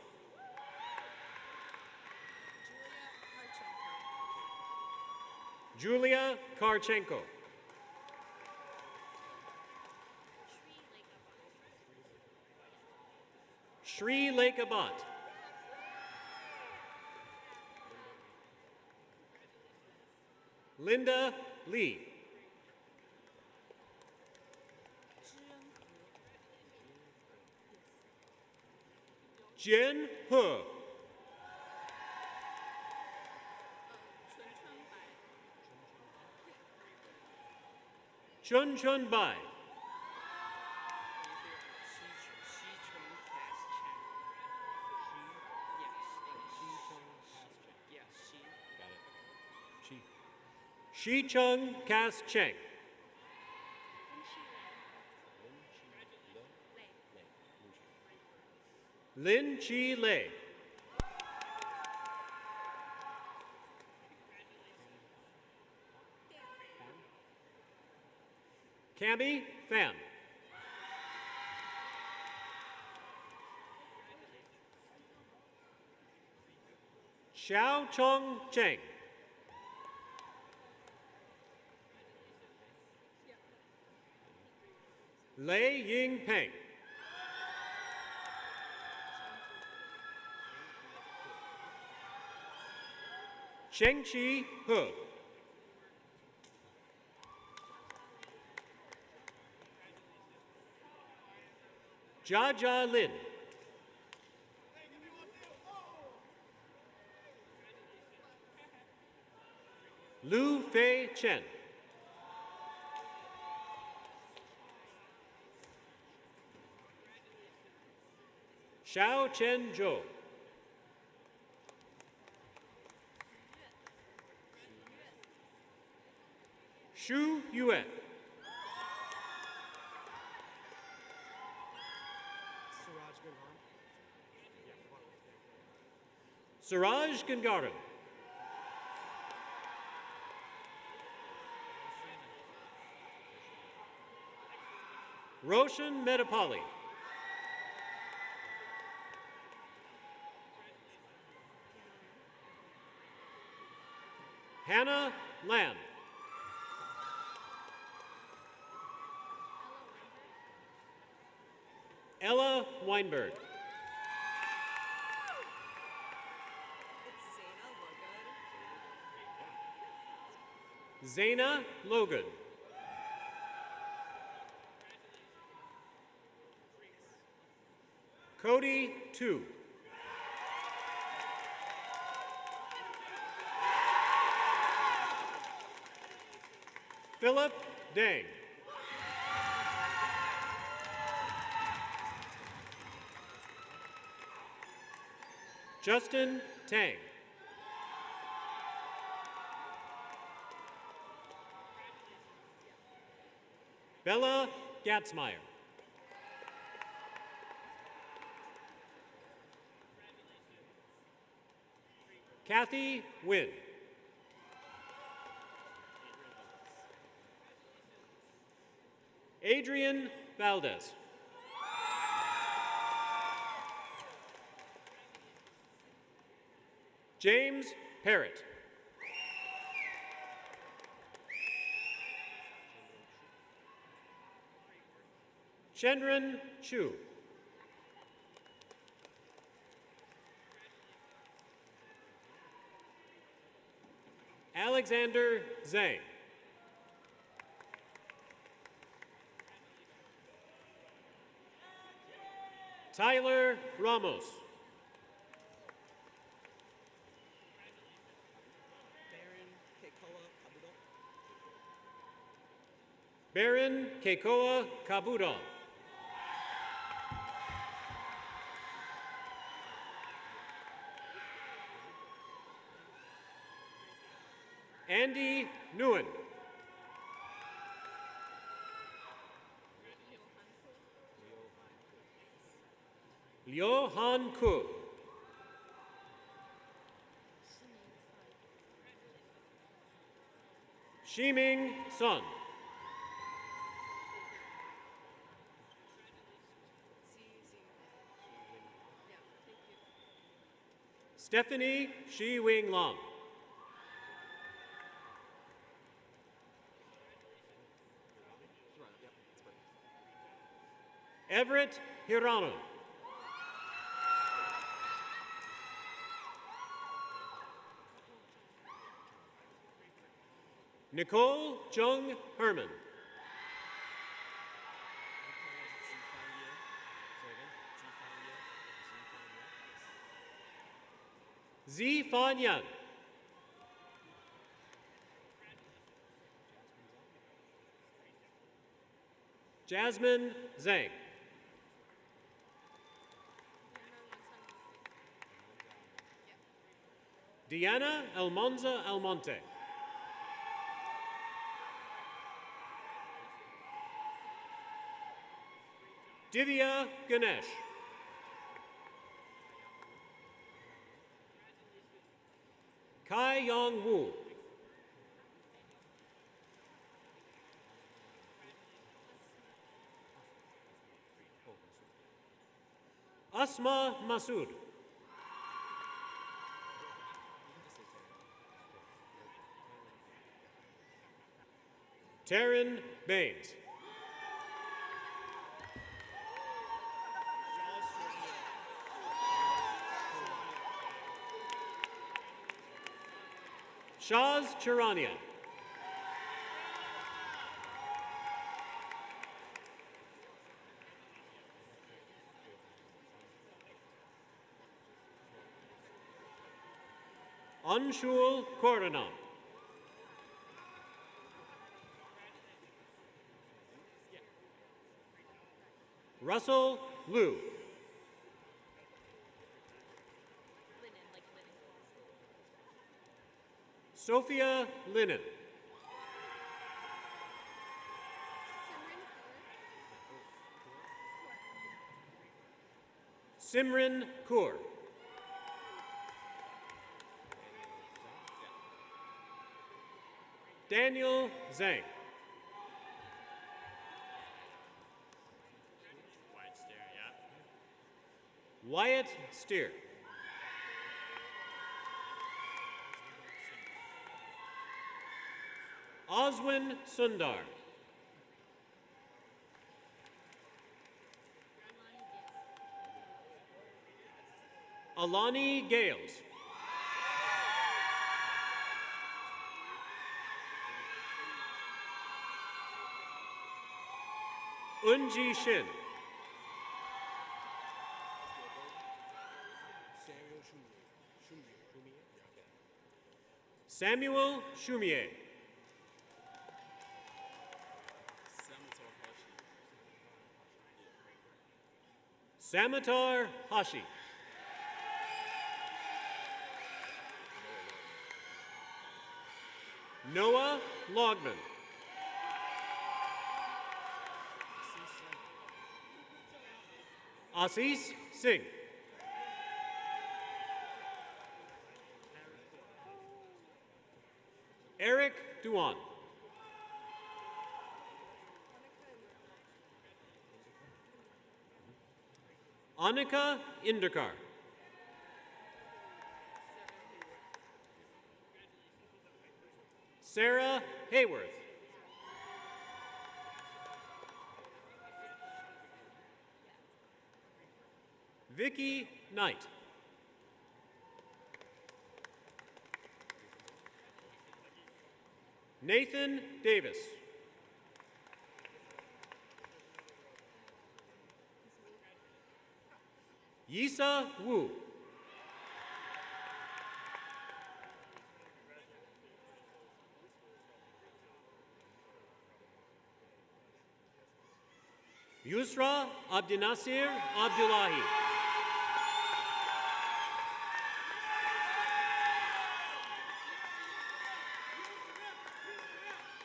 Julia Karchenko. Shri Lekabat. Linda Lee. Jen He. Chun Chun Bai. Shi Chung Cass Cheng. Lin Chi Lei. Cami Pham. Xiao Chong Cheng. Lei Ying Peng. Cheng-Chi He. Jia Lin. Lu Fei Chen. Xiao Chen Zhou. Shu Yue. Siraj Gangaran. Roshan Medapali. Hannah Lam. Ella Weinberg. Zaina Logan. Cody Tu. Philip Dang. Justin Tang. Bella Gatzmeyer. Kathy Wynn. Adrian Valdez. James Parrott. Chandran Chu. Alexander Zhang. Tyler Ramos. Baron Kekoa Kabudon. Andy Nguyen. Liu Han Ku. Shiming Sun. Stephanie Shi Wing Long. Everett Hirano. Nicole Jung Herman. Zi Fan Yan. Jasmine Zhang. Diana Almonza Almonte. Divya Ganesh. Kai Yong Wu. Asma Masood. Taryn Baines. Shaz Charania. Anshul Kordanon. Russell Liu. Sophia Linen. Simran Kaur. Daniel Zhang. Wyatt Steer. Oswin Sundar. Alani Gales. Unji Shin. Samuel Shumier. Samatar Hashi. Noah Logman. Assis Singh. Eric Duan. Annika Indikar. Sarah Hayworth. Vicky Knight. Nathan Davis. Yisa Wu. Yusra Abdinasir Abdullahi.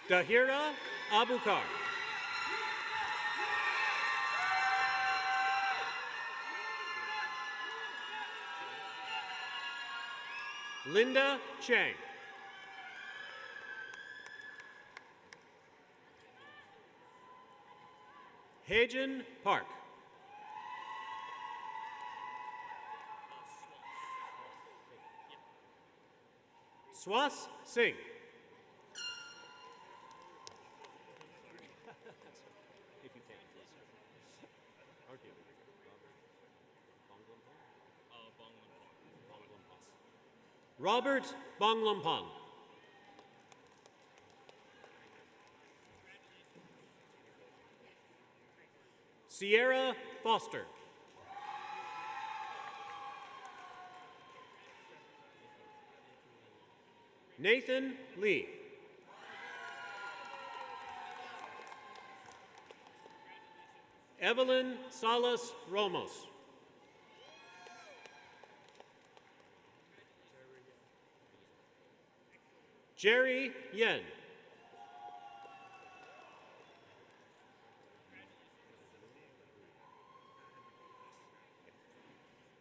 Dahira Abukar. Linda Chang. Hajan Park. Swas Singh. Robert Bonglampan. Sierra Foster. Nathan Lee. Evelyn Salas Ramos. Jerry Yen.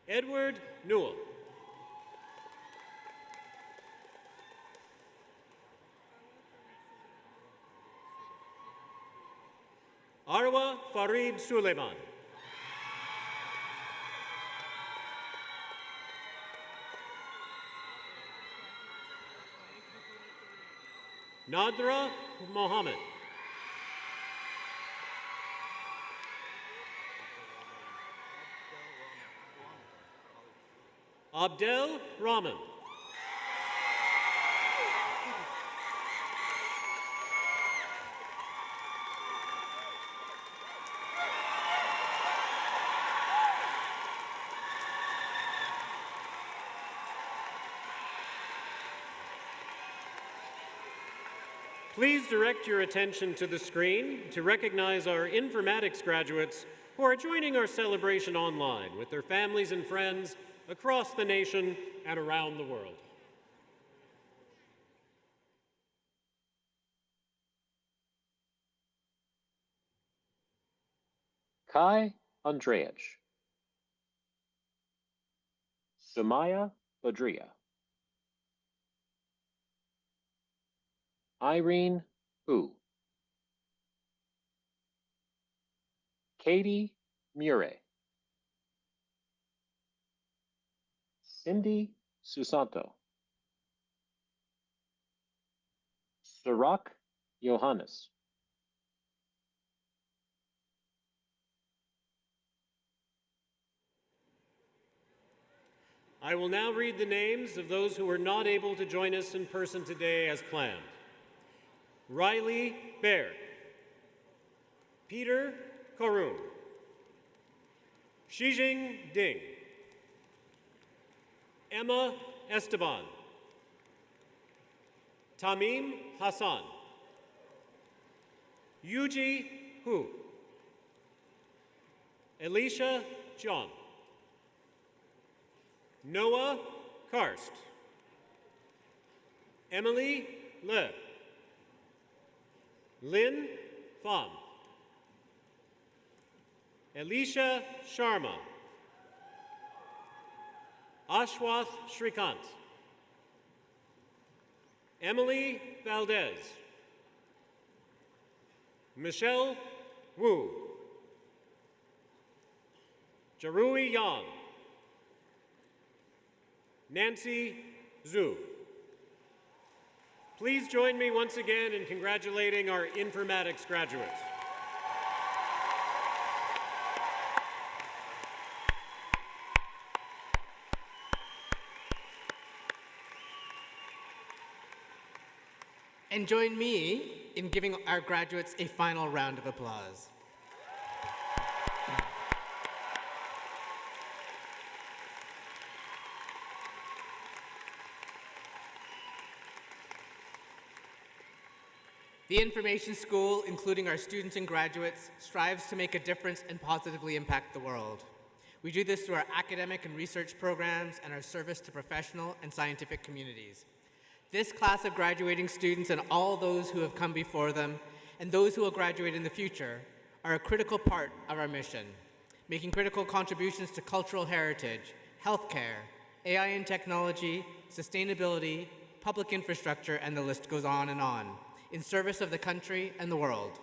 Edward Newell. Arwa Farid Suleiman. Nadra Mohammed. Abdel Rahman. Please direct your attention to the screen to recognize our informatics graduates who are joining our celebration online with their families and friends across the nation and around the world. Kai Andreevich, Sumaya Badria, Irene Hu, Katie Murray, Cindy Susanto, Sirach Johannes, I will now read the names of those who were not able to join us in person today as planned. Riley Baird, Peter Korun, Shijing Ding, Emma Esteban, Tamim Hassan, Yuji Hu, Elisha John, Noah Karst, Emily Le, Lynn Pham, Elisha Sharma, Ashwath Shrikant, Emily Valdez, Michelle Wu, Jarui Yang, Nancy Zhu. Please join me once again in congratulating our informatics graduates. And join me in giving our graduates a final round of applause. The Information School, including our students and graduates, strives to make a difference and positively impact the world. We do this through our academic and research programs and our service to professional and scientific communities. This class of graduating students and all those who have come before them and those who will graduate in the future are a critical part of our mission, making critical contributions to cultural heritage, healthcare, AI and technology, sustainability, public infrastructure, and the list goes on, in service of the country and the world.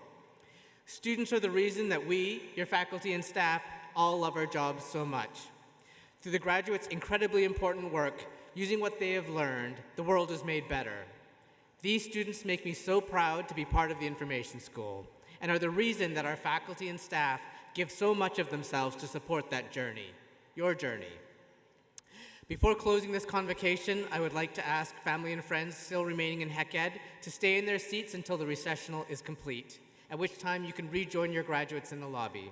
Students are the reason that we, your faculty and staff, all love our jobs so much. Through the graduates' incredibly important work, using what they have learned, the world is made better. These students make me so proud to be part of the Information School and are the reason that our faculty and staff give so much of themselves to support that journey, your journey. Before closing this convocation, I would like to ask family and friends still remaining in HECED to stay in their seats until the recessional is complete, at which time you can rejoin your graduates in the lobby.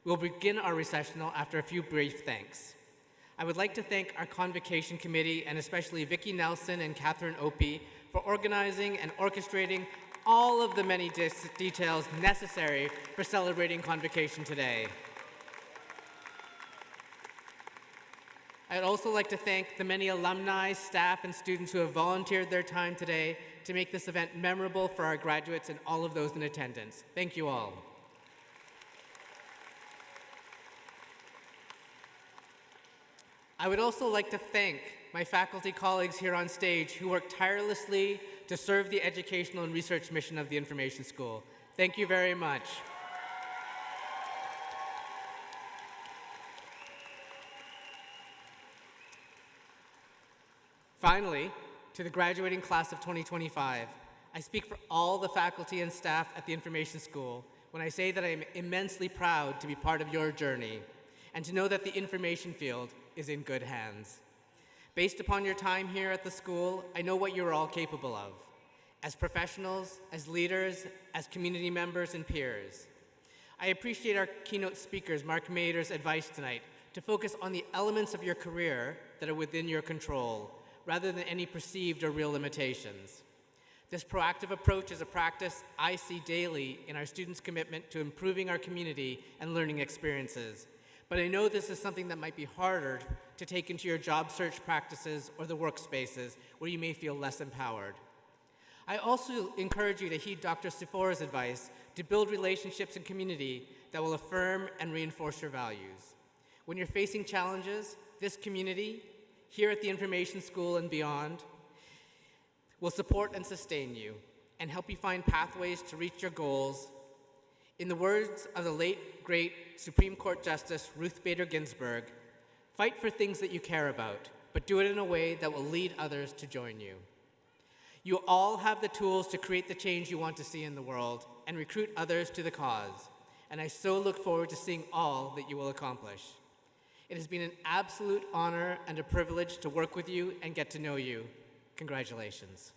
We'll begin our recessional after a few brief thanks. I would like to thank our Convocation Committee and especially Vicki Nelson and Catherine Opie for organizing and orchestrating all of the many details necessary for celebrating Convocation today. I'd also like to thank the many alumni, staff, and students who have volunteered their time today to make this event memorable for our graduates and all of those in attendance. Thank you all. I would also like to thank my faculty colleagues here on stage who work tirelessly to serve the educational and research mission of the Information School. Thank you very much. Finally, to the graduating class of 2025, I speak for all the faculty and staff at the Information School when I say that I am immensely proud to be part of your journey and to know that the information field is in good hands. Based upon your time here at the school, I know what you're all capable of, as professionals, as leaders, as community members and peers. I appreciate our keynote speakers, Mark Mader's advice tonight to focus on the elements of your career that are within your control, rather than any perceived or real limitations. This proactive approach is a practice I see daily in our students' commitment to improving our community and learning experiences. But I know this is something that might be harder to take into your job search practices or the workspaces where you may feel less empowered. I also encourage you to heed Dr. Sephora's advice to build relationships and community that will affirm and reinforce your values. When you're facing challenges, this community, here at the Information School and beyond, will support and sustain you and help you find pathways to reach your goals. In the words of the late, great Supreme Court Justice Ruth Bader Ginsburg, fight for things that you care about, but do it in a way that will lead others to join you. You all have the tools to create the change you want to see in the world and recruit others to the cause, and I so look forward to seeing all that you will accomplish. It has been an absolute honor and a privilege to work with you and get to know you. Congratulations.